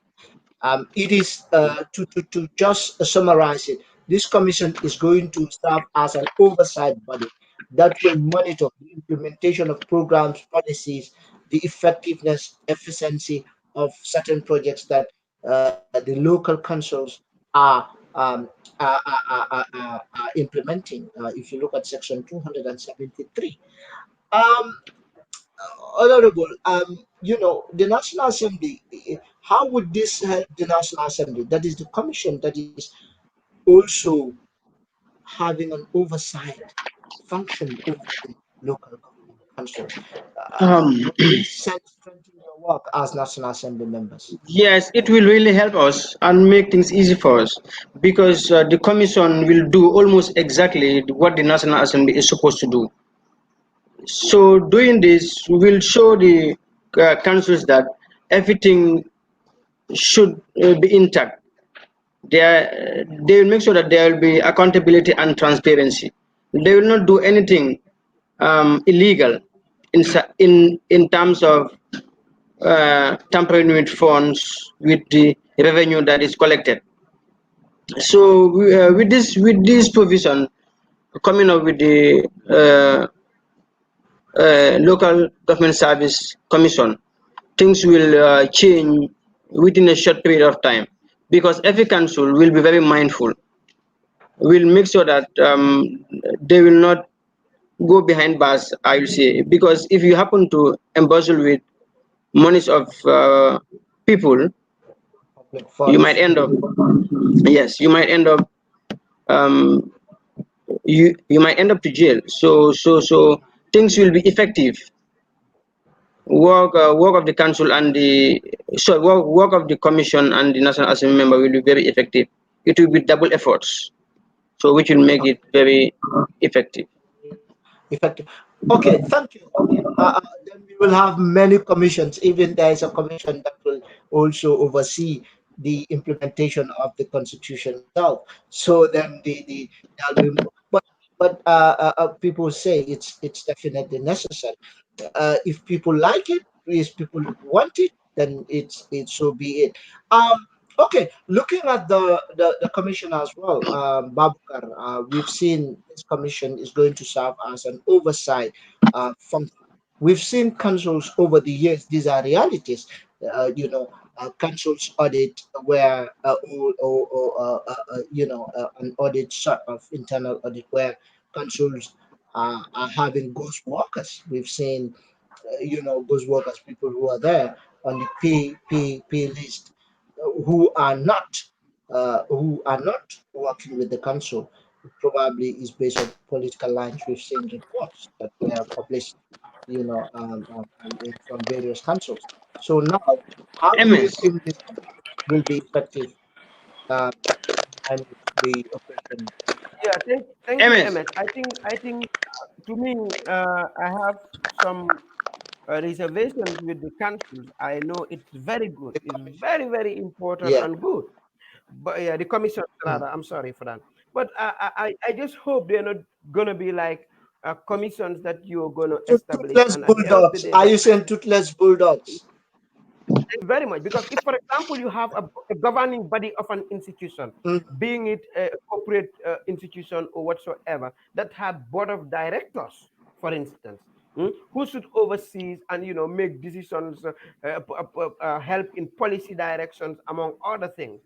Speaker 1: It is to just summarize it. This commission is going to serve as an oversight body that will monitor the implementation of programs, policies, the effectiveness, efficiency of certain projects that the local councils are um, implementing. If you look at section 273. Um, Honorable, the National Assembly, how would this help the National Assembly? That is the commission that is also having an oversight function over the local government council.
Speaker 2: Um,
Speaker 1: Would this strengthen your work as National Assembly members?
Speaker 2: yes, it will really help us and make things easy for us because the commission will do almost exactly what the National Assembly is supposed to do. So doing this will show the councils that everything should be intact. They will make sure that there will be accountability and transparency. They will not do anything illegal in terms of tampering with funds with the revenue that is collected. So with this provision coming up with the local government service commission, things will change within a short period of time because every council will be very mindful. Will make sure that they will not go behind bars. I will say because if you happen to embezzle with monies of people,
Speaker 1: Public
Speaker 2: you might
Speaker 1: funds.
Speaker 2: end up yes, you might end up um, you might end up to jail. So things will be effective. Work of the council and the work of the commission and the national assembly member will be very effective. It will be double efforts, so which will make it very effective.
Speaker 1: Effective. Okay, thank you. Okay, then we will have many commissions. Even there is a commission that will also oversee the implementation of the constitution itself. So then there'll be, but people say it's definitely necessary. If people like it, if people want it, then it so be it. Okay, looking at the commission as well, Babukar, we've seen this commission is going to serve as an oversight function. We've seen councils over the years; these are realities. Councils audit where an audit sort of internal audit where councils are having ghost workers. We've seen those workers, people who are there on the pay list, who are not working with the council. It probably is based on political lines. We've seen reports that were published, from various councils. So now, how do you
Speaker 2: MS,
Speaker 1: think this will be effective uh, to manage the operation?
Speaker 4: Yeah, thank you,
Speaker 2: MS,
Speaker 4: Emmett. I think to me, I have some reservations with the councils. I know it's very good.
Speaker 1: The
Speaker 4: It's
Speaker 1: commission.
Speaker 4: very, very important
Speaker 1: Yeah.
Speaker 4: and good. But yeah, the commission
Speaker 1: Mm.
Speaker 4: rather. I'm sorry for that. But I just hope they're not gonna be like commissions that you're gonna
Speaker 1: So
Speaker 4: establish,
Speaker 1: toothless
Speaker 4: and at the end of the
Speaker 1: bulldogs.
Speaker 4: day,
Speaker 1: Are
Speaker 4: the
Speaker 1: you saying
Speaker 4: president.
Speaker 1: toothless bulldogs?
Speaker 4: Very much, because if, for example, you have a governing body of an institution,
Speaker 1: Mm.
Speaker 4: being it a corporate institution or whatsoever, that had board of directors, for instance, who should oversee and make decisions, help in policy directions, among other things,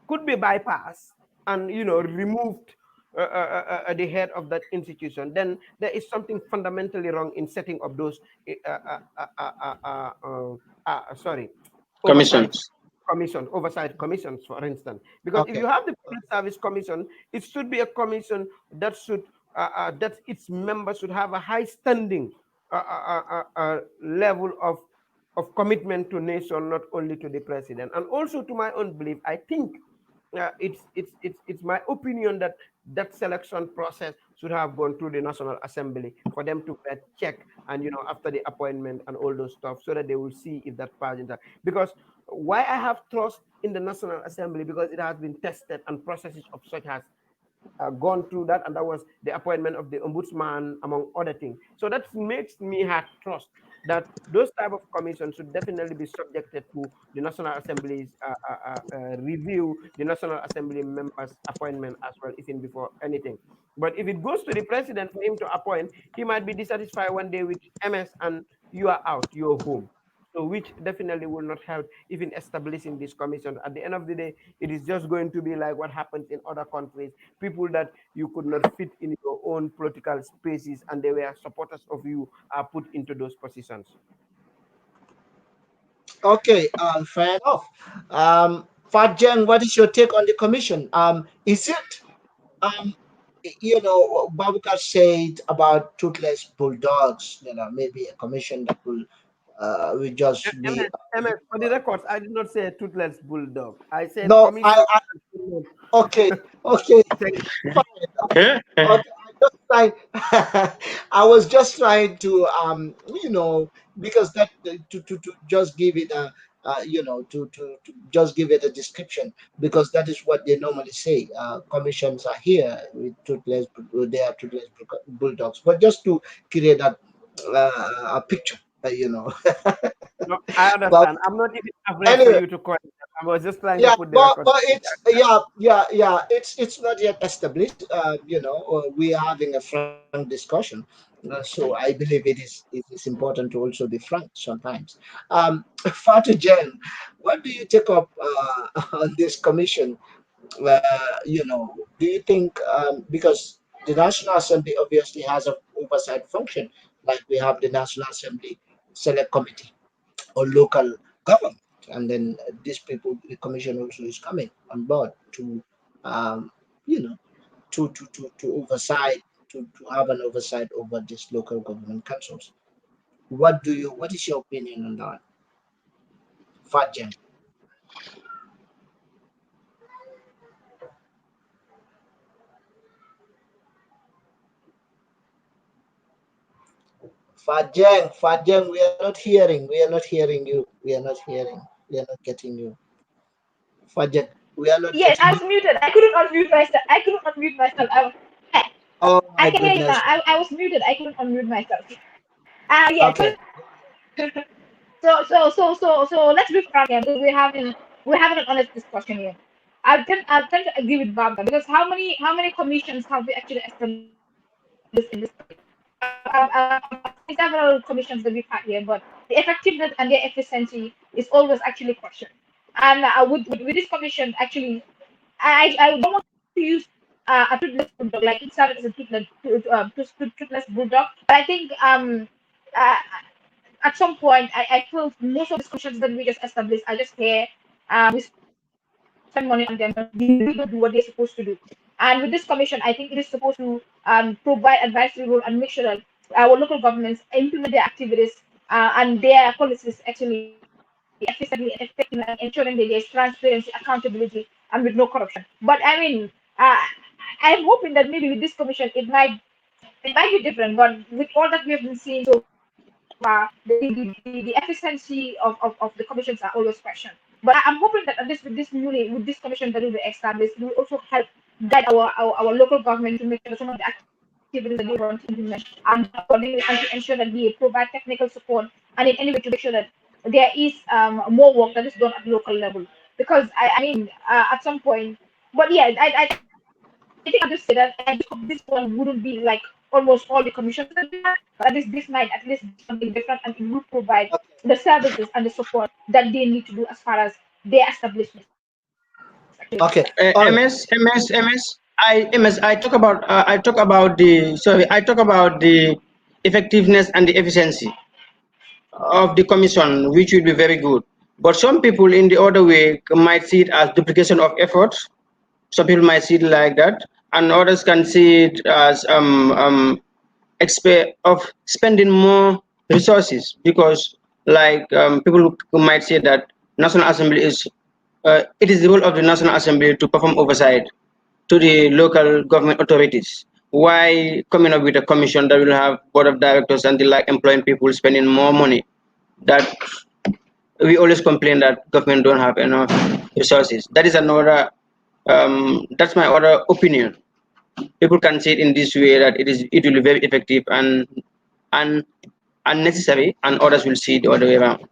Speaker 4: could be bypassed and removed the head of that institution, then there is something fundamentally wrong in setting up those sorry, oversight
Speaker 2: commissions,
Speaker 4: oversight commissions, for instance. Because if
Speaker 1: Okay.
Speaker 4: you have the public service commission, it should be a commission that its members should have a high standing level of commitment to nation, not only to the president. And also, to my own belief, I think it's my opinion that that selection process should have gone through the National Assembly for them to check, and after the appointment and all those stuff, so that they will see if that person. Because why I have trust in the National Assembly, because it has been tested and processes of such has gone through that, and that was the appointment of the ombudsman, among other things. So that makes me have trust that those type of commissions should definitely be subjected to the National Assembly's review, the National Assembly members' appointment as well, even before anything. But if it goes to the president for him to appoint, he might be dissatisfied one day with MS, and you are out, you're home. So which definitely will not help even establishing this commission. At the end of the day, it is just going to be like what happens in other countries. People that you could not fit in your own political spaces and they were supporters of you are put into those positions.
Speaker 1: Okay, fair enough. Fat Jeng, what is your take on the commission? Is it, um, Babukar said about toothless bulldogs, maybe a commission that will just be,
Speaker 4: MS, for the records, I did not say toothless bulldog. I said
Speaker 1: no,
Speaker 4: commission.
Speaker 1: okay, okay, fine. Okay, I was just trying to because that to just give it a to just give it a description, because that is what they normally say. Commissions are here with toothless, they are toothless bulldogs, but just to create that a picture,
Speaker 4: No, I
Speaker 1: but
Speaker 4: understand. I'm not even afraid for
Speaker 1: anyway.
Speaker 4: you to call it. I was just trying to
Speaker 1: Yeah,
Speaker 4: put the record
Speaker 1: but
Speaker 4: straight.
Speaker 1: it's yeah. It's not yet established. We are having a frank discussion, so I believe it is important to also be frank sometimes. Fatu Jen, what do you take up on this commission? Do you think, because the National Assembly obviously has an oversight function, like we have the National Assembly Select Committee or local government. And then these people, the commission also is coming on board to, um, you know, to oversight, to have an oversight over these local government councils. What is your opinion on that? Fajen. Fajen, we are not hearing. We are not hearing you. We are not hearing. We are not getting you. Fajen, we are not
Speaker 5: Yes,
Speaker 1: getting
Speaker 5: I
Speaker 1: you.
Speaker 5: was muted. I couldn't unmute myself. I couldn't unmute myself. I,
Speaker 1: Oh
Speaker 5: I
Speaker 1: my
Speaker 5: can hear you now.
Speaker 1: goodness.
Speaker 5: I was muted. I couldn't unmute myself. Yes.
Speaker 1: Okay.
Speaker 5: So let's be frank here, because we're having an honest discussion here. I tend to agree with Barbara, because how many commissions have we actually established in this country? I've seen several commissions that we've had here, but the effectiveness and their efficiency is always actually questioned. And with this commission, actually, I don't want to use a toothless bulldog, like it started as a toothless bulldog, but I think uh, at some point, I feel most of these commissions that we just established are just here. We spend money on them, but they really don't do what they're supposed to do. And with this commission, I think it is supposed to provide advisory role and make sure that our local governments implement their activities and their policies actually efficiently and effectively, and ensuring that there's transparency, accountability, and with no corruption. But I mean, I'm hoping that maybe with this commission, it might be different. But with all that we have been seeing so far, the efficiency of the commissions are always questioned. But I'm hoping that at least with this commission that will be established, it will also help guide our local government to make sure that some of the activities that they want to implement are done accordingly, and to ensure that we provide technical support and in any way to make sure that there is more work that is done at local level. Because I mean, at some point, but yeah, I think I'll just say that I just hope this one wouldn't be like almost all the commissions that we have, but at least this might at least be something different, and it will provide the services and the support that they need to do as far as their establishments actually concerned.
Speaker 1: Okay. All right.
Speaker 2: I talk about the sorry, I talk about the effectiveness and the efficiency of the commission, which will be very good. But some people in the other way might see it as duplication of effort. Some people might see it like that, and others can see it as of spending more resources, because like people who might say that National Assembly is it is the role of the National Assembly to perform oversight to the local government authorities. Why coming up with a commission that will have board of directors and the like employing people spending more money? That we always complain that government don't have enough resources. That is another. That's my other opinion. People can see it in this way, that it will be very effective and unnecessary, and others will see it the other way around.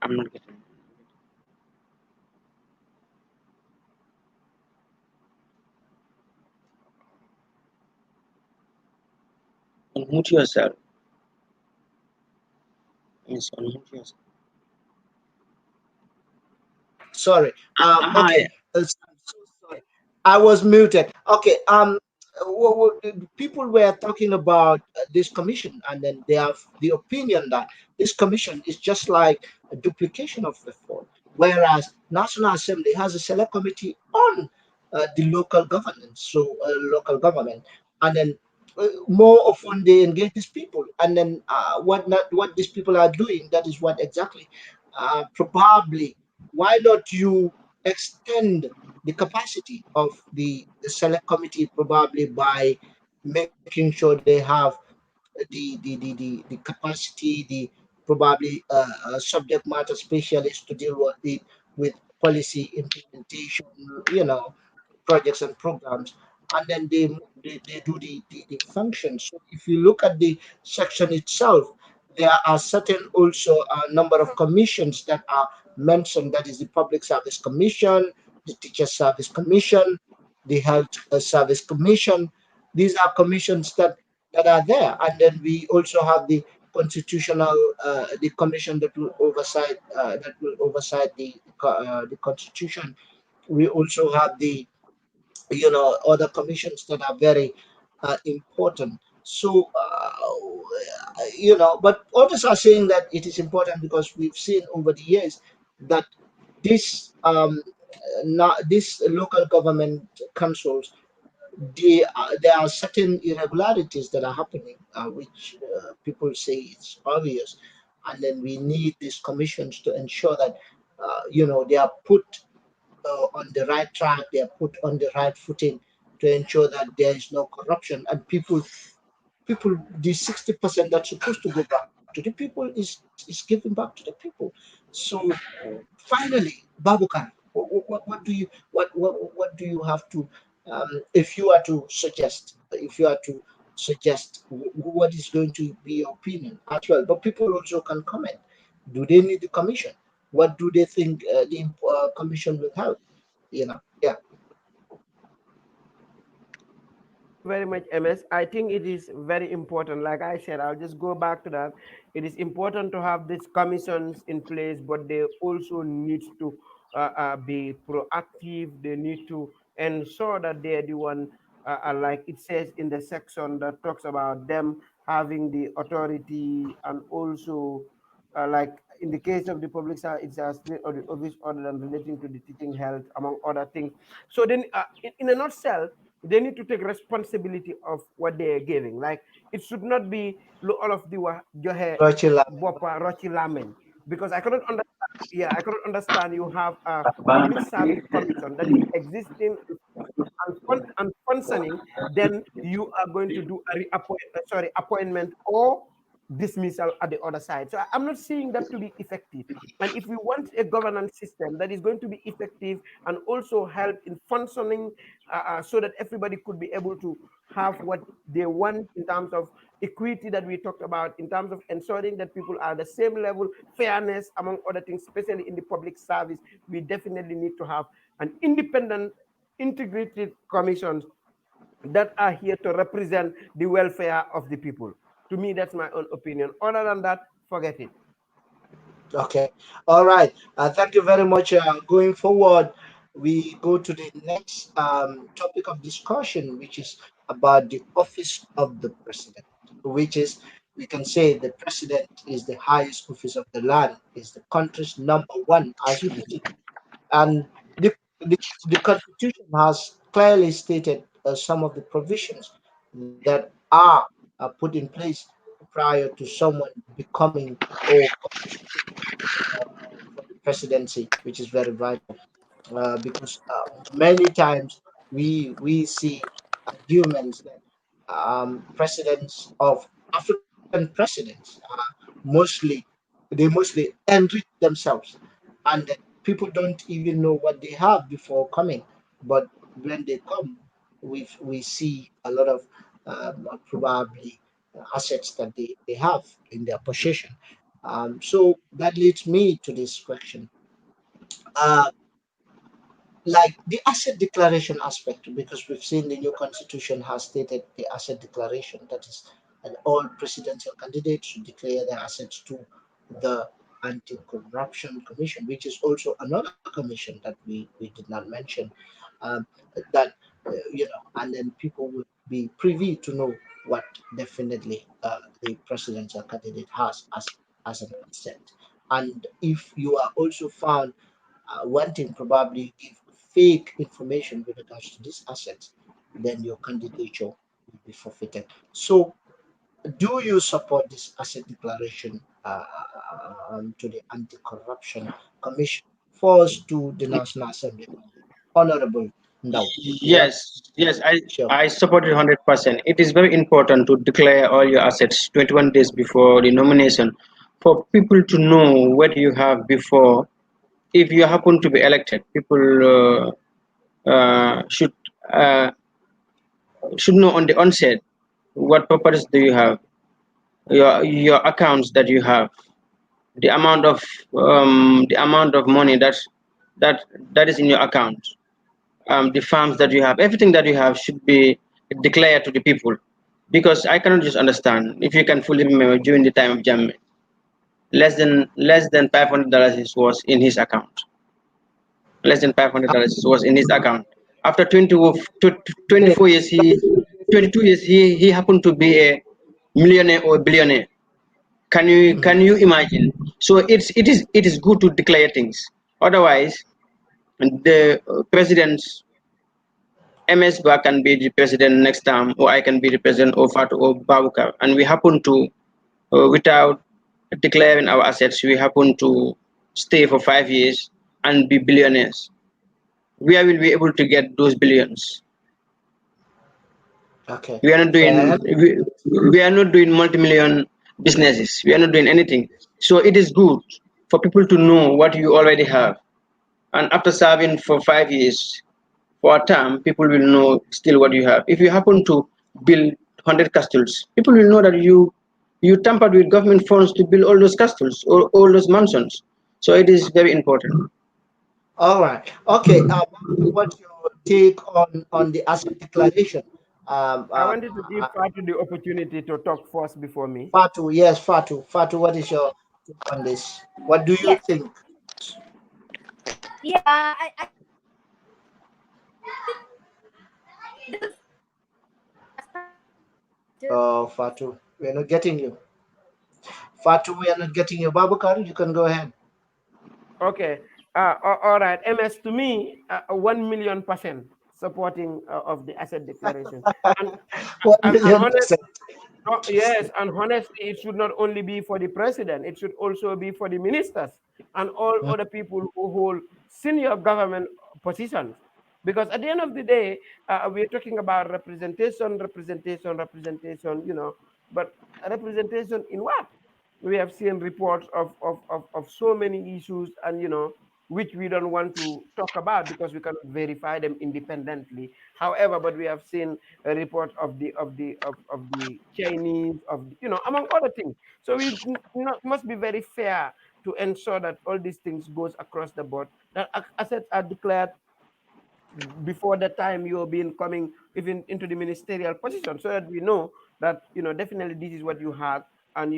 Speaker 2: I'm not getting. Unmute yourself. Yes, unmute yourself.
Speaker 1: Sorry.
Speaker 2: Hi.
Speaker 1: Okay. I'm so sorry. I was muted. Okay. People were talking about this commission, and then they have the opinion that this commission is just like a duplication of the four, whereas National Assembly has a select committee on the local governance, so local government, and then more often they engage these people, and then what these people are doing, that is what exactly probably why not you extend the capacity of the select committee probably by making sure they have the capacity, the probably subject matter specialists to deal with policy implementation, you know, projects and programs, and then they do the functions. So if you look at the section itself, there are certain also a number of commissions that are mentioned. That is the Public Service Commission, the Teacher Service Commission, the Health Service Commission. These are commissions that are there, and then we also have the constitutional the commission that will oversight the constitution. We also have the other commissions that are very important. So but others are saying that it is important because we've seen over the years that this this local government councils, there are certain irregularities that are happening, which people say it's obvious, and then we need these commissions to ensure that they are put on the right track, they are put on the right footing to ensure that there is no corruption, and people, the 60% that's supposed to go back to the people is given back to the people. So finally, Babukan, what do you what do you have to if you are to suggest, what is going to be your opinion as well? But people also can comment. Do they need the commission? What do they think the commission will help? Yeah.
Speaker 4: Thank you very much, MS. I think it is very important. Like I said, I'll just go back to that. It is important to have these commissions in place, but they also need to be proactive. They need to ensure that they're the one, like it says in the section that talks about them having the authority, and also like in the case of the public sector, it's a state or the office other than relating to the teaching health, among other things. So then, in a nutshell, they need to take responsibility of what they are giving. Like it should not be all of the johe
Speaker 1: Rachel,
Speaker 4: bopa rochi lamen, because I cannot understand. Yeah, I cannot understand. You have a public service commission that is existing and functioning, then you are going to do a appointment or dismissal at the other side. So I'm not seeing that to be effective. And if we want a governance system that is going to be effective and also help in functioning, so that everybody could be able to have what they want in terms of equity that we talked about, in terms of ensuring that people are the same level, fairness, among other things, especially in the public service, we definitely need to have an independent, integrated commissions that are here to represent the welfare of the people. To me, that's my own opinion. Other than that, forget it.
Speaker 1: okay. All right. Thank you very much. Going forward, we go to the next topic of discussion, which is about the office of the president, which is, we can say, the president is the highest office of the land, is the country's number one, as you put it. And the Constitution has clearly stated some of the provisions that are put in place prior to someone becoming or competing for the presidency, which is very vital because many times we see arguments that presidents of African presidents mostly enrich themselves, and that people don't even know what they have before coming. But when they come, we see a lot of probably assets that they have in their possession. So that leads me to this question. Uh, like the asset declaration aspect, because we've seen the new constitution has stated the asset declaration, that is and all presidential candidates should declare their assets to the Anti-Corruption Commission, which is also another commission that we did not mention. Um, that and then people will be privy to know what definitely the presidential candidate has as an asset. And if you are also found wanting probably give fake information with regards to these assets, then your candidature will be forfeited. So, do you support this asset declaration to the Anti-Corruption Commission forced to the National Assembly? Honorable Ndow, what
Speaker 2: Yes, yes,
Speaker 1: is your
Speaker 2: I support it 100%. It is very important to declare all your assets 21 days before the nomination for people to know what you have before. If you happen to be elected, people uh, should know on the onset what properties do you have, your accounts that you have, the amount of money that that is in your account, the farms that you have, everything that you have should be declared to the people. Because I cannot just understand if you can fully remember during the time of Jammeh, less than $500 was in his account. Less than $500 was in his account. After 24 years, 22 years, he happened to be a millionaire or billionaire. Can you imagine? So it is good to declare things. Otherwise, the presidents MS Ba can be the president next time, or I can be the president, or Fatou or Babukar, and we happen to, without declaring our assets, we happen to stay for 5 years and be billionaires. Where will we be able to get those billions?
Speaker 1: okay?
Speaker 2: We are not
Speaker 1: Fair.
Speaker 2: doing we are not doing multi-million businesses. We are not doing anything. So it is good for people to know what you already have. And after serving for 5 years for a term, people will know still what you have. If you happen to build 100 castles, people will know that you tampered with government funds to build all those castles or all those mansions. So it is very important.
Speaker 1: All right. Okay. What's your take on the asset declaration? Um,
Speaker 4: I
Speaker 1: uh,
Speaker 4: wanted to give Fatu the opportunity to talk first before me.
Speaker 1: Fatu, yes, Fatu. Fatu, what is your take on this? What do you
Speaker 6: Yes.
Speaker 1: think?
Speaker 6: Yeah. I think this is
Speaker 1: Oh, Fatu, we're not getting you. Fatu, we are not getting you. Babukar, you can go ahead.
Speaker 4: Okay. All right. MS, to me, 1,000,000% supporting of the asset declaration. And,
Speaker 1: One
Speaker 4: and
Speaker 1: million
Speaker 4: honest,
Speaker 1: percent.
Speaker 4: yes, and honestly, it should not only be for the president, it should also be for the ministers and all other people who hold senior government positions. Because at the end of the day, we're talking about representation, but representation in what? We have seen reports of so many issues, and which we don't want to talk about because we cannot verify them independently. However, but we have seen a report of the Chinese, among other things. So we must be very fair to ensure that all these things goes across the board, that assets are declared before the time you're being coming even into the ministerial position, so that we know that definitely this is what you had, and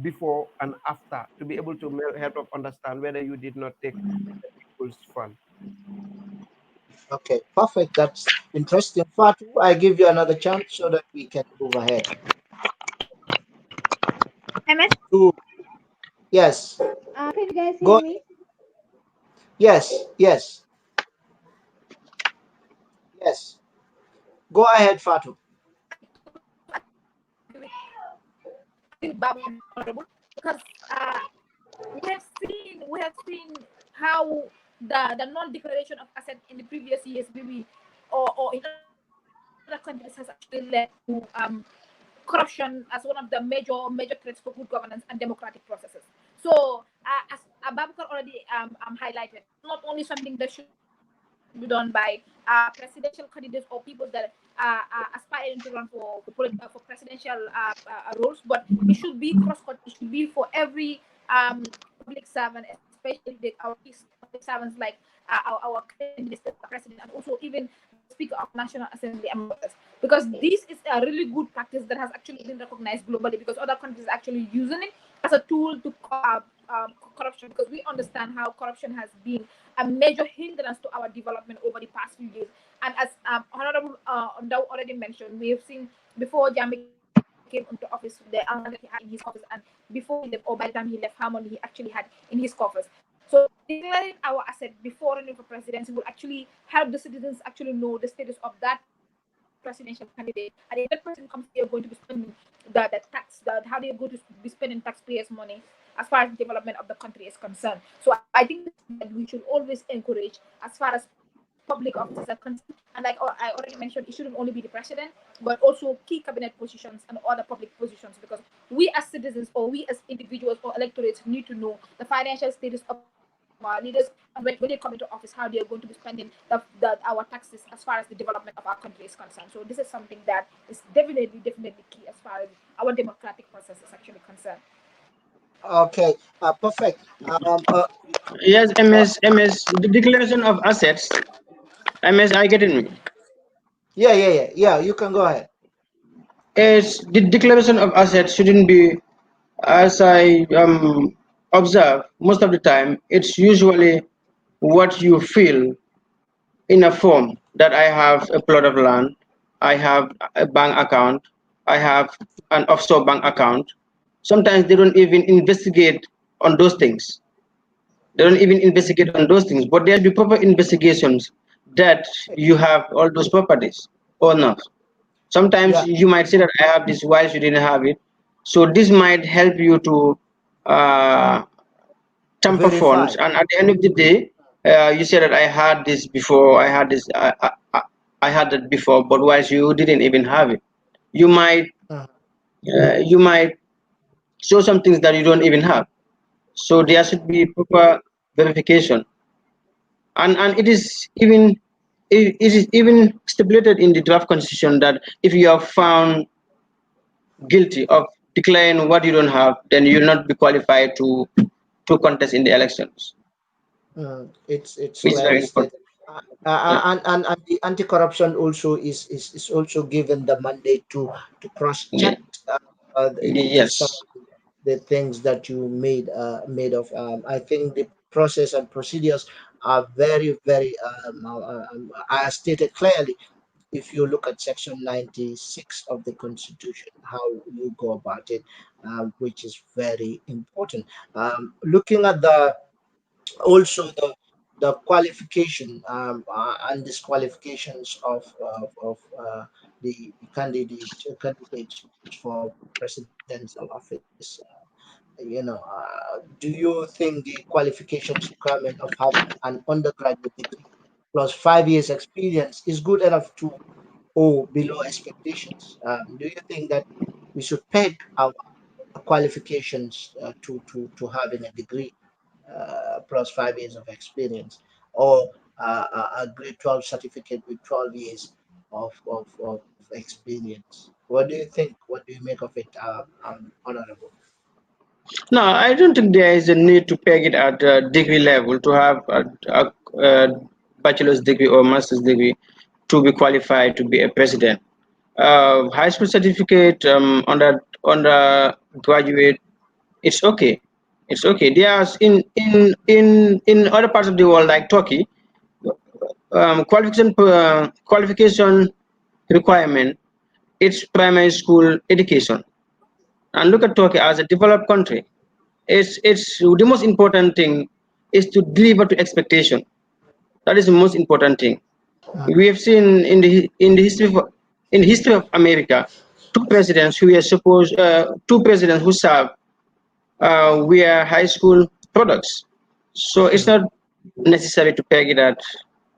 Speaker 4: before and after, to be able to help us understand whether you did not take other people's fund.
Speaker 1: Okay, perfect. That's interesting. Fatu, I give you another chance so that we can move ahead.
Speaker 5: MS,
Speaker 1: Two. Yes.
Speaker 5: can you guys
Speaker 1: Go.
Speaker 5: hear me?
Speaker 1: Yes. Yes. Yes. Go ahead, Fatu.
Speaker 6: Babu honorable, because we have seen how the non-declaration of asset in the previous years, maybe, or in other countries, has actually led to corruption as one of the major threats for good governance and democratic processes. So, as Babukar already highlighted, it's not only something that should be done by presidential candidates or people that are aspiring to run for presidential roles, but it should be cross-cut. It should be for every public servant, especially our key public servants, like our candidates, the president, and also even the speaker Speaker of National Assembly, among others. Because this is a really good practice that has actually been recognized globally, because other countries are actually using it as a tool to curb corruption, because we understand how corruption has been a major hindrance to our development over the past few years. And as Honorable Ndow already mentioned, we have seen before Jammeh came into office, the amount that he had in his coffers, and before he left, or by the time he left, how money he actually had in his coffers. So declaring our asset before running for presidency will actually help the citizens actually know the status of that presidential candidate. And if that person comes, they are going to be spending the tax, how they are going to be spending taxpayers' money as far as the development of the country is concerned. So I think this is something that we should always encourage as far as public officers are concerned. And like I already mentioned, it shouldn't only be the president, but also key cabinet positions and other public positions, because we as citizens, or we as individuals or electorates, need to know the financial status of our leaders, and when they come into office, how they are going to be spending our taxes as far as the development of our country is concerned. So this is something that is definitely key as far as our democratic process is actually concerned.
Speaker 1: Okay, perfect.
Speaker 2: Yes,
Speaker 1: Uh,
Speaker 2: MS, the declaration of assets. MS, I get it.
Speaker 1: yeah. You can go ahead.
Speaker 2: Is the declaration of assets shouldn't be, as I observe most of the time, it's usually what you feel in a form that I have a plot of land, I have a bank account, I have an offshore bank account. Sometimes they don't even investigate on those things. They don't even investigate on those things, but there should be proper investigations that you have all those properties or not. Sometimes
Speaker 1: Yeah,
Speaker 2: you might say that I have this while you didn't have it. So this might help you to uh, tamper
Speaker 1: verify.
Speaker 2: funds, and at the end of the day, you say that I had this before, I had this, I had that before, but whilst you didn't even have it, you might
Speaker 1: Mhm.
Speaker 2: you might show some things that you don't even have. So there should be proper verification, and it is even stipulated in the draft constitution that if you are found guilty of declaring what you don't have, then you'll not be qualified to contest in the elections,
Speaker 1: It's
Speaker 2: which is
Speaker 1: clearly
Speaker 2: very important.
Speaker 1: stated.
Speaker 2: Yeah.
Speaker 1: And the anti-corruption also is also given the mandate to cross-check
Speaker 2: Yeah.
Speaker 1: some
Speaker 2: Yes.
Speaker 1: of the things that you made of. I think the process and procedures are very are stated clearly if you look at section 96 of the constitution, how you go about it, which is very important. Looking at the also the qualification and disqualifications of the candidates for presidential office. Do you think the qualifications requirement of having an undergraduate degree plus 5 years experience is good enough to or below expectations? Do you think that we should peg our qualifications to having a degree plus 5 years of experience, or a grade 12 certificate with 12 years of experience? What do you think? What do you make of it, Honorable?
Speaker 2: No, I don't think there is a need to peg it at degree level to have a bachelor's degree or master's degree to be qualified to be a president. High school certificate, undergraduate, it's okay. It's okay. There's in other parts of the world like Turkey, qualification requirement, it's primary school education. And look at Turkey as a developed country. It's the most important thing is to deliver to expectation. That is the most important thing. We have seen in the history of America, two presidents who served were high school products. So it's not necessary to peg it at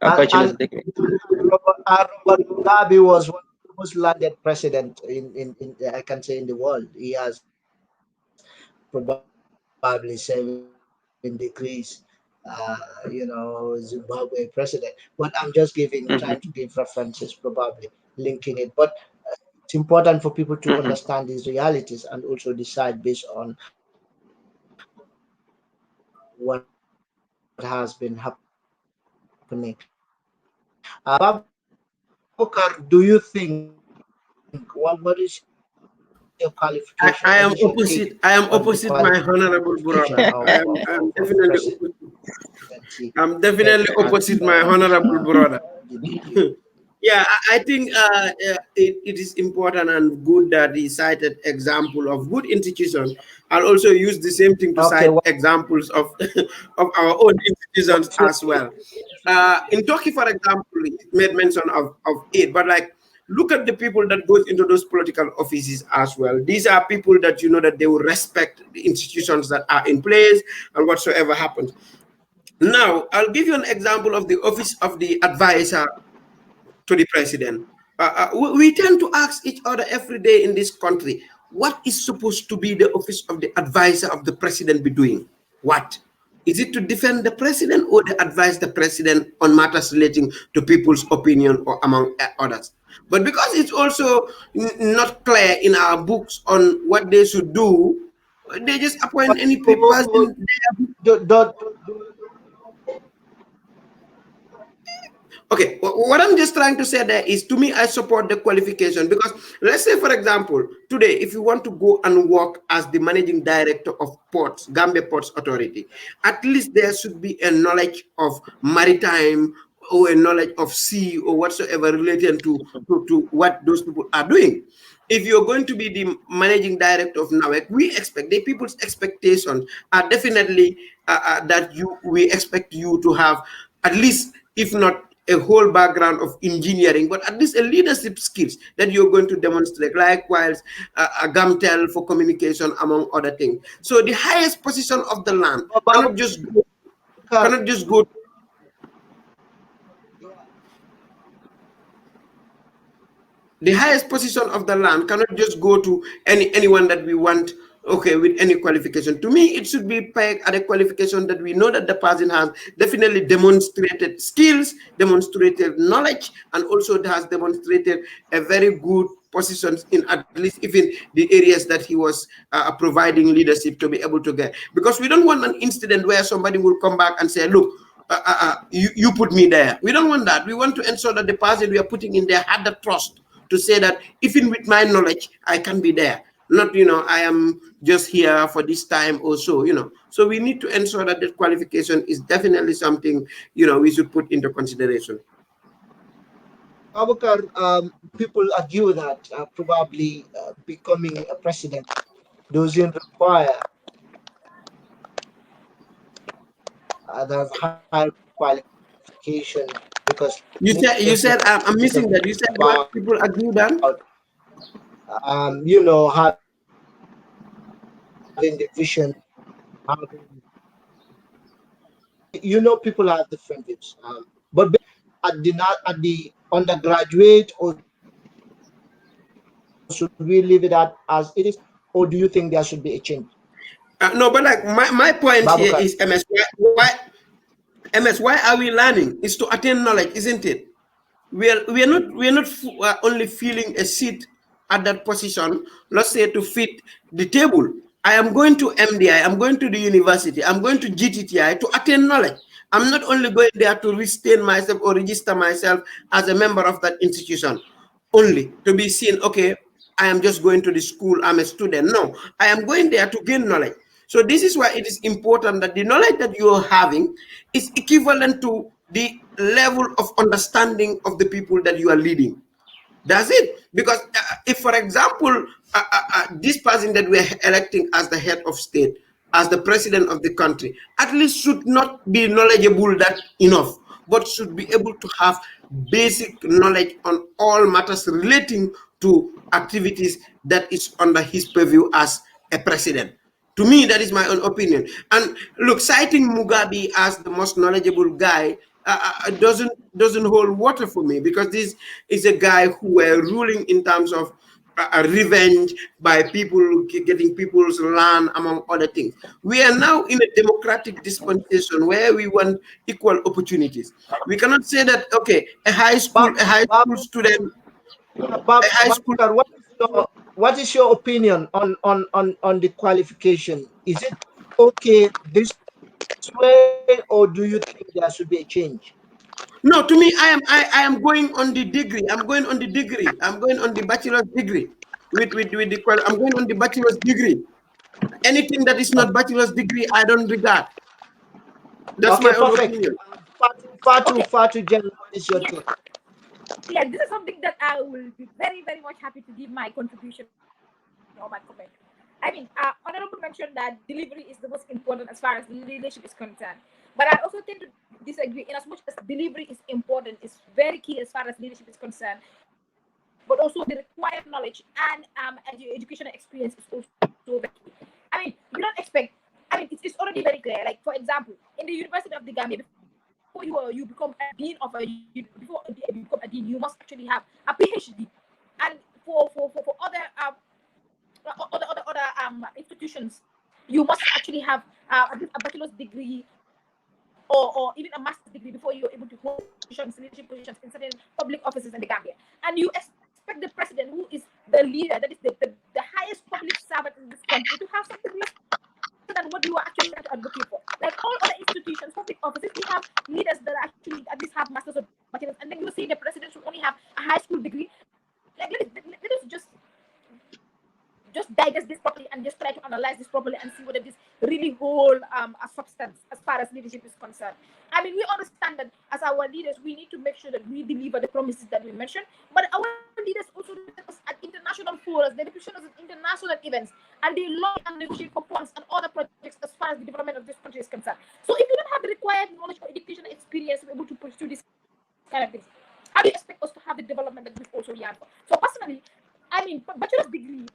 Speaker 2: a bachelor's
Speaker 1: And
Speaker 2: degree.
Speaker 1: Robert Mugabe was one of the most landed president in I can say in the world. He has probably 7 degrees. Zimbabwe president. But I'm just giving trying to give
Speaker 2: Mhm,
Speaker 1: references, probably linking it. But it's important for people to
Speaker 2: mhm.
Speaker 1: understand these realities and also decide based on what has been happening. Babli, you can go ahead. Abukar, do you think what is your qualification or what is your take
Speaker 3: I am
Speaker 1: on the
Speaker 3: opposite. I am opposite my
Speaker 1: qualification
Speaker 3: honorable brother.
Speaker 1: of
Speaker 3: I am definitely opposite.
Speaker 1: presidency
Speaker 3: I'm
Speaker 1: and
Speaker 3: definitely opposite my honorable brother.
Speaker 1: the media?
Speaker 3: Yeah, I think it is important and good that he cited example of good institutions. I'll also use the same thing to
Speaker 1: Okay,
Speaker 3: cite examples of of our own institutions
Speaker 1: what's your
Speaker 3: as well. In Turkey, for example, he made mention of it, but like look at the people that goes into those political offices as well. These are people that you know that they will respect the institutions that are in place and whatsoever happens. Now, I'll give you an example of the office of the advisor to the president. We tend to ask each other every day in this country, what is supposed to be the office of the advisor of the president be doing? What? Is it to defend the president or to advise the president on matters relating to people's opinion or among others? But because it's also not clear in our books on what they should do, they just appoint any
Speaker 1: So,
Speaker 3: person. Okay, what I'm just trying to say there is to me, I support the qualification because let's say, for example, today, if you want to go and work as the managing director of Ports, Gambia Ports Authority, at least there should be a knowledge of maritime or a knowledge of sea or whatsoever related to what those people are doing. If you're going to be the managing director of NAWEC, we expect the people's expectations are definitely that we expect you to have at least, if not a whole background of engineering, but at least a leadership skills that you're going to demonstrate. Likewise, a GAMTEL for communication, among other things. So the highest position of the land cannot just go, cannot just go. The highest position of the land cannot just go to anyone that we want, okay, with any qualification. To me, it should be pegged at a qualification that we know that the person has definitely demonstrated skills, demonstrated knowledge, and also has demonstrated a very good positions in at least even the areas that he was providing leadership to be able to get. Because we don't want an incident where somebody will come back and say, look, you put me there. We don't want that. We want to ensure that the person we are putting in there had the trust to say that even with my knowledge, I can be there. Not, I am just here for this time or so. So we need to ensure that the qualification is definitely something, we should put into consideration.
Speaker 1: Abukar, people argue that probably becoming a president doesn't require the high qualification because
Speaker 3: You
Speaker 1: leadership
Speaker 3: said I'm
Speaker 1: is
Speaker 3: missing that. You said
Speaker 1: about
Speaker 3: what people agree then?
Speaker 1: having the vision, having people have different views. But at the undergraduate, or should we leave it at as it is, or do you think there should be a change?
Speaker 3: No, but like my point
Speaker 1: Babukar.
Speaker 3: here is MS, why are we learning? It's to attain knowledge, isn't it? We are not only filling a seat at that position, let's say to fit the table. I am going to MDI, I'm going to the university, I'm going to GTTI to attain knowledge. I'm not only going there to retain myself or register myself as a member of that institution, only to be seen, okay, I am just going to the school, I'm a student. No, I am going there to gain knowledge. So this is why it is important that the knowledge that you are having is equivalent to the level of understanding of the people that you are leading. That's it. Because if, for example, this person that we're electing as the head of state, as the president of the country, at least should not be knowledgeable that enough, but should be able to have basic knowledge on all matters relating to activities that is under his purview as a president. To me, that is my own opinion. And look, citing Mugabe as the most knowledgeable guy doesn't hold water for me, because this is a guy who were ruling in terms of revenge by people getting people's land, among other things. We are now in a democratic dispensation where we want equal opportunities. We cannot say that, okay, a high school student, a high school.
Speaker 1: Babukar, what is your opinion on the qualification? Is it okay this way, or do you think there should be a change?
Speaker 3: No, to me, I am going on the degree. I'm going on the degree. I'm going on the bachelor's degree. I'm going on the bachelor's degree. Anything that is not
Speaker 1: Okay,
Speaker 3: bachelor's degree, I don't regard. That's
Speaker 1: okay,
Speaker 3: my own
Speaker 1: perfect.
Speaker 3: opinion.
Speaker 6: Okay.
Speaker 1: Fatu, Jen, what is your
Speaker 6: Yes.
Speaker 1: take?
Speaker 6: Yeah, this is something that I will be very, very much happy to give my contribution or my comment. I mean, Honorable mentioned that delivery is the most important as far as the leadership is concerned. But I also tend to disagree in as much as delivery is important, is very key as far as leadership is concerned. But also the required knowledge and educational experience is also very key. I mean, you don't expect. It's already very clear. Like for example, in the University of the Gambia, before you become a dean of before you become a dean, you must actually have a PhD. And for other institutions, you must actually have a bachelor's degree or even a master's degree before you're able to hold positions, leadership positions in certain public offices in the Gambia. And you expect the president, who is the leader, that is the highest public servant in this country, to have something lesser than what you are actually trying to advocate for. Like all other institutions, public offices, we have leaders that actually at least have masters or bachelors, and then you say the president should only have a high school degree. Like let us just digest this properly and just try to analyze this properly and see whether this really hold a substance as far as leadership is concerned. I mean, we understand that as our leaders, we need to make sure that we deliver the promises that we mentioned, but our leaders also represent us at international forums, they represent us at international events, and they lobby and negotiate for funds and other projects as far as the development of this country is concerned. So if you don't have the required knowledge or education experience to be able to pursue this kind of things, how do you expect us to have the development that we've also yearned for? So personally, I mean, bachelor's degree.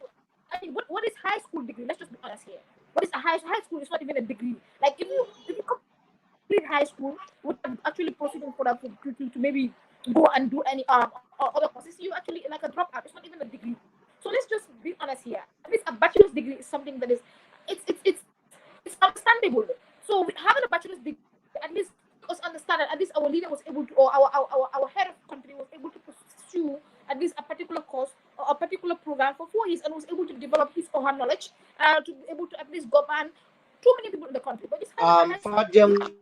Speaker 6: I mean, what is high school degree? Let's just be honest here. What is a high school? Is not even a degree. Like if you complete high school without actually proceeding for that to maybe go and do any or other courses, you actually like a dropout. It's not even a degree. So let's just be honest here. At least a bachelor's degree is something that is it's understandable. So with having a bachelor's degree, at least us understand that at least our leader was able to, or our head of country was able to pursue at least a particular course or a particular program for 4 years and was able to develop his or her knowledge to be able to at least govern too many people in the country. But just having a high school degree and
Speaker 1: Fatu,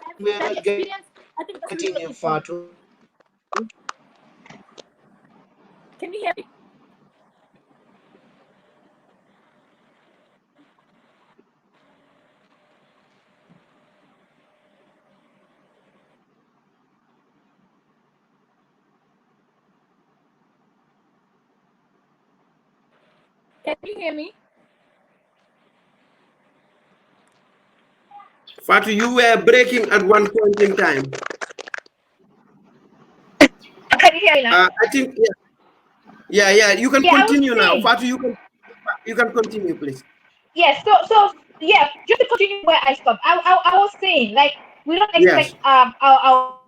Speaker 6: having
Speaker 1: we
Speaker 6: that
Speaker 1: are not
Speaker 6: experience, I think that's really, really
Speaker 1: getting you,
Speaker 6: important.
Speaker 1: Fatu.
Speaker 6: Can you hear me? Can you hear me?
Speaker 3: Fatu, you were breaking at one point in time.
Speaker 5: Can you hear me now?
Speaker 3: I think yeah. You can
Speaker 5: Yeah, I was
Speaker 3: continue now,
Speaker 5: saying.
Speaker 3: Fatu. You can continue, please.
Speaker 5: Yes. Yeah, just to continue where I stopped. I was saying like we don't expect
Speaker 3: Yes,
Speaker 5: our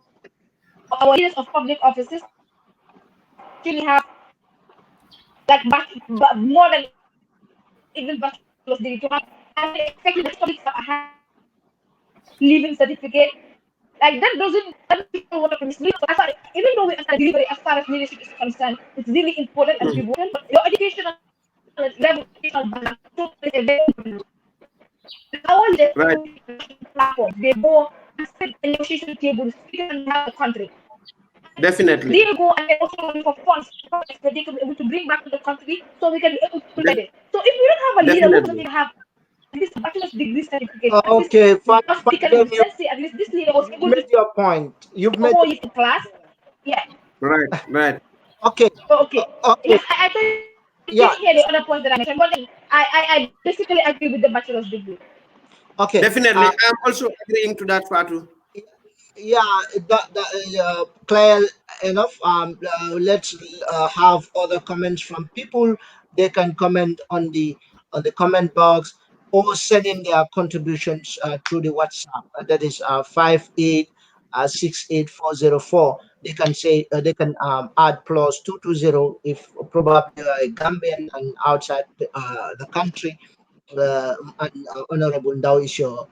Speaker 5: leaders of public offices to actually have like more than even bachelor's degree to have. I mean, expecting that public staff have a living certificate. Like that doesn't show what a police leader. So as far, even though we understand delivery as far as leadership is concerned, it's really important and pivotal. But your educational level, educational background also plays a very important role. Like our leaders
Speaker 3: right,
Speaker 5: go to international platforms, they go and sit at the negotiation table, speaking on behalf of the country. And they
Speaker 3: definitely,
Speaker 5: will go and they also looking for funds, projects that they can be able to bring back to the country so we can be able to implement
Speaker 3: De-
Speaker 5: it. So if we don't have a leader who doesn't
Speaker 3: definitely.
Speaker 5: even have at least a bachelor's degree certificate, at least
Speaker 1: Okay,
Speaker 5: just we can
Speaker 1: Jen,
Speaker 5: then say at least this leader was
Speaker 1: you've
Speaker 5: able to
Speaker 1: made your point.
Speaker 5: stay
Speaker 1: You've
Speaker 5: for
Speaker 1: made
Speaker 5: 4 years in class. Yeah.
Speaker 3: Right, right.
Speaker 1: okay,
Speaker 5: Okay.
Speaker 1: okay,
Speaker 5: Yes, I thought you didn't hear the
Speaker 1: yeah,
Speaker 5: other point that I mentioned, but then I basically agree with the bachelor's degree.
Speaker 1: okay.
Speaker 3: Definitely, I'm also agreeing to that, Fatu.
Speaker 1: Yeah, clear enough. Let's have other comments from people. They can comment on the comment box or send in their contributions through the WhatsApp. That is 58 68404. They can say they can add +220 if probably you are a Gambian and outside the country. And Honorable Ndow is your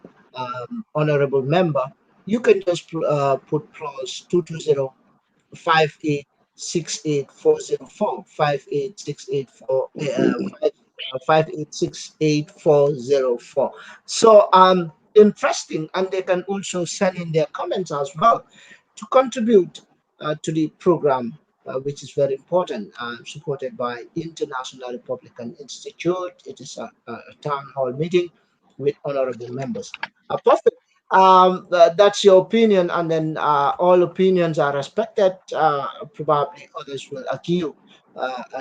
Speaker 1: honorable member, you can just put +220 58 68404 58 68404. So interesting, and they can also send in their comments as well. to contribute to the program, which is very important, supported by International Republican Institute. It is a town hall meeting with honorable members. Perfect. That's your opinion, and then all opinions are respected. Probably others will argue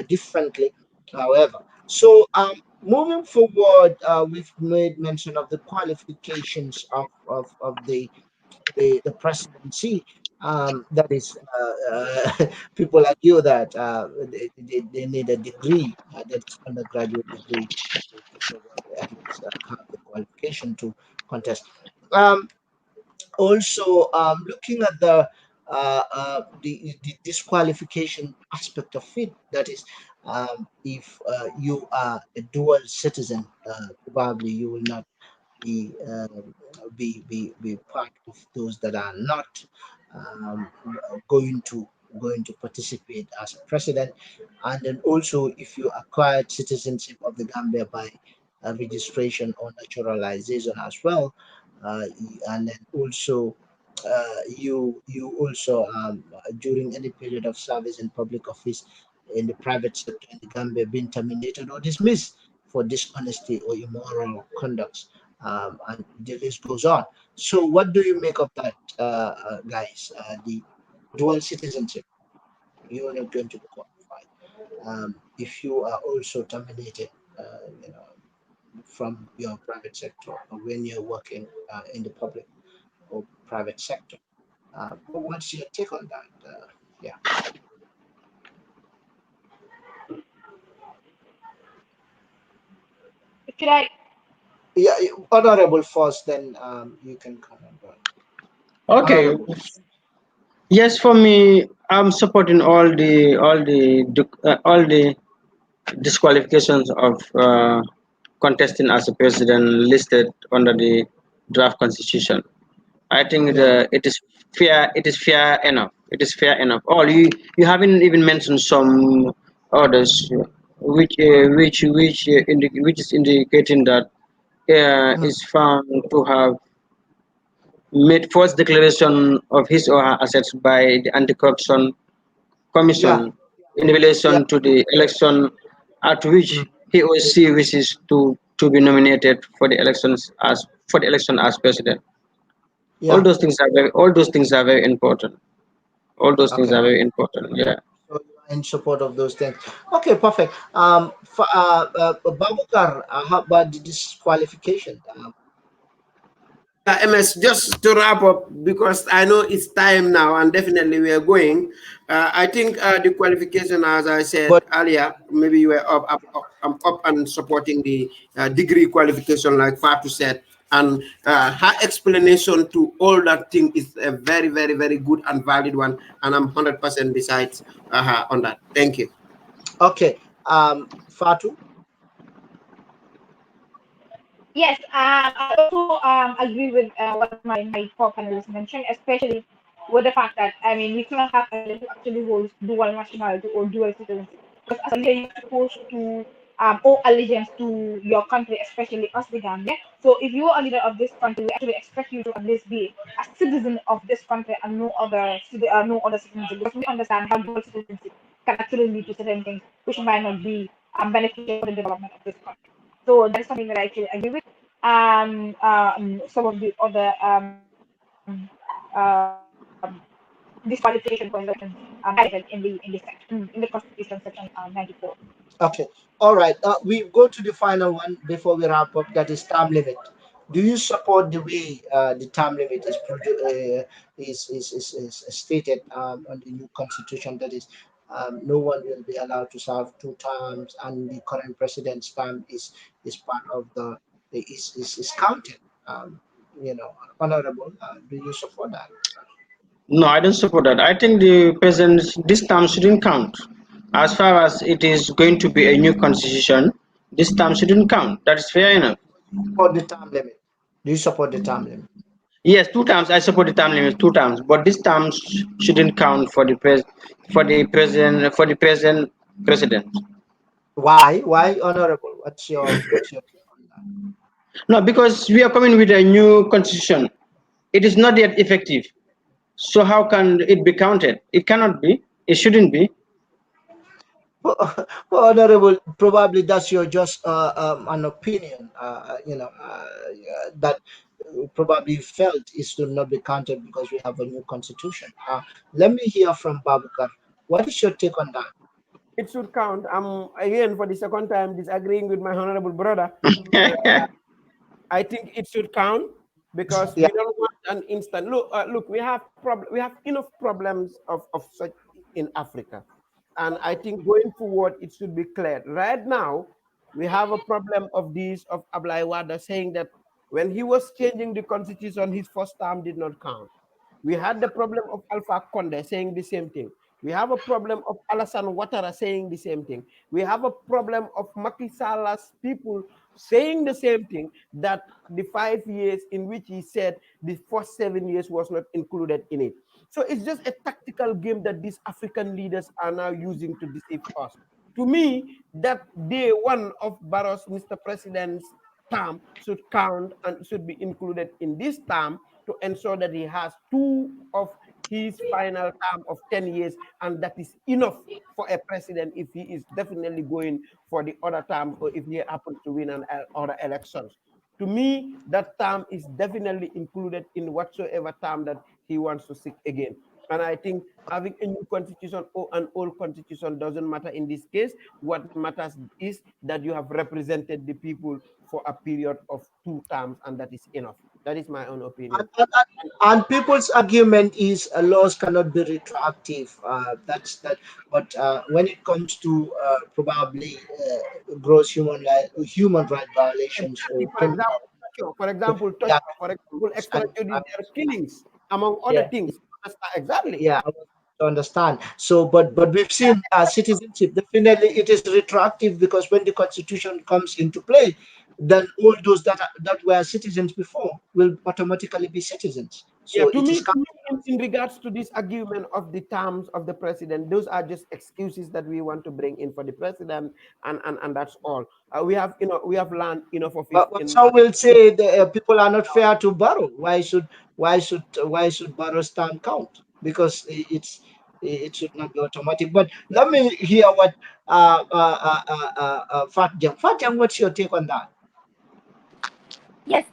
Speaker 1: differently, however. So, moving forward, we've made mention of the qualifications of the presidency. That is, people argue that they need a degree, that is undergraduate degree, to probably at least have the qualification to contest. Um, Also, looking at the disqualification aspect of it, that is, if you are a dual citizen, probably you will not be be part of those that are not um, going to participate as a president. And then also, if you acquired citizenship of the Gambia by registration or naturalization as well, and then also you also during any period of service in public office in the private sector in the Gambia been terminated or dismissed for dishonesty or immoral conduct, and the list goes on. So, what do you make of that, guys? The dual citizenship, you are not going to be qualified. If you are also terminated, from your private sector or when you're working in the public or private sector. What's your take on that? Yeah.
Speaker 5: Should I?
Speaker 1: Yeah, honorable first, then you can comment.
Speaker 2: Okay.
Speaker 1: Honorable.
Speaker 2: Yes, for me, I'm supporting all the disqualifications of contesting as a president listed under the draft constitution. I think
Speaker 1: Yeah.
Speaker 2: it is fair. It is fair enough. It is fair enough. All you haven't even mentioned some others, which is indicating that
Speaker 1: Mm,
Speaker 2: is found to have made false declaration of his or her assets by the anti-corruption
Speaker 1: yeah.
Speaker 2: commission in
Speaker 1: Yeah.
Speaker 2: relation to the election at which
Speaker 1: Mm,
Speaker 2: he or she wishes to be nominated for the election as president.
Speaker 1: yeah.
Speaker 2: All those things are very important. All those things
Speaker 1: Okay.
Speaker 2: are very important. Yeah.
Speaker 1: So you are in support of those things. Okay, perfect. Babukar, how about the disqualification?
Speaker 3: Yeah, MS, just to wrap up, because I know it's time now and definitely we are going. I think the qualification, as I said
Speaker 1: But
Speaker 3: earlier, maybe you were I'm up and supporting the degree qualification, like Fatou said. And her explanation to all that thing is a very, very, very good and valid one. And I'm 100% besides her on that. Thank you.
Speaker 1: okay, Fatu.
Speaker 5: Yes, I also agree with what my co-panelists mentioned, especially with the fact that I mean we cannot have a leader who actually holds dual nationality or dual citizenship. Because as a leader, you're supposed to owe allegiance to your country, especially us, the Gambia. So if you are a leader of this country, we actually expect you to at least be a citizen of this country and no other citizenship. Because we understand how dual citizenship can actually lead to certain things which might not be beneficial for the development of this country. So that is something that I actually agree with. Some of the other disqualification conditions highlighted in the Constitution section 94.
Speaker 1: Okay. All right. We go to the final one before we wrap up. That is term limit. Do you support the way the term limit is is stated on the new constitution? That is, no one will be allowed to serve two terms, and the current president's term is part of is counted. Honorable. Do you support that?
Speaker 2: No, I don't support that. I think the president's this term shouldn't count. As far as it is going to be a new constitution, this term shouldn't count. That is fair enough.
Speaker 1: Support the term limit. Do you support the term limit?
Speaker 2: Yes, two times I support the term limit, two times, but this term shouldn't count for the present president.
Speaker 1: Why? Why, honorable? What's your take on that?
Speaker 2: No, because we are coming with a new constitution. It is not yet effective. So how can it be counted? It cannot be. It shouldn't be.
Speaker 1: Well, well, Honorable, probably that's your just an opinion, that probably felt it should not be counted because we have a new constitution. Let me hear from Babukar. What is your take on that?
Speaker 4: It should count. I'm again for the second time disagreeing with my honorable brother. I think it should count because
Speaker 1: Yeah,
Speaker 4: we don't want an instant look. Look, we have enough problems of such in Africa, and I think going forward it should be clear. Right now, we have a problem of this of Ablai Wada saying that when he was changing the constitution, his first term did not count. We had the problem of Alpha Conde saying the same thing. We have a problem of Alassane Ouattara saying the same thing. We have a problem of Macky Sall's people saying the same thing, that the 5 years in which he said the first 7 years was not included in it. So it's just a tactical game that these African leaders are now using to deceive us. To me, that day one of Barrow's Mr. President's term should count and should be included in this term to ensure that he has two of his final term of 10 years, and that is enough for a president if he is definitely going for the other term or if he happens to win an other elections. To me, that term is definitely included in whatsoever term that he wants to seek again. And I think having a new constitution or an old constitution doesn't matter in this case. What matters is that you have represented the people for a period of 2 terms, and that is enough. That is my own opinion.
Speaker 1: and, and, and people's argument is laws cannot be retroactive. That's that. But when it comes to probably gross human right violations
Speaker 4: Exactly.
Speaker 1: or criminal, yeah,
Speaker 4: For example,
Speaker 1: and
Speaker 4: extrajudicial killings, among other
Speaker 1: yeah,
Speaker 4: things. Exactly.
Speaker 1: yeah, I want to understand. So, but we've seen citizenship. Definitely, it is retroactive because when the constitution comes into play, then all those that were citizens before will automatically be citizens.
Speaker 4: Yeah,
Speaker 1: So it is
Speaker 4: to me in regards to this argument of the terms of the president, those are just excuses that we want to bring in for the president, and that's all. We have learned enough of it
Speaker 1: but
Speaker 4: in.
Speaker 1: some will say the people are not fair to borrow. Why should borrow stand count? Because it should not be automatic. But let me hear what Fat Jam. Fat Jam, what's your take on that?
Speaker 6: Yes.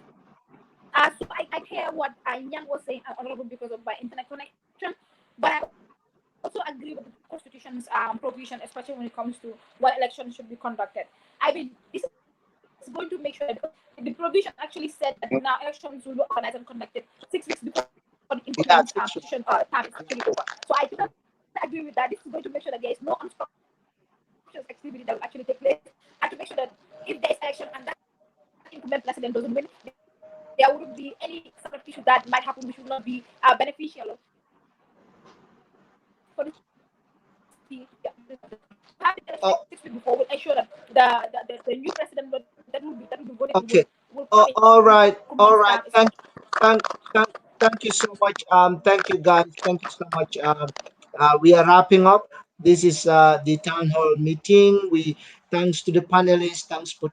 Speaker 6: So I hear what Yang was saying, honorable, because of my internet connection. But I also agree with the Constitution's provision, especially when it comes to what elections should be conducted. I mean, this is going to make sure that, because the provision actually said that now elections will be organized and conducted 6 weeks before the important constitution
Speaker 1: Yeah,
Speaker 6: term is actually over. So I totally agree with that. This is going to make sure that there is no unstructured activity that will actually take place, and to make sure that if there is election and that incumbent president doesn't win, there wouldn't be any sort of issue that might happen which would not be beneficial for the for the to have the election
Speaker 1: oh,
Speaker 6: 6 weeks before will ensure that the new president that will be voted in
Speaker 1: okay.
Speaker 6: will
Speaker 1: Oh,
Speaker 6: come in
Speaker 1: all
Speaker 6: with
Speaker 1: right, all
Speaker 6: complete
Speaker 1: right.
Speaker 6: stamp.
Speaker 1: Thank, thank, thank you so much. Thank you guys. Thank you so much. We are wrapping up. This is the town hall meeting. We thanks to the panelists, thanks to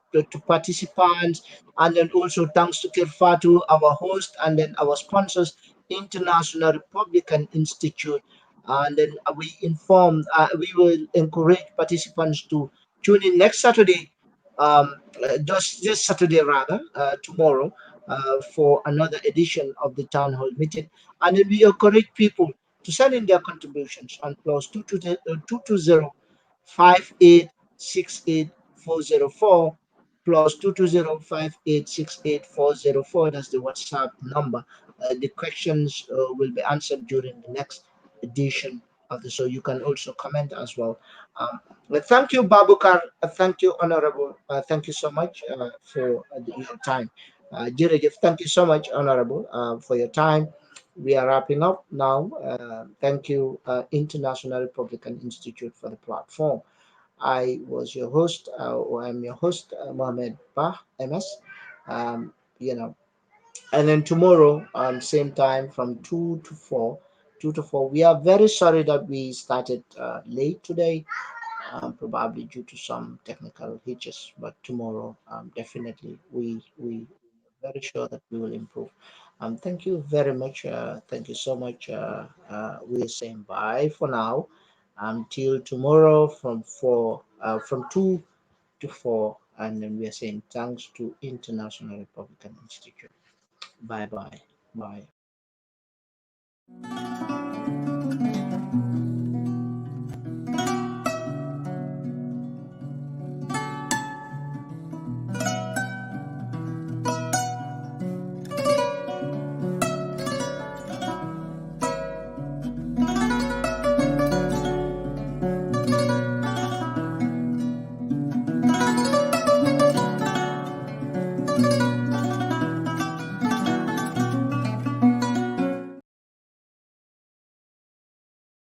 Speaker 1: participants, and then also thanks to Kerfatu, our host, and then our sponsors, International Republican Institute. And then we will encourage participants to tune in next Saturday, just this Saturday rather, tomorrow, for another edition of the town hall meeting, and then we encourage people to send in their contributions on plus 220 5868 404 plus 220 5868 404. That's the WhatsApp number. The questions will be answered during the next edition of the show. You can also comment as well. Well, thank you, Babukar. Thank you, Honorable. Thank you so much for your time. Jirajif, thank you so much, Honorable, for your time. We are wrapping up now. Thank you, International Republican Institute, for the platform. I was your host, or I'm your host, Mohammed Bah, MS. You know, and then tomorrow, same time from 2 to 4. We are very sorry that we started late today, probably due to some technical hitches. But tomorrow, definitely we very sure that we will improve. Thank you very much. Thank you so much. We're saying bye for now until tomorrow from from 2 to 4, and then we are saying thanks to International Republican Institute. Bye bye. Bye.